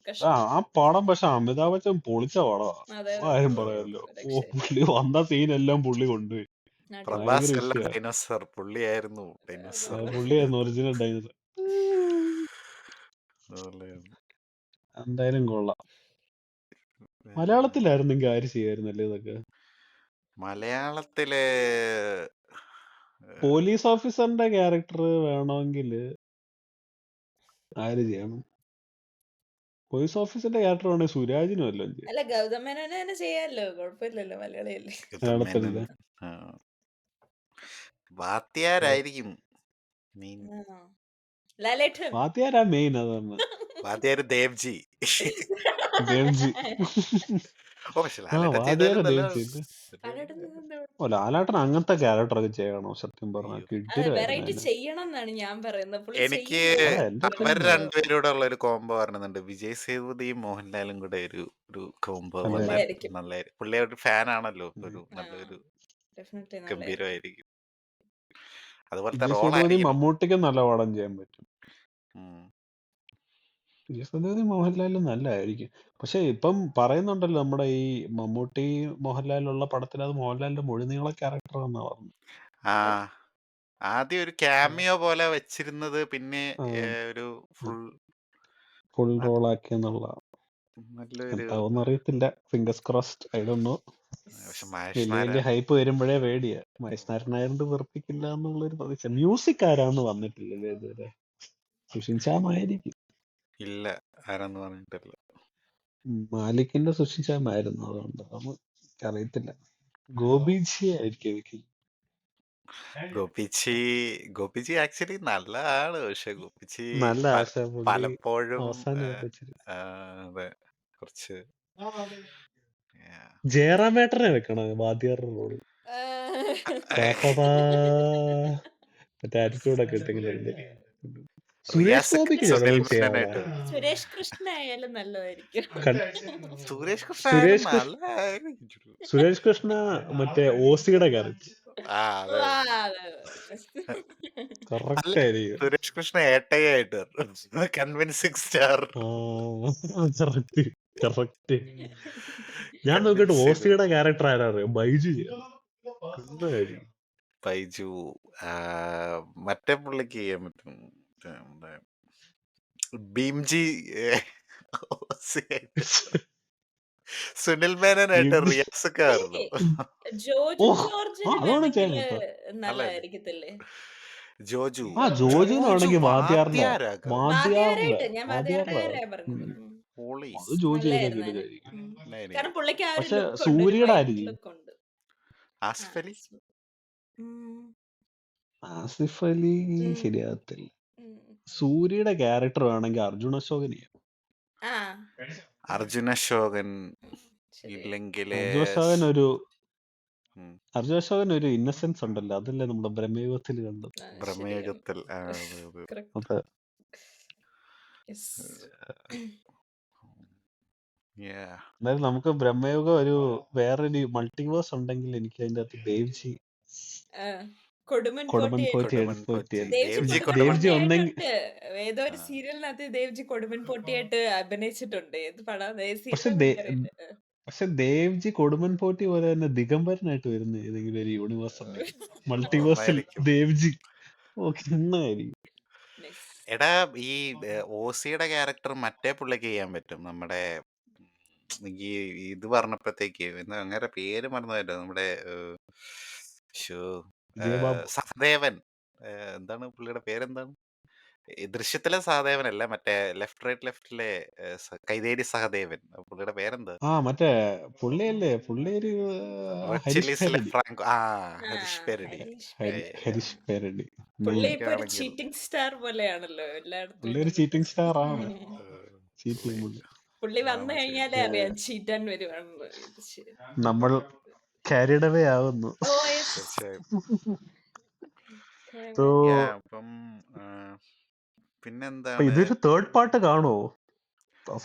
ആ പടം പക്ഷെ അമിതാഭ് ബച്ചൻ പൊളിച്ച പടമാ, അതെ ആരും പറയല്ലോ. ഓ, പുള്ളി വന്ന സീനെല്ലാം പുള്ളി കൊണ്ടുപോയി. പ്രഭാസ് ഭയങ്കര അല്ല വിഷയമാണ്. ഡൈനോസർ, പുള്ളിയായിരുന്നു ഡൈനോസർ. പുള്ളിയായിരുന്നു ഒറിജിനൽ ഡൈനോസർ. എന്തായാലും കൊള്ളാം. മലയാളത്തിലായിരുന്നെങ്കിൽ ആര് ചെയ്യായിരുന്നല്ലേ ഇതൊക്കെ? മലയാളത്തില് പോലീസ് ഓഫീസറിന്റെ ക്യാരക്ടർ വേണമെങ്കിൽ ആര് ചെയ്യണം? പോലീസ് ഓഫീസറിന്റെ ക്യാരക്ടർ വേണമെങ്കിൽ സുരാജിനും എല്ലാം ചെയ്യാം. അല്ല, ഗൗതം മേനോനെ തന്നെ ചെയ്യാലോ, കുഴപ്പമില്ലല്ലോ, മലയാളിയല്ലേ. മലയാളത്തിലല്ലേ? വാത്യാരായിരിക്കും ലാലേട്ടൻ. വാദ്യാരാ മെയിൻ, അതാണ്. വാത്യാര് ദേവ്ജി. ദേവ്ജി. പക്ഷെ ആ, ലാലേട്ടൻ വാദ്യാര ചെയ്താലും നല്ല ദേവ്ജി. ലാലേട്ടൻ എന്താ ഓ, ലാലേട്ടൻ അങ്ങനത്തെ ക്യാരക്ടറൊക്കെ ചെയ്യണോ സത്യം പറഞ്ഞാൽ? അതെ, കിട്ടില്ലായിരുന്നു വെറൈറ്റി അതിന്. ചെയ്യണം എന്നാണ് ഞാൻ പറയുന്നത്. പുള്ളി എനിക്ക് എന്റെ അവർ രണ്ടുപേരോടെ ഉള്ള ഒരു കോംബോ പറയുന്നുണ്ട്. വിജയ് സേതുപതിയും മോഹൻലാലും കൂടെ ഒരു കോംബോ നല്ലതായിരിക്കും. നല്ലായിരിക്കും. പുള്ളി ഒരു ഫാൻ ആണല്ലോ, ഒരു നല്ലൊരു ഡെഫിനറ്റ്ലി നല്ലതായിരിക്കും. ഗംഭീരമായിരിക്കും. അതുപോലത്തെ വിജയ് റോൾ സേതുപതി ആയിരിക്കും. മമ്മൂട്ടിക്ക് നല്ല പടം ചെയ്യാൻ പറ്റും. വിജയ് സേതുപതി മോഹൻലാലും നല്ലതായിരിക്കും. പക്ഷെ ഇപ്പം പറയുന്നുണ്ടല്ലോ, നമ്മുടെ ഈ മമ്മൂട്ടി മോഹൻലാലുള്ള പടത്തിൽ അത് മോഹൻലാലിന്റെ മുഴുനീള ക്യാരക്ടർ എന്നാ പറഞ്ഞു. ആദ്യം ഒരു ക്യാമിയോ പോലെ വെച്ചിരുന്നത്, പിന്നെ ഒരു ഫുൾ റോൾ ആക്കി എന്നുള്ള. നല്ലൊരു എന്താവെന്ന് അറിയത്തില്ല. Fingers crossed. I don't no. പക്ഷെ വലിയ വലിയ ഹൈപ്പ് വരുമ്പോഴേ പേടിയാ. മഹേഷ് നാരായണനായതുകൊണ്ട് വെറുപ്പിക്കില്ല എന്നുള്ളൊരു പ്രതീക്ഷ. മ്യൂസിക് ആരാന്ന് വന്നിട്ടില്ലല്ലേ ഇതുവരെ? സുഷിൻ ശ്യാമായിരിക്കും. ഇല്ല, ആരാന്ന് പറഞ്ഞിട്ടില്ല. മാലിക്കിന്റെ സുഷിൻ ശ്യാമായിരുന്നു, അതുകൊണ്ട് നമുക്ക് അറിയത്തില്ല. ഗോപിജി ആയിരിക്കും. ഗോപിജി ആക്ച്വലി നല്ല ആള്, പക്ഷെ ഗോപിജി നല്ല ആശ പലപ്പോഴും അവസാനം അതെ കുറച്ച് ജയറാമേട്ടനെ വെക്കണം വാദ്യാറുടെ റോള്. മറ്റേ ആറ്റിറ്റ്യൂഡൊക്കെ ഇട്ടെങ്കിലും. സുരേഷ് ഗോപിക്ക് ചിലപ്പോൾ ചെയ്യാവുന്ന. സുരേഷ് കൃഷ്ണ ആയാലും നല്ലതായിരിക്കും. സുരേഷ് കൃഷ്ണ മറ്റേ ഓസിയുടെ ക്യാരക്ടർ കറക്റ്റ് ആയിരിക്കും. സുരേഷ് കൃഷ്ണ ഏട്ടയായിട്ട് കൺവിൻസിംഗ് സ്റ്റാർ. കറക്റ്റ്. ഞാൻ നോക്കിയിട്ട് ഓസിയുടെ ക്യാരക്ടർ ആരാ അറിയാം? ബൈജു. ബൈജു മറ്റേ പുള്ളിക്ക് ചെയ്യാൻ പറ്റും. ഭീംജി സുനിൽ മേനോനായിട്ട് ഇത് റിയാസൊക്കെ ആയിരുന്നു. ഓ ജോജു ആ ജോർജിന് അതാണ് ചെയ്യാൻ വേണമെങ്കിൽ കേട്ടോ. അല്ലല്ലേ നല്ലതായിരിക്കത്തില്ലേ? ജോജു ജോജുവിന് ജോജു വേണമെങ്കിൽ വാദ്യാറിന്റെ വാദ്യാരാകാം. വാദ്യാറിന്റെ വാദ്യാറിന്റെ വാദ്യാറിന്റെ കാര്യമാണ് പറഞ്ഞത്. പൊളി അത് ജോജു ചെയ്ത നല്ലായിരുന്നേനെ. കിടുകായിരിക്കും. കാരണം പുള്ളിക്ക് ആ ഒരു പക്ഷെ ലുക്ക് ഉണ്ട്, ഒരു സൂര്യയുടെ വൈറ്റ് ആയിരിക്കും ലുക്ക് ഉണ്ട്. ആസിഫ് അലി ഉം. ആസിഫ് അലി ഉം. ശരിയാകത്തില്ല. ഉം. സൂര്യയുടെ ക്യാരക്ടർ വേണമെങ്കിൽ അർജുൻ അശോകനെ. ആ അർജുന അശോകൻ ശരി. ഇല്ലെങ്കിൽ അർജുൻ അശോകൻ ഒരു അർജുൻ അശോകൻ ഒരു ഇന്നസെൻസ് ഉണ്ടല്ലോ, അതല്ലേ നമ്മുടെ ബ്രഹ്മയുഗത്തിൽ കണ്ടത്. ശരിയാണ്. ബ്രഹ്മയുഗത്തിൽ Correct. അത് Yes. എന്നാലും നമുക്ക് ബ്രഹ്മയുഗം ഒരു വേറൊരു മൾട്ടിവേഴ്സ് ഉണ്ടെങ്കിൽ എനിക്ക് അതിന്റെ അകത്ത് ദേവ്ജി ആ, കൊടുമൺ കൊടുമൺ 48. പോറ്റി കൊടുമൺ പോറ്റി പോറ്റി. ദേവ്ജി ദേവ്ജി കൊടുമൺ ദേവ്ജി ഒന്നെങ്കിൽ പൊട്ടിയായിട്ടുണ്ട്. ഏതോ ഒരു സീരിയലിനകത്ത് ദേവ്ജി കൊടുമൺ പൊട്ടിയായിട്ട് അഭിനയിച്ചിട്ടുണ്ട്. ഏത് പടം പക്ഷെ സീരിയൽ എനിക്കറിയില്ല. പക്ഷെ ദേവ്ജി കൊടുമൺ പോറ്റി പോലെ തന്നെ ദിഗംബരനായിട്ട് വരുന്ന ഏതെങ്കിലും ഒരു യൂണിവേഴ്സ് ഉണ്ടെങ്കിൽ മൾട്ടിവേഴ്സിൽ നന്നായിരിക്കും. ദേവ്ജി ഓക്കെ എന്നായിരിക്കും. Nice. എടാ ഈ ഓസിയുടെ ക്യാരക്ടർ മറ്റേ പുള്ളിക്ക് ചെയ്യാൻ പറ്റും. നമ്മുടെ ഈ ഇത് പറഞ്ഞപ്പോഴത്തേക്ക് അങ്ങനെ പേര് മറന്നുപോയല്ലോ, നമ്മുടെ ശോ, ജയബാബു സഹദേവൻ. എന്താണ് പുള്ളിയുടെ പേരെന്താണ്? ഈ ദൃശ്യത്തിലെ സഹദേവനല്ല, മറ്റേ ലെഫ്റ്റ് റൈറ്റ് ലെഫ്റ്റിലെ കൈതേരി സഹദേവൻ. പുള്ളിയുടെ പേരെന്താ? മറ്റേ പുള്ളിയല്ലേ, പുള്ളി ഒരു റെഡ് ഹരീഷ് ചില്ലീസിലെ പേരടി. ഫ്രാങ്കോ. ഹരീഷ് പേരടി. ഹരീഷ് പേരടി. ഹരീഷ് പേരടി പുള്ളി ഇപ്പൊ ഒരു പുള്ളിക്കാണെങ്കിൽ ചീറ്റിംഗ് സ്റ്റാർ പോലെയാണല്ലോ എല്ലായിടത്തും. പുള്ളി ഒരു ചീറ്റിംഗ് സ്റ്റാർ ആണ്. ചീറ്റിംഗ് പുള്ളി പുള്ളി. പുള്ളി വന്നു അതാണ് ശരി. കഴിഞ്ഞാലേ അറിയാം ചീറ്റാൻ വരുവാണെന്ന്. ഇത് ശരി. നമ്മൾ കാരിഡവേ ആവുന്നു. ഓ യെസ്. തീർച്ചയായും. So, അപ്പം അപ്പൊ പിന്നെന്താണ്, ഇതൊരു തേർഡ് പാർട്ട് കാണുമോ?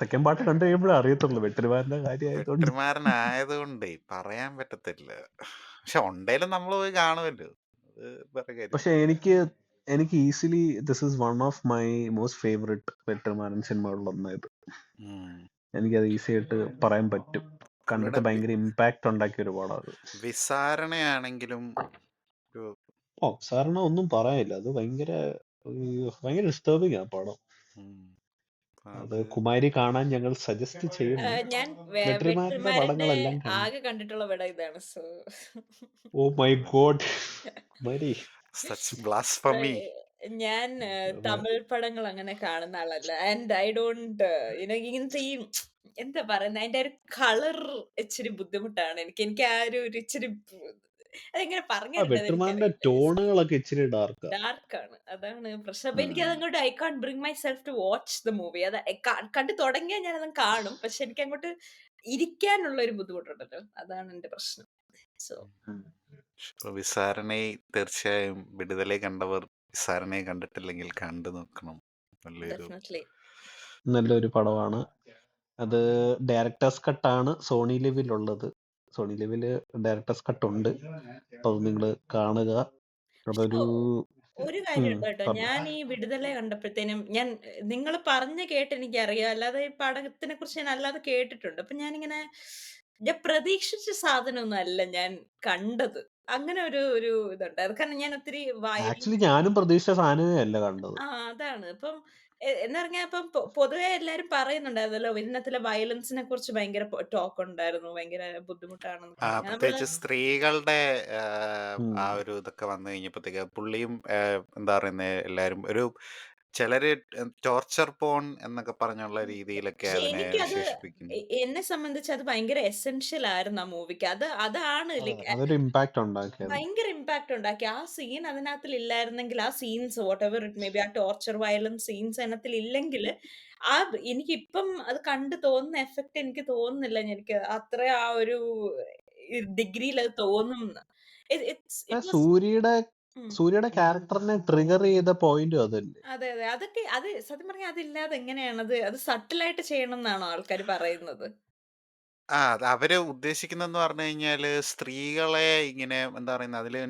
സെക്കൻഡ് പാർട്ട് കണ്ടു കഴിയുമ്പോഴേ അറിയത്തുള്ളൂ വെട്ടരുമാരുടെ കാര്യമായതുകൊണ്ട്. വെട്ടിമാരനായതുകൊണ്ട് പറയാൻ പറ്റത്തില്ല. പക്ഷെ ഉണ്ടേലും നമ്മൾ പോയി കാണുമല്ലോ, അത് വേറെ കാര്യം. പക്ഷെ എനിക്ക് easily this is one of my most favourite Vetrimaaran സിനിമകളിൽ ഒന്നായത്. എനിക്കത് ഈസി ആയിട്ട് പറയാൻ പറ്റും. കണ്ടിട്ട് ഭയങ്കര ഇമ്പാക്ട് ഉണ്ടാക്കിയ ഒരു പടം അത്. വിസാരണയാണെങ്കിലും സാറിന് ഒന്നും പറയാനില്ല, അത് ഭയങ്കര ഡിസ്റ്റർബിങ് ആ പടം. അത് കുമാരി കാണാൻ ഞങ്ങൾ സജസ്റ്റ് ചെയ്യുന്നു. ഞാൻ വെട്രിമാരുടെ വെട്രിമാരന്റെ പടങ്ങളെല്ലാം കാണും. ആകെ കണ്ടിട്ടുള്ള പടം ഇതാണ്. So oh my God Kumari. such blasphemy. ഞാൻ തമിഴ് പടങ്ങൾ അങ്ങനെ കാണുന്ന ആളല്ല. ആൻഡ് ഐ ഡോണ്ട് ഇങ്ങനത്തെ ഈ എന്താ പറയുന്നത്, അതിന്റെ ഒരു കളർ ഇച്ചിരി ബുദ്ധിമുട്ടാണ് എനിക്ക് ആ ഒരു ഇച്ചിരി അതെങ്ങനെ പറഞ്ഞു വെട്രിമാരുടെ ടോണുകളൊക്കെ ഇച്ചിരി ഡാർക്ക് ഡാർക്കാണ്. അതാണ് പ്രശ്നം. അപ്പൊ എനിക്ക് അതങ്ങോട്ട് I can't bring myself to watch the movie. അത് കണ്ടു തുടങ്ങിയാൽ ഞാൻ അതും കാണും, പക്ഷെ എനിക്ക് അങ്ങോട്ട് ഇരിക്കാനുള്ള ഒരു ബുദ്ധിമുട്ടുണ്ടല്ലോ, അതാണ് എന്റെ പ്രശ്നം. സോ വിസാരണയെ തീർച്ചയായും വിടുതലെ കണ്ടവർ വിസാരണയെ കണ്ടിട്ടില്ലെങ്കിൽ കണ്ടു നോക്കണം. നല്ലൊരു പടമാണ് അത്. ഡയറക്ടേഴ്സ് കട്ടാണ് സോണി ലിവിലുള്ളത്. സോണി ലിവില് ഡയറക്ടേഴ്സ് കട്ട് ഉണ്ട്. അപ്പൊ അത് നിങ്ങൾ കാണുക. അതൊരു ഒരു കാര്യം കേട്ടോ, ഞാൻ ഈ വിടുതല കണ്ടപ്പോഴത്തേനും നിങ്ങൾ പറഞ്ഞു കേട്ട് എനിക്കറിയാം, അല്ലാതെ ഈ പടത്തിനെ കുറിച്ച് ഞാൻ അല്ലാതെ കേട്ടിട്ടുണ്ട്. അപ്പൊ ഞാൻ പ്രതീക്ഷിച്ച സാധനമൊന്നും അല്ല ഞാൻ കണ്ടത്. അങ്ങനെ ഒരു ഇതുണ്ടായിരുന്നു. കാരണം ഞാൻ ഒത്തിരി ആക്ച്വലി ഞാനും പ്രതീക്ഷിച്ച സാധനമേ അല്ല കണ്ടത്. അതാണ്. ഇപ്പം എന്ന് പറഞ്ഞാൽ ഇപ്പം പൊതുവെ എല്ലാരും പറയുന്നുണ്ടായിരുന്നല്ലോ, ഇതിനകത്തിലെ വയലൻസിനെ കുറിച്ച് ഭയങ്കര ടോക്ക് ഉണ്ടായിരുന്നു, ഭയങ്കര ബുദ്ധിമുട്ടാണെന്ന്. പ്രത്യേകിച്ച് സ്ത്രീകളുടെ ആ ഒരു ഇതൊക്കെ വന്നു കഴിഞ്ഞപ്പോഴത്തേക്ക് പുള്ളിയും എന്താ പറയുന്നത്, എല്ലാരും ഒരു ചിലര് ടോർച്ചർ പോൺ എന്നൊക്കെ പറഞ്ഞുള്ള രീതിയിലൊക്കെ അതിനെ വിശേഷിപ്പിക്കുന്നു. എന്നെ സംബന്ധിച്ച് അത് ഭയങ്കര എസെൻഷ്യൽ ആയിരുന്നു ആ മൂവിക്ക്. അതാണ് അതൊരു ഇമ്പാക്ട് ഉണ്ടാക്കിയത്, ഭയങ്കര ഇമ്പാക്ട് ഉണ്ടാക്കി. ആ സീൻ അതിനകത്തിൽ ഇല്ലായിരുന്നെങ്കിൽ, ആ scenes what ever it may be, ആ ടോർച്ചർ വയലൻസ് സീൻസ് അതിനകത്തിൽ ഇല്ലെങ്കിൽ എനിക്കിപ്പം അത് കണ്ടു തോന്നുന്ന എഫക്ട് എനിക്ക് തോന്നുന്നില്ല. എനിക്ക് അത്ര ആ ഒരു ഡിഗ്രിയിൽ അത് തോന്നും. സൂര്യയുടെ ക്യാരക്ടറിനെ ട്രിഗർ ചെയ്ത പോയിന്റും അതല്ലേ. അതെ അതൊക്കെ അത് സത്യം പറഞ്ഞാൽ അതില്ലാതെ എങ്ങനെയാണ് അത് സട്ടിലായിട്ട് ചെയ്യണം എന്നാണോ ആൾക്കാർ പറയുന്നത്? അവര് ഉദ്ദേശിക്കുന്നെന്ന് പറഞ്ഞു കഴിഞ്ഞാല് സ്ത്രീകളെ ഇങ്ങനെ എന്താ പറയുന്നത്, അതില്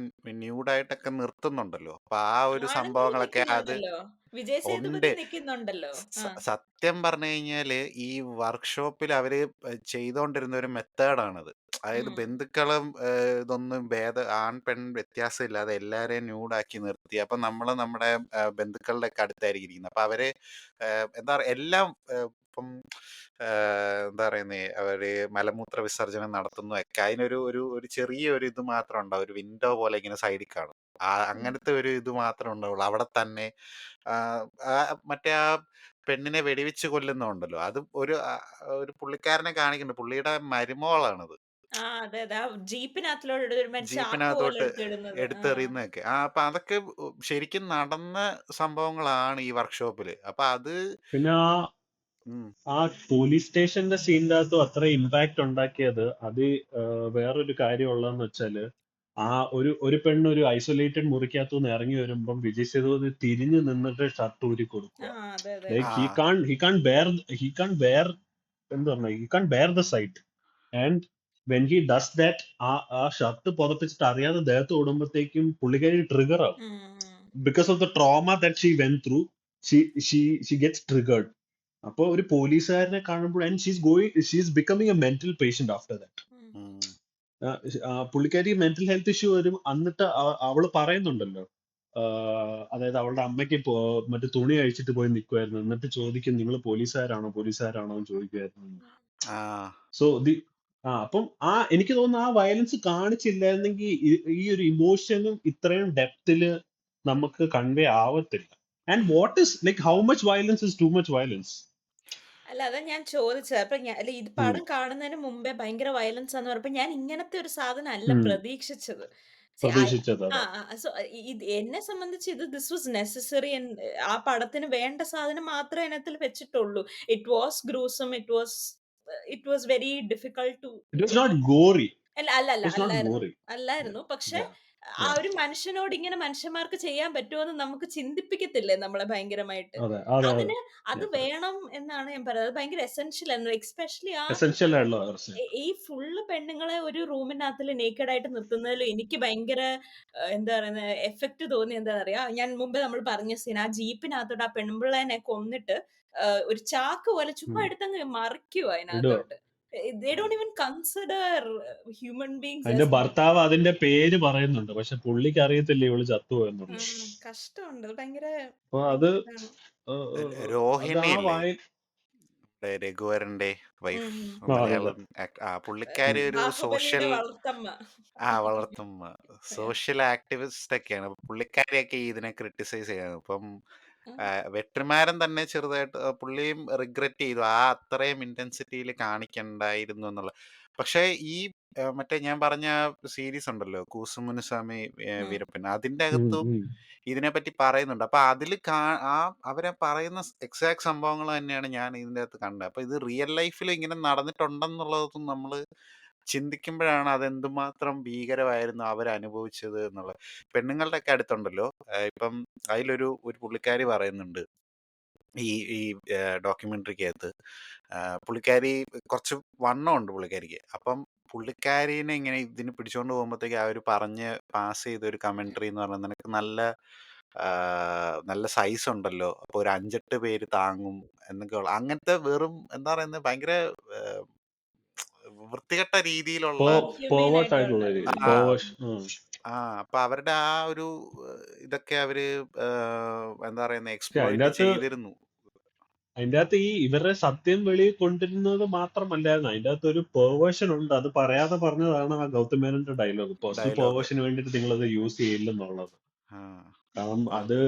ന്യൂഡായിട്ടൊക്കെ നിർത്തുന്നുണ്ടല്ലോ. അപ്പൊ ആ ഒരു സംഭവങ്ങളൊക്കെ അത് വിജയ് സേതുപതി നിൽക്കുന്നുണ്ടല്ലോ. സത്യം പറഞ്ഞു കഴിഞ്ഞാല് ഈ വർക്ക്ഷോപ്പിൽ അവര് ചെയ്തോണ്ടിരുന്ന ഒരു മെത്തേഡാണത്. അതായത് ഉം. ബന്ധുക്കളും ഇതൊന്നും ആൺ പെൺ വ്യത്യാസമില്ലാതെ എല്ലാവരെയും ന്യൂഡാക്കി നിർത്തി. അപ്പം നമ്മൾ നമ്മുടെ ബന്ധുക്കളുടെ ഒക്കെ അടുത്തായിരിക്കും ഇരിക്കുന്നത്. അപ്പം അവരെ എന്താ പറയുക എല്ലാം ഇപ്പം എന്താ പറയുന്നേ അവര് മലമൂത്ര വിസർജനം നടത്തുന്നു ഒക്കെ അതിനൊരു ഒരു ഒരു ചെറിയ ഒരു ഇത് മാത്രം ഉണ്ടാവും, ഒരു വിൻഡോ പോലെ ഇങ്ങനെ സൈഡിൽ കാണും. അങ്ങനത്തെ ഒരു ഇത് മാത്രമേ ഉണ്ടാവുള്ളൂ അവിടെ തന്നെ. ആ, ആ, മറ്റേ ആ പെണ്ണിനെ വെടിവെച്ച് കൊല്ലുന്നുണ്ടല്ലോ, അത് ഒരു പുള്ളിക്കാരനെ കാണിക്കുന്നുണ്ട്, പുള്ളിയുടെ മരുമോളാണത്. അതെ അതെ. ആ ജീപ്പിനകത്തിലോട്ട് ഒരു മറ്റേ ചാക്ക് പോലെ ജീപ്പിനകത്തോട്ട് എടുത്തിടുന്നത്. എടുത്തെറിയുന്നതൊക്കെ അപ്പൊ അതൊക്കെ ശരിക്കും നടന്ന സംഭവങ്ങളാണ് ഈ വർക്ക്ഷോപ്പില്. അപ്പൊ അത് പിന്നെ ഉം, ആ പോലീസ് സ്റ്റേഷന്റെ സീനിന്റെ അകത്തും അത്ര ഇമ്പാക്ട് ഉണ്ടാക്കിയത് അത് വേറൊരു കാര്യമുള്ളതെന്ന് വെച്ചാല് ആ ഒരു പെണ്ണ് ഒരു ഐസൊലേറ്റഡ് മുറിക്കകത്തു നിന്ന് ഇറങ്ങി വരുമ്പം വിജയ് സേതുപതി തിരിഞ്ഞു നിന്നിട്ട് ഷർട്ട് ഊരി കൊടുക്കുക. അതെ അതെ. ലൈക്ക് ആ എന്താ പറഞ്ഞ he can't bear the sight. And when he does that ആ ഷർട്ട് പുതപ്പിച്ചിട്ട് അറിയാതെ ദേഹത്ത് ഓടുമ്പോഴത്തേക്കും പുള്ളിക്കാരി ട്രിഗർ ആവും. Because of the trauma that she went through she gets triggered. അപ്പൊ ഒരു പോലീസുകാരനെ കാണുമ്പോൾ and she's becoming a mental patient after that. ഉം, പുള്ളിക്കാരി മെന്റൽ ഹെൽത്ത് ഇഷ്യൂ വരും. എന്നിട്ട് അവള് പറയുന്നുണ്ടല്ലോ, അതായത് അവളുടെ അമ്മയ്ക്ക് മറ്റു തുണി അഴിച്ചിട്ട് പോയി നിൽക്കുമായിരുന്നു. എന്നിട്ട് ചോദിക്കും നിങ്ങൾ പോലീസുകാരാണോ എന്ന് ചോദിക്കുമായിരുന്നു. ആ സോ അപ്പം എനിക്ക് തോന്നുന്നു ആ വയലൻസ് കാണിച്ചില്ലായിരുന്നെങ്കിൽ ഈ ഒരു ഇമോഷനും ഇത്രയും ഡെപ്തില് നമുക്ക് കൺവേ ആവത്തില്ല. And what is like how much violence is too much violence? അല്ല അതാ ഞാൻ ചോദിച്ചത്. അപ്പൊ അല്ല ഇത് പടം കാണുന്നതിന് മുമ്പേ ഭയങ്കര വയലൻസ് ആന്ന് പറഞ്ഞപ്പോ ഞാൻ ഇങ്ങനത്തെ ഒരു സാധനം അല്ല പ്രതീക്ഷിച്ചത്. See, പ്രതീക്ഷിച്ചത് ആ അതെ. സോ ഇത് എന്നെ സംബന്ധിച്ച് ഇത് ദിസ് വാസ് നെസസറി. ആ പടത്തിന് വേണ്ട സാധനം മാത്രമേ അതിനകത്തിൽ വെച്ചിട്ടുള്ളൂ. It was very difficult to it was not gory. അല്ല അല്ല അല്ല ഇറ്റ് വാസ് നോട്ട് അല്ലായിരുന്നു ഗോറി. അല്ലായിരുന്നു. പക്ഷെ ആ Yeah. ഒരു മനുഷ്യനോട് ഇങ്ങനെ മനുഷ്യന്മാർക്ക് ചെയ്യാൻ പറ്റുമോന്ന് നമുക്ക് ചിന്തിപ്പിക്കത്തില്ലേ നമ്മളെ ഭയങ്കരമായിട്ട്. അതെ അതെ അതെ. അത് വേണം എന്നാണ് ഞാൻ പറയുന്നത്. അത് ഭയങ്കര എസെൻഷ്യൽ ആയിരുന്നു. എസ്പെഷ്യലി എസെൻഷ്യൽ ആയിട്ടുള്ള പ്രശ്നം. ഈ ഫുള്ള് പെണ്ണുങ്ങളെ ഒരു റൂമിനകത്തിൽ നേക്കഡ് ആയിട്ട് നിർത്തുന്നതിൽ എനിക്ക് ഭയങ്കര എന്താ പറയുന്നത് എഫക്റ്റ് തോന്നി. എന്താ പറയാ, ഞാൻ മുമ്പേ നമ്മൾ പറഞ്ഞ സീൻ, ആ ജീപ്പിനകത്തോട്ട് ആ പെൺപിള്ളേനെ കൊന്നിട്ട് ഒരു ചാക്ക് പോലെ ചുമ്മാ എടുത്തങ്ങ് മറിക്കുവോ ഇടുക. അതിനകത്തോട്ട്. They don't even consider human beings as അതിന്റെ ഭർത്താവ് അതിന്റെ പേര് പറയുന്നുണ്ട്, പക്ഷെ പുള്ളിക്ക് അറിയത്തില്ല ഇവള് ചത്തുപോയെന്നുള്ളത്. കഷ്ടമുണ്ട്. അത് ഭയങ്കര അപ്പൊ അത് ഇതാണ്. അത് രോഹിണി ആ അല്ലേ വായ രഘുവരന്റെ വൈഫ്, അതെ അതെ. മലയാളം പുള്ളിക്കാരി ഒരു സോഷ്യൽ ബാഹുബലിയുടെ വളർത്തമ്മ. വളർത്തും സോഷ്യൽ ആക്ടിവിസ്റ്റ് ഒക്കെയാണ്. അപ്പൊ പുള്ളിക്കാരിയൊക്കെ ഇതിനെ ക്രിട്ടിസൈസ് ചെയ്യാണ്. ഇപ്പം ഉം. വെട്രിമാരൻ തന്നെ ചെറുതായിട്ട് പുള്ളിയും റിഗ്രറ്റ് ചെയ്തു അത്രയും ഇന്റൻസിറ്റിയിൽ കാണിക്കണ്ടായിരുന്നു എന്നുള്ള. പക്ഷെ ഈ മറ്റേ ഞാൻ പറഞ്ഞ സീരീസ് ഉണ്ടല്ലോ കൂസുമുനുസ്വാമി വീരപ്പൻ, അതിന്റെ അകത്തും ഇതിനെപ്പറ്റി പറയുന്നുണ്ട്. അപ്പൊ അതിൽ അവരെ പറയുന്ന എക്സാക്ട് സംഭവങ്ങൾ തന്നെയാണ് ഞാൻ ഇതിന്റെ അകത്ത് കണ്ടത്. അപ്പൊ ഇത് റിയൽ ലൈഫിൽ ഇങ്ങനെ നടന്നിട്ടുണ്ടെന്നുള്ളതും നമ്മൾ ചിന്തിക്കുമ്പോഴാണ് അതെന്തുമാത്രം ഭീകരമായിരുന്നു അവരനുഭവിച്ചത് എന്നുള്ളത്. പെണ്ണുങ്ങളുടെ ഒക്കെ അടുത്തുണ്ടല്ലോ, ഇപ്പം അതിലൊരു പുള്ളിക്കാരി പറയുന്നുണ്ട് ഈ ഈ ഡോക്യുമെന്ററിക്കകത്ത്. പുള്ളിക്കാരി കുറച്ച് വണ്ണമുണ്ട് പുള്ളിക്കാരിക്ക്. അപ്പം പുള്ളിക്കാരിനെ ഇങ്ങനെ ഇതിന് പിടിച്ചോണ്ട് പോകുമ്പോഴത്തേക്ക് അവർ പറഞ്ഞ് പാസ് ചെയ്ത ഒരു കമന്ററി എന്ന് പറഞ്ഞാൽ നിനക്ക് നല്ല സൈസ് ഉണ്ടല്ലോ, അപ്പൊ ഒരു 5-8 പേര് താങ്ങും എന്നൊക്കെ ഉള്ള അങ്ങനത്തെ വെറും എന്താ പറയുന്നത് ഭയങ്കര വൃത്തികെട്ട രീതിയിലുള്ള Inhumane ആയിട്ടുള്ള. ആ അപ്പൊ അവരുടെ ആ ഒരു ഇതൊക്കെ അവര് എന്താ പറയുന്നത് അതിന്റെ എക്സ്പ്ലോയിറ്റ് അകത്ത് ചെയ്തിരുന്നു. ഈ ഇവരുടെ സത്യം വെളിയിൽ കൊണ്ടിരുന്നത് മാത്രമല്ലായിരുന്നു, അതിന്റെ അകത്ത് ഒരു പെർവേഷൻ ഉണ്ട്. അത് പറയാതെ പറഞ്ഞതാണ് ആ ഗൗതം മേനോന്റെ ഡയലോഗ്, പേഴ്സണൽ ഡയലോഗ് പെർവേഷന് വേണ്ടിയിട്ട് നിങ്ങൾ അത് യൂസ് ചെയ്യില്ലെന്നുള്ളത്. ആ കാരണം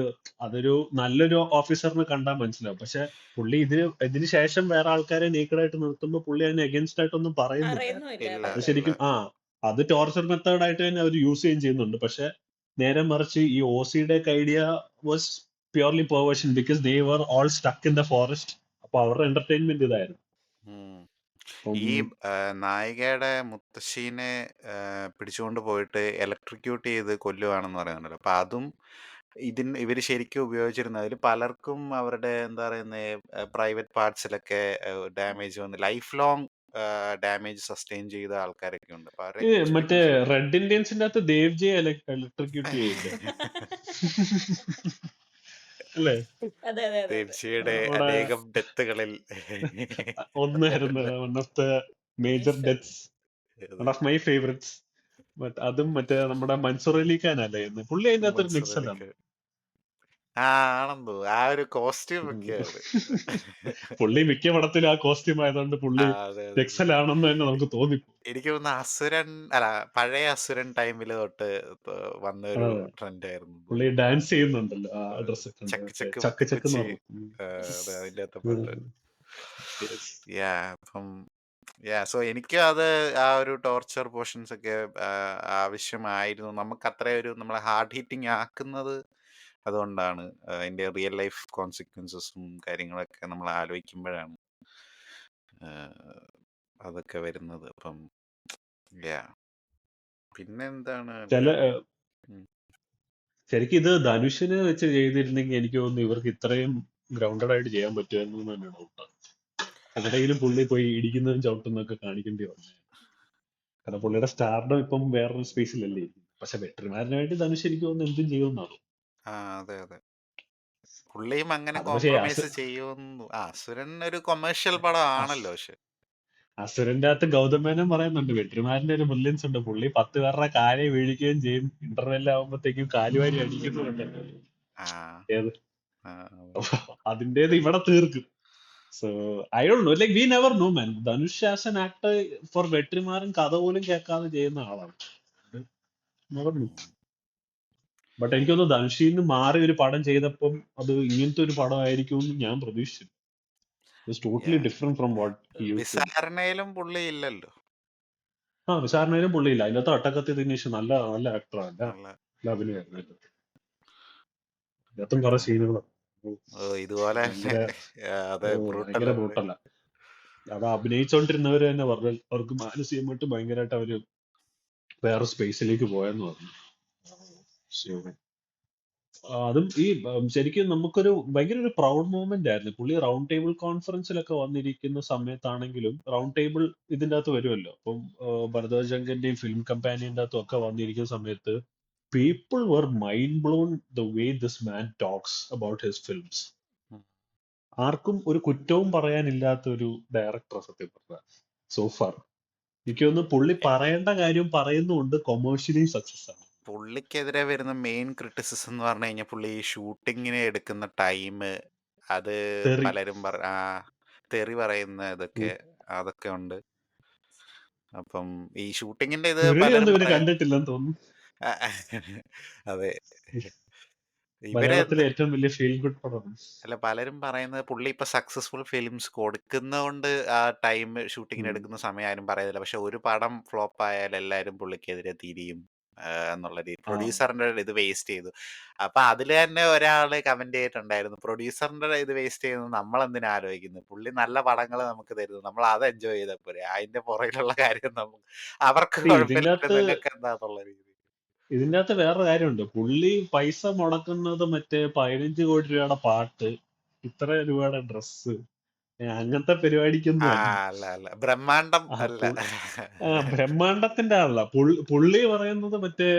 അതൊരു നല്ലൊരു ഓഫീസറിന് കണ്ടാൽ മനസ്സിലാവും. പക്ഷെ പുള്ളി ഇതിന് ശേഷം വേറെ ആൾക്കാരെ നേക്കഡായിട്ട് നിർത്തുമ്പോൾ പുള്ളി അതിന് അഗേൻസ്റ്റ് ആയിട്ടൊന്നും പറയുന്നില്ല. അറിയുന്നുമില്ല. ഇല്ല അത് അതെ അതെ. ശരിക്കും അത് ടോർച്ചർ മെത്തേഡ് ആയിട്ട് തന്നെ അവർ യൂസ് ചെയ്യുന്നുണ്ട്. പക്ഷെ നേരെ മറിച്ച് ഈ OCയുടെ idea was purely perversion, because they were all stuck in the forest. അപ്പൊ അവരുടെ എന്റർടൈൻമെന്റ് ഇതായിരുന്നു. ഉം. അപ്പം ഈ നായികയുടെ മുത്തശ്ശീനെ പിടിച്ചുകൊണ്ട് പോയിട്ട് ഇലക്ട്രിക്യൂട്ട് ചെയ്ത് കൊല്ലുവാണെന്ന് പറയുന്നുണ്ടല്ലോ. അപ്പൊ അതും ഇവര് ശരിക്കും ഉപയോഗിച്ചിരുന്നത്. അതിൽ പലർക്കും അവരുടെ എന്താ പറയുന്നത് പ്രൈവറ്റ് പാർട്സിലൊക്കെ ഡാമേജ് വന്ന് ലൈഫ് ലോങ് ഡാമേജ് സസ്റ്റെയിൻ ചെയ്ത ആൾക്കാരൊക്കെ ഉണ്ട്. അപ്പൊ ഈ അവരൊക്കെ മറ്റേ ശരിക്കും റെഡ് ഇന്ത്യൻസിന്റെ അകത്ത് ദേവ്ജിയെ ഇലക്ട്രിക്യൂട്ട് ചെയ്യില്ലേ? അല്ലേ? അതെ അതെ അതെ അതെ. ദേവ്ജിയുടെ അവിടെ അനേകം ഡെത്തുകളിൽ ഒന്നായിരുന്നു one of the major Major. Deaths. One of my favourites. But അതും മറ്റേ നമ്മുടെ മൻസൂർ അലി ഖാൻ അല്ലേ എന്ന്, പുള്ളി അതിന്റെ അകത്തൊരു മൻസൂർ മിക്സഡ് ആണ്. അലിക്ക് ആണെന്തോ ആ ഒരു കോസ്റ്റ്യൂം ഒക്കെയാണ്. പുള്ളി മിക്ക പടത്തിലും ആ കോസ്റ്റ്യൂം ആയതുകൊണ്ട് പുള്ളി അതെ അതെ. എക്സൽ ആണെന്ന് തന്നെ നമുക്ക് തോന്നിപ്പോ. എനിക്ക് തോന്നുന്നു അസുരൻ അല്ല പഴയ അസുരൻ ടൈമിൽ തൊട്ട് വന്ന ഒരു ട്രെൻഡ് ആയിരുന്നു. പുള്ളി ഡാൻസ് ചെയ്യുന്നുണ്ടല്ലോ ആ ഡ്രസ് ചക്ക് ചക്ക് ചക്ക് ചക്ക് എന്ന് പത്തിക്കുച്ചി പറഞ്ഞു. അതെ അതിന്റെ അകത്തെ പാട്ട്. Yes. അപ്പം സോ എനിക്ക് അത് ആ ഒരു ടോർച്ചർ പോർഷൻസ് ഒക്കെ ആവശ്യമായിരുന്നു. നമുക്ക് അത്ര ഒരു നമ്മളെ ഹാർഡ് ഹീറ്റിംഗ് ആക്കുന്നത് അതുകൊണ്ടാണ്. അതിന്റെ റിയൽ ലൈഫ് കോൺസിക്വൻസസും കാര്യങ്ങളൊക്കെ നമ്മൾ ആലോചിക്കുമ്പോഴാണ് അതൊക്കെ വരുന്നത്. അപ്പം പിന്നെന്താണ് ചില ശരിക്കും ഇത് ധനുഷിന് വെച്ച് ചെയ്തിരുന്നെങ്കിൽ എനിക്ക് തോന്നുന്നു ഇവർക്ക് ഇത്രയും ഗ്രൗണ്ടഡ് ആയിട്ട് ചെയ്യാൻ പറ്റുമായിരുന്നു എന്ന് തന്നെ ഡൗട്ടാണ്. എവിടെയെങ്കിലും പുള്ളി പോയി ഇടിക്കുന്നതും ചവിട്ടുന്നതൊക്കെ കാണിക്കേണ്ടി വന്നു. കാരണം പുള്ളിയുടെ സ്റ്റാർഡം ഇപ്പം വേറൊരു സ്പേസിലല്ലേ. പക്ഷെ വെട്ടറിമാരനായിട്ട് ധനുഷ് എനിക്ക് തോന്നുന്നു എന്തും ചെയ്യുമെന്നാണ്. അതെ അതെ. പുള്ളിയും അങ്ങനെ അത് പക്ഷേ കോംപ്രമൈസ് ചെയ്യുമെന്ന്. അസുരൻ ഒരു കൊമേഴ്ഷ്യൽ പടം ആണല്ലോ. പക്ഷെ അസുരന്റെ അകത്ത് ഗൗതം മേനോൻ പറയുന്നുണ്ട് വെട്ടറിമാരന്റെ ഒരു ബ്രില്യൻസ് ഉണ്ട്. പുള്ളി 10 പേരുടെ കാലെ വീഴിക്കുകയും ചെയ്യും, ഇന്റർവെൽ ആവുമ്പോഴത്തേക്കും കാലുവാരി അടിക്കുന്നുണ്ട്. ഏത് അതിന്റേത് ഇവിടെ തീർക്കും. So I don't know, like we never know man. Dhanush as an actor for Vetrimaaran കഥ പോലും കേൾക്കാതെ ചെയ്യുന്ന ആളാണ്. ബട്ട് എനിക്ക് തോന്നുന്നു ധനുഷിൽ നിന്ന് മാറി ഒരു പടം ചെയ്തപ്പം അത് ഇങ്ങനത്തെ ഒരു പടം ആയിരിക്കും എന്ന് ഞാൻ പ്രതീക്ഷിച്ചു. It's totally different from what he used to. വിസാരണയിലും പുള്ളി ഇല്ലല്ലോ. വിസാരണയിലും പുള്ളിയില്ല. അതിനകത്ത് ഒട്ടക്കത്തി ദിനേശ് നല്ല നല്ല ആക്ടറാണ്, നല്ല അഭിനയമായിരുന്നു. അതിനകത്തും കുറെ സീനുകളും ഇതുപോലെ ഭയങ്കര ബ്രൂട്ടല്ല. അത് അഭിനയിച്ചോണ്ടിരുന്നവര് തന്നെ പറഞ്ഞു അവർക്ക് മാനസികമായിട്ട് ഭയങ്കരമായിട്ട് അവര് വേറെ സ്പേസിലേക്ക് പോയെന്ന് പറഞ്ഞു. അതും ഈ ശരിക്കും നമുക്കൊരു ഭയങ്കര ഒരു പ്രൗഡ് മൂവ്മെന്റ് ആയിരുന്നു. പുള്ളി റൗണ്ട് ടേബിൾ കോൺഫറൻസിലൊക്കെ വന്നിരിക്കുന്ന സമയത്താണെങ്കിലും റൗണ്ട് ടേബിൾ ഇതിൻ്റെ അകത്ത് വരുമല്ലോ. അപ്പം ഭരദ്വാജ് ജംഗന്റെയും ഫിലിം കമ്പാനിയന്റെ അകത്തും ഒക്കെ വന്നിരിക്കുന്ന സമയത്ത് people were mind blown the way this man talks about his films. ആർക്കും ഒരു കുറ്റവും പറയാനില്ലാത്ത ഒരു ഡയറക്ടർ സത്യം പറഞ്ഞ സോഫാർ. എനിക്ക് തോന്നുന്നു പുള്ളി പറയേണ്ട കാര്യം പറയുന്നുണ്ട്, കൊമേഴ്ഷ്യലി സക്സസ് ആണ്. പുള്ളിക്കെതിരെ വരുന്ന മെയിൻ ക്രിറ്റിസിസം എന്ന് പറഞ്ഞു കഴിഞ്ഞാൽ പുള്ളി ഷൂട്ടിങ്ങിന് എടുക്കുന്ന ടൈം അത് പലരും തെറി പറയുന്ന അതൊക്കെ ഉണ്ട്. അപ്പം ഈ ഷൂട്ടിങ്ങിന്റെ ഇത് പലരും കണ്ടിട്ടില്ലെന്ന് തോന്നുന്നു. അതെ, മലയാളത്തിലെ ഏറ്റവും വലിയ ഫീൽ ഗുഡ് പടം. അല്ല പലരും പറയുന്നത് പുള്ളി ഇപ്പൊ സക്സസ്ഫുൾ ഫിലിംസ് കൊടുക്കുന്നതുകൊണ്ട് ആ ടൈം ഷൂട്ടിങ്ങിന് എടുക്കുന്ന സമയം ആരും പറയുന്നില്ല. പക്ഷെ ഒരു പടം ഫ്ലോപ്പ് ആയാൽ എല്ലാവരും പുള്ളിക്കെതിരെ തിരിയും എന്നുള്ള രീതി. പ്രൊഡ്യൂസറിന്റെ ഇത് വേസ്റ്റ് ചെയ്തു. അപ്പൊ അതിൽ തന്നെ ഒരാള് കമന്റ് ചെയ്തിട്ടുണ്ടായിരുന്നു, പ്രൊഡ്യൂസറിന്റെ ഇത് വേസ്റ്റ് ചെയ്യുന്നത് നമ്മൾ എന്തിനാ ആലോചിക്കുന്നത്, പുള്ളി നല്ല പടങ്ങൾ നമുക്ക് തരുന്നു, നമ്മൾ അത് എൻജോയ് ചെയ്താൽ പോരെ, അതിന്റെ പുറകിലുള്ള കാര്യം നമുക്ക് അവർക്ക് കുഴപ്പമില്ല, നിങ്ങൾക്ക് എന്താന്നുള്ള രീതി. ഇതിന്റെ അകത്ത് വേറെ കാര്യമുണ്ട്. പുള്ളി പൈസ മുടക്കുന്നത് മറ്റേ 15 കോടി രൂപയുടെ പാട്ട്, ഇത്ര രൂപയുടെ ഡ്രസ്സ്, അങ്ങനത്തെ പരിപാടിക്കൊന്നും ബ്രഹ്മാണ്ടം ബ്രഹ്മാണ്ടത്തിന്റെ ആളല്ല. പുള്ളി പറയുന്നത് മറ്റേ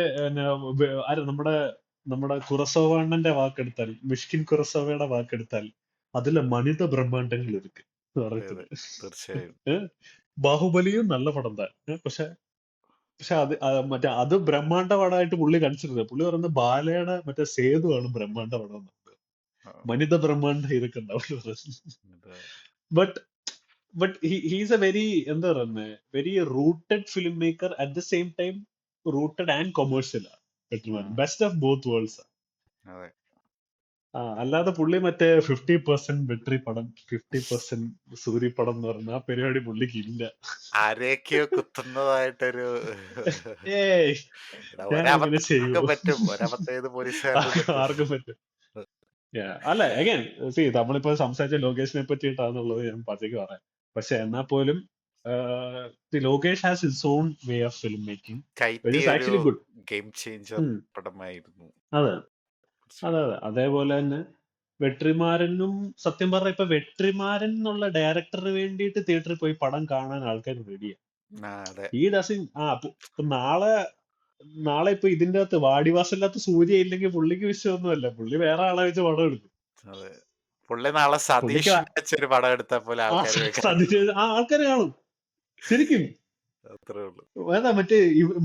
നമ്മുടെ കുറസോവണ്ണന്റെ വാക്കെടുത്താൽ, മിഷ്കിൻ കുറസോവയുടെ വാക്കെടുത്താൽ അതിലെ മനിത ബ്രഹ്മാണ്ടങ്ങൾ ഇருக்கு പറയുന്നത്. ബാഹുബലിയും നല്ല പടം തന്നെ. പക്ഷെ അത് ബ്രഹ്മാണ്ട പടമായിട്ട് പുള്ളി കൺസിഡർ. പുള്ളി പറയുന്നത് ബാലയുടെ മറ്റേ സേതുവാണ് ബ്രഹ്മാണ്ട പടം. മനിത ബ്രഹ്മാണ്ട ഇതൊക്കെ ഉണ്ടാവുള്ളൂ. ബട്ട് ഹീസ് എ വെരി എന്താ പറയുന്നത്, very rooted film maker, at the same time rooted and commercial. Best of both worlds. അല്ലാതെ പുള്ളി മറ്റേ 50% വെട്രി പടം 50% സൂര്യ പടം എന്ന് പറഞ്ഞ ആ പരിപാടി പുള്ളിക്ക് ഇല്ല. ആരെയൊക്കെയോ കുത്തുന്നതായിട്ടൊരു ആർക്കും പറ്റും. അല്ല അഗൈൻ നമ്മളിപ്പോ സംസാരിച്ച ലോകേഷിനെ പറ്റിയിട്ടാന്നുള്ളത് ഞാൻ പച്ചയ്ക്ക് പറയാം. പക്ഷെ എന്നാൽ പോലും Lokesh has his own way of film making, actually good. അതെ അതെ അതെ. അതേപോലെ തന്നെ വെട്രിമാരനും സത്യം പറഞ്ഞ ഇപ്പൊ വെട്രിമാരൻ എന്നുള്ള ഡയറക്ടറിന് വേണ്ടിയിട്ട് തിയേറ്ററിൽ പോയി പടം കാണാൻ ആൾക്കാർ റെഡിയാണ്. ഈ ഡസിൻ നാളെ ഇപ്പൊ ഇതിന്റെ അകത്ത് വാടിവാസല്ലാത്ത സൂര്യ ഇല്ലെങ്കിൽ പുള്ളിക്ക് വിഷയമൊന്നുമല്ല, പുള്ളി വേറെ ആളെ വെച്ച് പടം എടുക്കും. ആൾക്കാർ കാണും ശരിക്കും. അത്രേ ഉള്ളൂ. ഏതാ മറ്റേ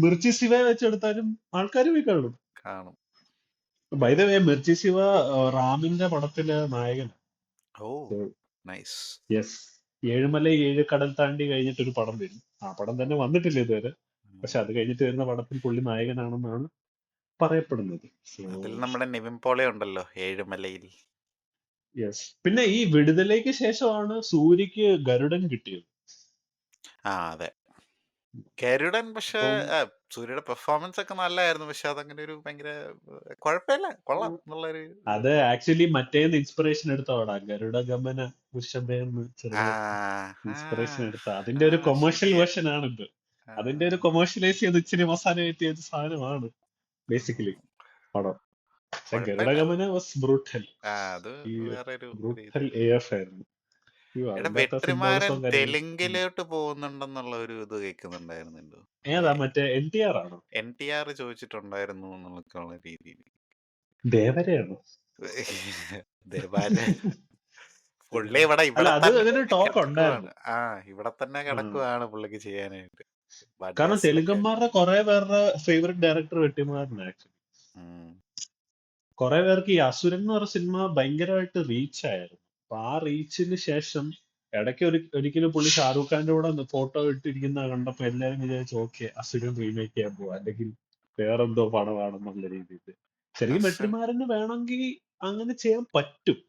മിർച്ചി ശിവയെ വെച്ചെടുത്താലും ആൾക്കാർ പോയി കാണും. കാണും. By the way Mirchi Shiva റാമിന്റെ പടത്തില് നായകൻ. Oh nice. യെസ്, ഏഴുമല ഏഴ് കടൽ താണ്ടി കഴിഞ്ഞിട്ട് ഒരു പടം വരും. ആ പടം തന്നെ വന്നിട്ടില്ല ഇതുവരെ, പക്ഷെ അത് കഴിഞ്ഞിട്ട് വരുന്ന പടത്തിൽ പുള്ളി നായകനാണെന്നാണ് പറയപ്പെടുന്നത്. സോ അതിൽ നമ്മുടെ നിവിൻ പോളി ഉണ്ടല്ലോ ഏഴുമലയിൽ. യെസ്. പിന്നെ ഈ വിടുതലയ്ക്ക് ശേഷമാണ് സൂര്യക്ക് ഗരുഡൻ കിട്ടിയത്. ആ അതെ, ഗരുഡൻ. പക്ഷെ അപ്പം സൂര്യയുടെ പെർഫോമൻസ് ഒക്കെ നല്ലതായിരുന്നു, പക്ഷെ അതങ്ങനെ ഒരു ഭയങ്കര കുഴപ്പമില്ല, കൊള്ളാം എന്നുള്ളൊരു. അത് ആക്ച്വലി മറ്റേന്ന് ഇൻസ്പിറേഷൻ എടുത്ത പടാ, ഗരുഡ ഗമന വൃഷഭേന്ന് ആ ചെറിയ ആ ഇൻസ്പിറേഷൻ എടുത്ത അതിന്റെ ആ ഒരു കൊമേഴ്ഷ്യൽ ശരിയാ. വേർഷൻ ആണ് ഇത്. ആ, അതിന്റെ ഒരു കൊമേഴ്ഷ്യലൈസ് ചെയ്ത് ഇച്ചിരി മസാല കയറ്റിയ ഒരു സാധനമാണ് ബേസിക്കലി പടം. പക്ഷെ ഗരുഡ കുഴപ്പമില്ല. ഗമന വാസ് ബ്രൂട്ടൽ. അത് ഈ വേറൊരു ബ്രൂട്ടൽ രീതി. AF ആയിരുന്നു. അയ്യോ, എടാ, അതിന്റെ അകത്തെ വെട്രിമാരൻ സിംബോളിസവും കാര്യങ്ങളും. തെലുങ്കിലോട്ട് പോകുന്നുണ്ടെന്നുള്ള ഒരു ഇത് കേൾക്കുന്നുണ്ടായിരുന്നല്ലോ. ഏതാ മറ്റേ NTR ആണോ? NTR ചോദിച്ചിട്ടുണ്ടായിരുന്നു എന്നുള്ള രീതിയിൽ. ദേവരയാണോ? ദേവാലയ പുള്ളി ഇവിടെ അല്ല, അത് തന്നെ അതിന് ടോക്ക് കിടക്കുവാണ്. ഉണ്ടായിരുന്നു. ഇവിടെ തന്നെ കിടക്കുവാണ് പുള്ളിക്ക് ചെയ്യാനായിട്ട്. കാരണം മദ്രാസിലൊക്കെ. തെലുങ്കന്മാരുടെ കുറെ പേരുടെ ഫേവറേറ്റ് ഡയറക്ടർ വെട്ടിമാറാണ് ആക്ച്വലി. ഉം. കുറെ പേർക്ക് ഈ അസുരൻ എന്ന് പറഞ്ഞ സിനിമ ഭയങ്കരമായിട്ട് റീച്ച് ആയിരുന്നു. അപ്പൊ ആ റീച്ചിന് ശേഷം ഇടയ്ക്ക് ഒരിക്കലും പുള്ളി ഷാറൂഖ് ഖാന്റെ കൂടെ ഫോട്ടോ ഇട്ടിരിക്കുന്ന കണ്ടപ്പോ എല്ലാരും വിചാരിച്ചു ഓക്കെ അസുരൻ റീമേക്ക് ചെയ്യാൻ പോവാ, അല്ലെങ്കിൽ വേറെന്തോ പടമാണെന്നുള്ള രീതിയിൽ. ശരിക്കും അസുരൻ. വെട്രിമാരന് വേണമെങ്കിൽ അങ്ങനെ ചെയ്യാൻ പറ്റും.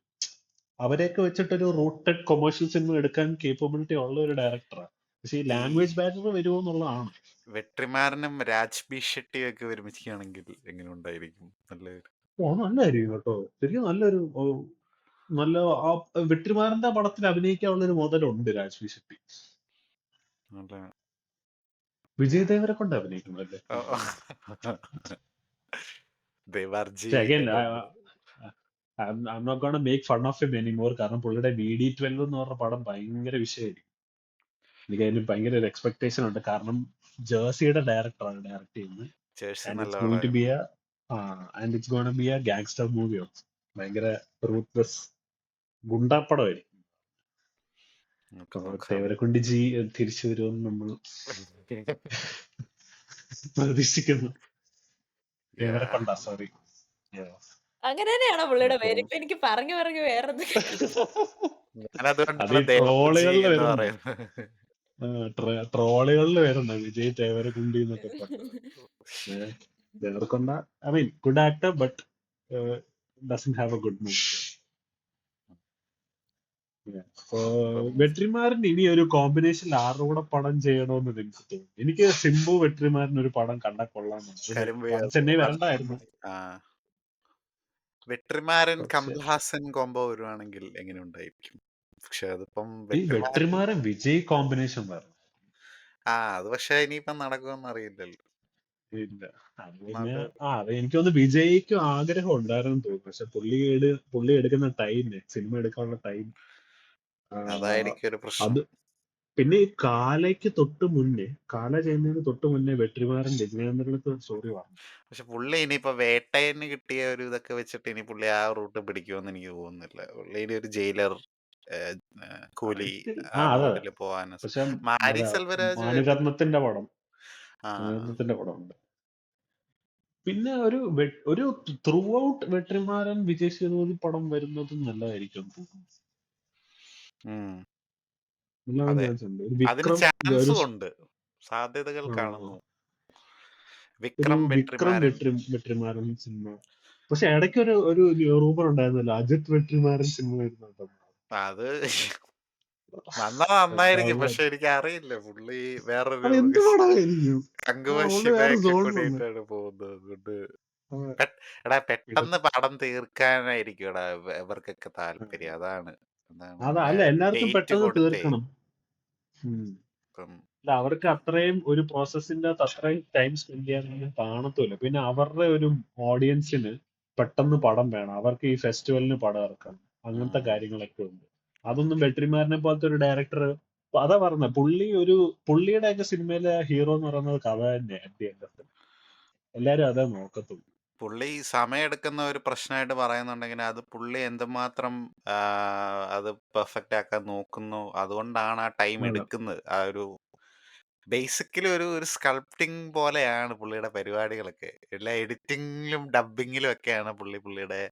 അവരെയൊക്കെ വെച്ചിട്ടൊരു റൂട്ടഡ് കൊമേഴ്ഷ്യൽ സിനിമ എടുക്കാൻ കേപ്പബിലിറ്റി ഉള്ള ഒരു ഡയറക്ടറാണ്. പക്ഷെ ഈ ഈ ലാംഗ്വേജ് ബാരിയർ വരുമോ എന്നുള്ളതാണ്. വെട്രിമാരനും രാജ് ബി ഷെട്ടിയും ഒക്കെ ഒരുമിക്കുകയാണെങ്കിൽ എങ്ങനെ ഉണ്ടായിരിക്കും? നല്ലൊരു. നല്ലതായിരിക്കും കേട്ടോ. ശരിക്കും നല്ലൊരു നല്ല ആ വെട്രിമാരന്റെ പടത്തിൽ അഭിനയിക്കാനുള്ള ഒരു മുതലുണ്ട് രാജ്വി ഷെട്ടി. നല്ല. വിജയ് ദേവരെ കൊണ്ട് അഭിനയിക്കണം അല്ലേ? ഓ, ദേവാർജി. പക്ഷെ again I'm not gonna make fun of him anymore, കാരണം പുള്ളിയുടെ VD12 എന്ന് പറഞ്ഞ പടം ഭയങ്കര വിഷയമായിരിക്കും. എനിക്ക് അതിന് ഭയങ്കര ഒരു എക്സ്പെക്ടേഷൻ ഉണ്ട്, കാരണം ജേഴ്സിയുടെ ഡയറക്ടറാണ് ഡയറക്ട് ചെയ്യുന്നത്. ചേഴ്സി ആൻഡ് നല്ല ഇറ്റ്സ് ഗോയിങ് ടു ബി പടമായിരുന്നു. And it's going to be a gangster movie also. ഭയങ്കര റൂത്ത്ലെസ് ഗുണ്ടാപ്പടമായിരിക്കും. നമുക്ക് നോക്കാം. തേവരെ കൊണ്ട് തിരിച്ചു വരുമെന്ന് നമ്മൾ പ്രതീക്ഷിക്കുന്നു. തേവരെ കൊണ്ടാ, സോറി. അങ്ങനെ തന്നെയാണോ പുള്ളിയുടെ അപ്പൊ പേര്? ഇപ്പൊ എനിക്ക് പറഞ്ഞു പറഞ്ഞു വേറെ അത് ഞാനതുകൊണ്ടാണ് ഈ ദേവർജി ട്രോളുകളിൽ എന്ന് വരുന്ന പറയുന്നത്. ട്രോളുകളിൽ വരുന്ന വിജയ് തേവരെ കുണ്ടി എന്നൊക്കെ പറഞ്ഞത്. Deverakonda I mean good actor but doesn't have A good movie. അപ്പൊ അപ്പം വെട്രിമാരൻ ഇനി ഒരു കോമ്പിനേഷൻ ആരുടെ കൂടെ പടം ചെയ്യണമെന്ന് എനിക്ക് തോന്നുന്നു. എനിക്ക് സിംബു വെട്രിമാരൻ ഒരു പടം കണ്ടാൽ കൊള്ളാമെന്നുണ്ട്. കരിമ്പ് ചെന്നൈ വരണ്ടായിരുന്നു, വെട്രിമാരൻ പക്ഷെ കമൽഹാസൻ കോംബോ വരുവാണെങ്കിൽ എങ്ങനെ ഉണ്ടായിരിക്കും? പക്ഷെ അതിപ്പം ഈ വെട്രിമാരൻ. വെട്രിമാരൻ വിജയ് കോമ്പിനേഷൻ വരണം. അത് പക്ഷെ ഇനിയിപ്പം നടക്കുമെന്ന് അറിയില്ലല്ലോ. ഇല്ല, അത് പിന്നെ അത് അത് എനിക്ക് തോന്നുന്നു വിജയ്ക്കും ആഗ്രഹം ഉണ്ടായിരുന്നു തോന്നുന്നു. പക്ഷെ പുള്ളി എടുക്കുന്ന ടൈം, സിനിമ എടുക്കാനുള്ള ടൈം, അതായിരിക്കും ഒരു പ്രശ്നം. അത് പിന്നെ ഈ കാലയ്ക്ക് തൊട്ട് മുന്നേ, കാല ചെയ്യുന്നതിന് തൊട്ട് മുന്നേ വെട്രിമാരൻ രജനീകാന്തിനടുത്ത് സ്റ്റോറി പറഞ്ഞു. പക്ഷെ പുള്ളി ഇനിയിപ്പോ വേട്ടയന് കിട്ടിയ ഒരു ഇതൊക്കെ വെച്ചിട്ട് ഇനി പുള്ളി ആ റൂട്ട് പിടിക്കുമെന്ന് എനിക്ക് തോന്നുന്നില്ല. പുള്ളി ഇനി ഒരു ജയിലർ, കൂലി ആ അതെ, റൂട്ടിൽ പോവാൻ. പക്ഷെ മാരി അതെ, സെൽവരാജ് കേട്ടിട്ടുണ്ട്. മാനുരത്നത്തിന്റെ പടം ആ മാനുരത്നത്തിന്റെ പടമുണ്ട്. പിന്നെ ഒരു ത്രൂ ഔട്ട് വെട്രിമാരൻ വിജയ് സേതുപതി പടം വരുന്നതും നല്ലതായിരിക്കും എന്ന് തോന്നുന്നു. ഉം. നല്ലതാണെന്ന് അതെ, വിചാരിച്ചിട്ടുണ്ട്. ഒരു അതിന് വിക്രം, ഒരു ചാൻസും ഉണ്ട്, സാധ്യതകൾ ആ, കാണുന്നു. ഒരു വിക്രം വിക്രം വെട്രിമാരൻ. വെട്രിമാരൻ സിനിമ. പക്ഷെ ഇടയ്ക്ക് ഒരു റൂമർ ഉണ്ടായിരുന്നല്ലോ അജിത് വെട്രിമാരൻ സിനിമ വരുന്നുണ്ടെന്ന്. അത് വന്നാ നന്നായിരിക്കും, പക്ഷെ എനിക്ക് അറിയില്ല. പുള്ളി വേറൊരു അത് എന്ത് പടമായിരിക്കും? കങ്കുവ പുള്ളി വേറെ ശിവയൊക്കെ സോണിലുണ്ട്. കൂടിയിട്ടാണ് പോകുന്നത്. അതുകൊണ്ട് എടാ പെട്ടെന്ന് പടം തീർക്കാനായിരിക്കും എടാ ഇവർക്കൊക്കെ താല്പര്യം. അതാണ് അല്ല, എല്ലാവർക്കും ഡേറ്റ് പെട്ടെന്ന് കൊടുത്തേ. തീർക്കണം. ഉം. ഇപ്പം അല്ല, അവർക്ക് അത്രയും ഒരു പ്രോസസ്സിന്റെ അത്രയും ടൈം സ്പെൻഡ് ചെയ്യാനൊന്നും കാണത്തില്ല. പിന്നെ അവരുടെ ഒരു ഓഡിയൻസിന് പെട്ടെന്ന് പടം വേണം, അവർക്ക് ഈ ഫെസ്റ്റിവലിന് പടം ഇറക്കണം, അങ്ങനത്തെ കാര്യങ്ങളൊക്കെ ഉണ്ട്. അതൊന്നും വെട്രിമാരനെ പോലത്തെ ഒരു ഡയറക്ടർ, അതാ പറഞ്ഞ പുള്ളിയുടെ ഒക്കെ സിനിമയിലെ ഹീറോ എന്ന് പറയുന്നത് കഥ തന്നെയാണ്. എല്ലാരും അതേ നോക്കത്തുള്ളൂ. പുള്ളി സമയമെടുക്കുന്ന ഒരു പ്രശ്നമായിട്ട് പറയുന്നുണ്ടെങ്കിൽ അത് പുള്ളി എന്തുമാത്രം അത് പെർഫെക്റ്റ് ആക്കാൻ നോക്കുന്നു, അതുകൊണ്ടാണ് ആ ടൈം അതെ. എടുക്കുന്നത്. ആ ഒരു ബേസിക്കലി ഒരു സ്കൾപ്റ്റിംഗ് പോലെയാണ് പുള്ളിയുടെ പരിപാടികളൊക്കെ. എല്ലാ എഡിറ്റിംഗിലും ഡബ്ബിങ്ങിലും ഒക്കെയാണ് പുള്ളിയുടെ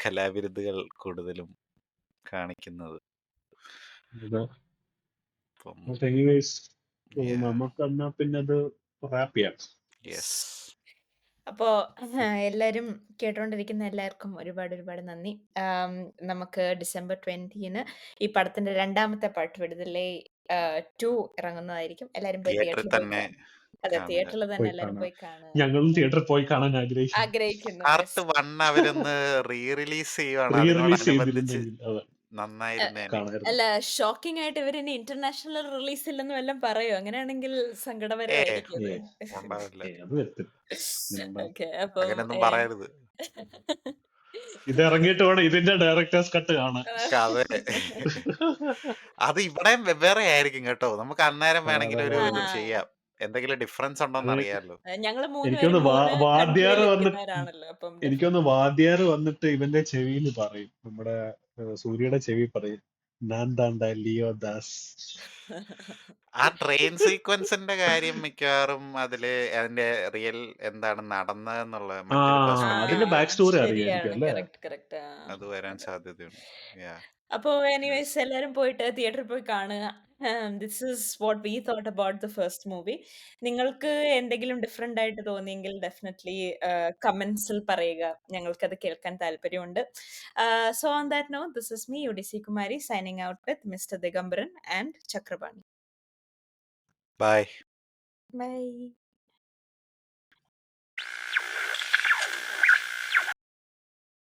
കലാവിരുതുകൾ കൂടുതലും കാണിക്കുന്നത്. അപ്പം എനിവേസ് yeah, നമുക്ക് എന്നാ പിന്നെ അത് റാപ്പ് ചെയ്യാം. yes. അപ്പോ എല്ലാരും കേട്ടോണ്ടിരിക്കുന്ന എല്ലാവർക്കും ഒരുപാട് നന്ദി. നമുക്ക് ഡിസംബർ 20 ഈ പടത്തിന്റെ രണ്ടാമത്തെ പാർട്ട് വിടുതലേ 2 ഇറങ്ങുന്നതായിരിക്കും. എല്ലാരും പോയി തിയേറ്ററിൽ തിയേറ്ററിൽ പോയി തന്നെ അതെ കാണുക. തിയേറ്ററിൽ തന്നെ പോയി എല്ലാരും കാണാം. പോയി കാണുക. ഞങ്ങളും തിയേറ്ററിൽ പോയി കാണാൻ ആഗ്രഹിക്കുന്നു. Part yes. 1 അവരൊന്ന് റീ റിലീസ് ചെയ്യുവാണ്, റീ റിലീസ് അതിനോടനുബന്ധിച്ച് ചെയ്തിരുന്നെങ്കിൽ അതെ നന്നായിരുന്നേനെ. കാണായിരുന്നു. അല്ല ഷോക്കിംഗ് ആയിട്ട് ഇവരിനി ഇന്റർനാഷണൽ റിലീസ് ഇല്ലെന്നും എല്ലാം പറയോ? അങ്ങനെയാണെങ്കിൽ സങ്കടപരമായിരിക്കും ഏ ഇത്. ഉണ്ടാവില്ല, അത് വരത്തില്ല. ഇങ്ങനെ ഉണ്ടാവും. ഓക്കെ അപ്പം അങ്ങനെയൊന്നും പറയരുത്. ഇത് ഇറങ്ങിയിട്ട് വേണം ഇതിന്റെ ഡയറക്ടേഴ്സ് കട്ട് കാണാൻ. അതെ, അത് ഇവിടെ വെവ്വേറെ ആയിരിക്കും കേട്ടോ. നമുക്ക് അന്നേരം വേണമെങ്കിൽ ഒരു ഇത് ആ. ചെയ്യാം, എന്തെങ്കിലും ഡിഫറൻസ് ഉണ്ടോന്ന് അത് അറിയാലോ. ഞങ്ങള് എനിക്കൊന്ന് മൂന്നുപേരും 3 വാദ്യാർ കൺട്രിയിൽ വന്നിട്ട് ഇരിക്കുന്നവരാണല്ലോ. അപ്പം എനിക്കൊന്ന് വാദ്യാർ വന്നിട്ട് ഇവന്റെ ചെവിയിൽ പറയും, നമ്മുടെ സൂര്യയുടെ ചെവി പറയും, ഞാൻ താണ്ട ലിയോ ദാസ്. ആ ട്രെയിൻ സീക്വൻസിന്റെ കാര്യം മിക്കവാറും അതിന്റെ റിയൽ എന്താണ് നടന്നതെന്നുള്ള മറ്റൊരു അതിന്റെ പെർസ്പെക്റ്റീവില് ബാക്ക് സ്റ്റോറി ശരിയാണ്. അറിയായിരിക്കും അല്ലേ? കറക്റ്റ്. അത് വരാൻ സാധ്യതയുണ്ട്. Yeah. അപ്പോ എനിവേസ് എല്ലാരും പോയിട്ട് തിയേറ്ററിൽ പോയി കാണുക. This is what we thought about the first movie. നിങ്ങൾക്ക് എന്തെങ്കിലും ഡിഫറെന്റ് ആയിട്ട് തോന്നിയെങ്കിൽ ഡെഫിനറ്റ്ലി കമന്റ്സിൽ പറയുക. ഞങ്ങൾക്കത് കേൾക്കാൻ താല്പര്യമുണ്ട്. So on that note, this is me UDC Kumari signing out with mister Digambaran and Chakrapani. Bye. By.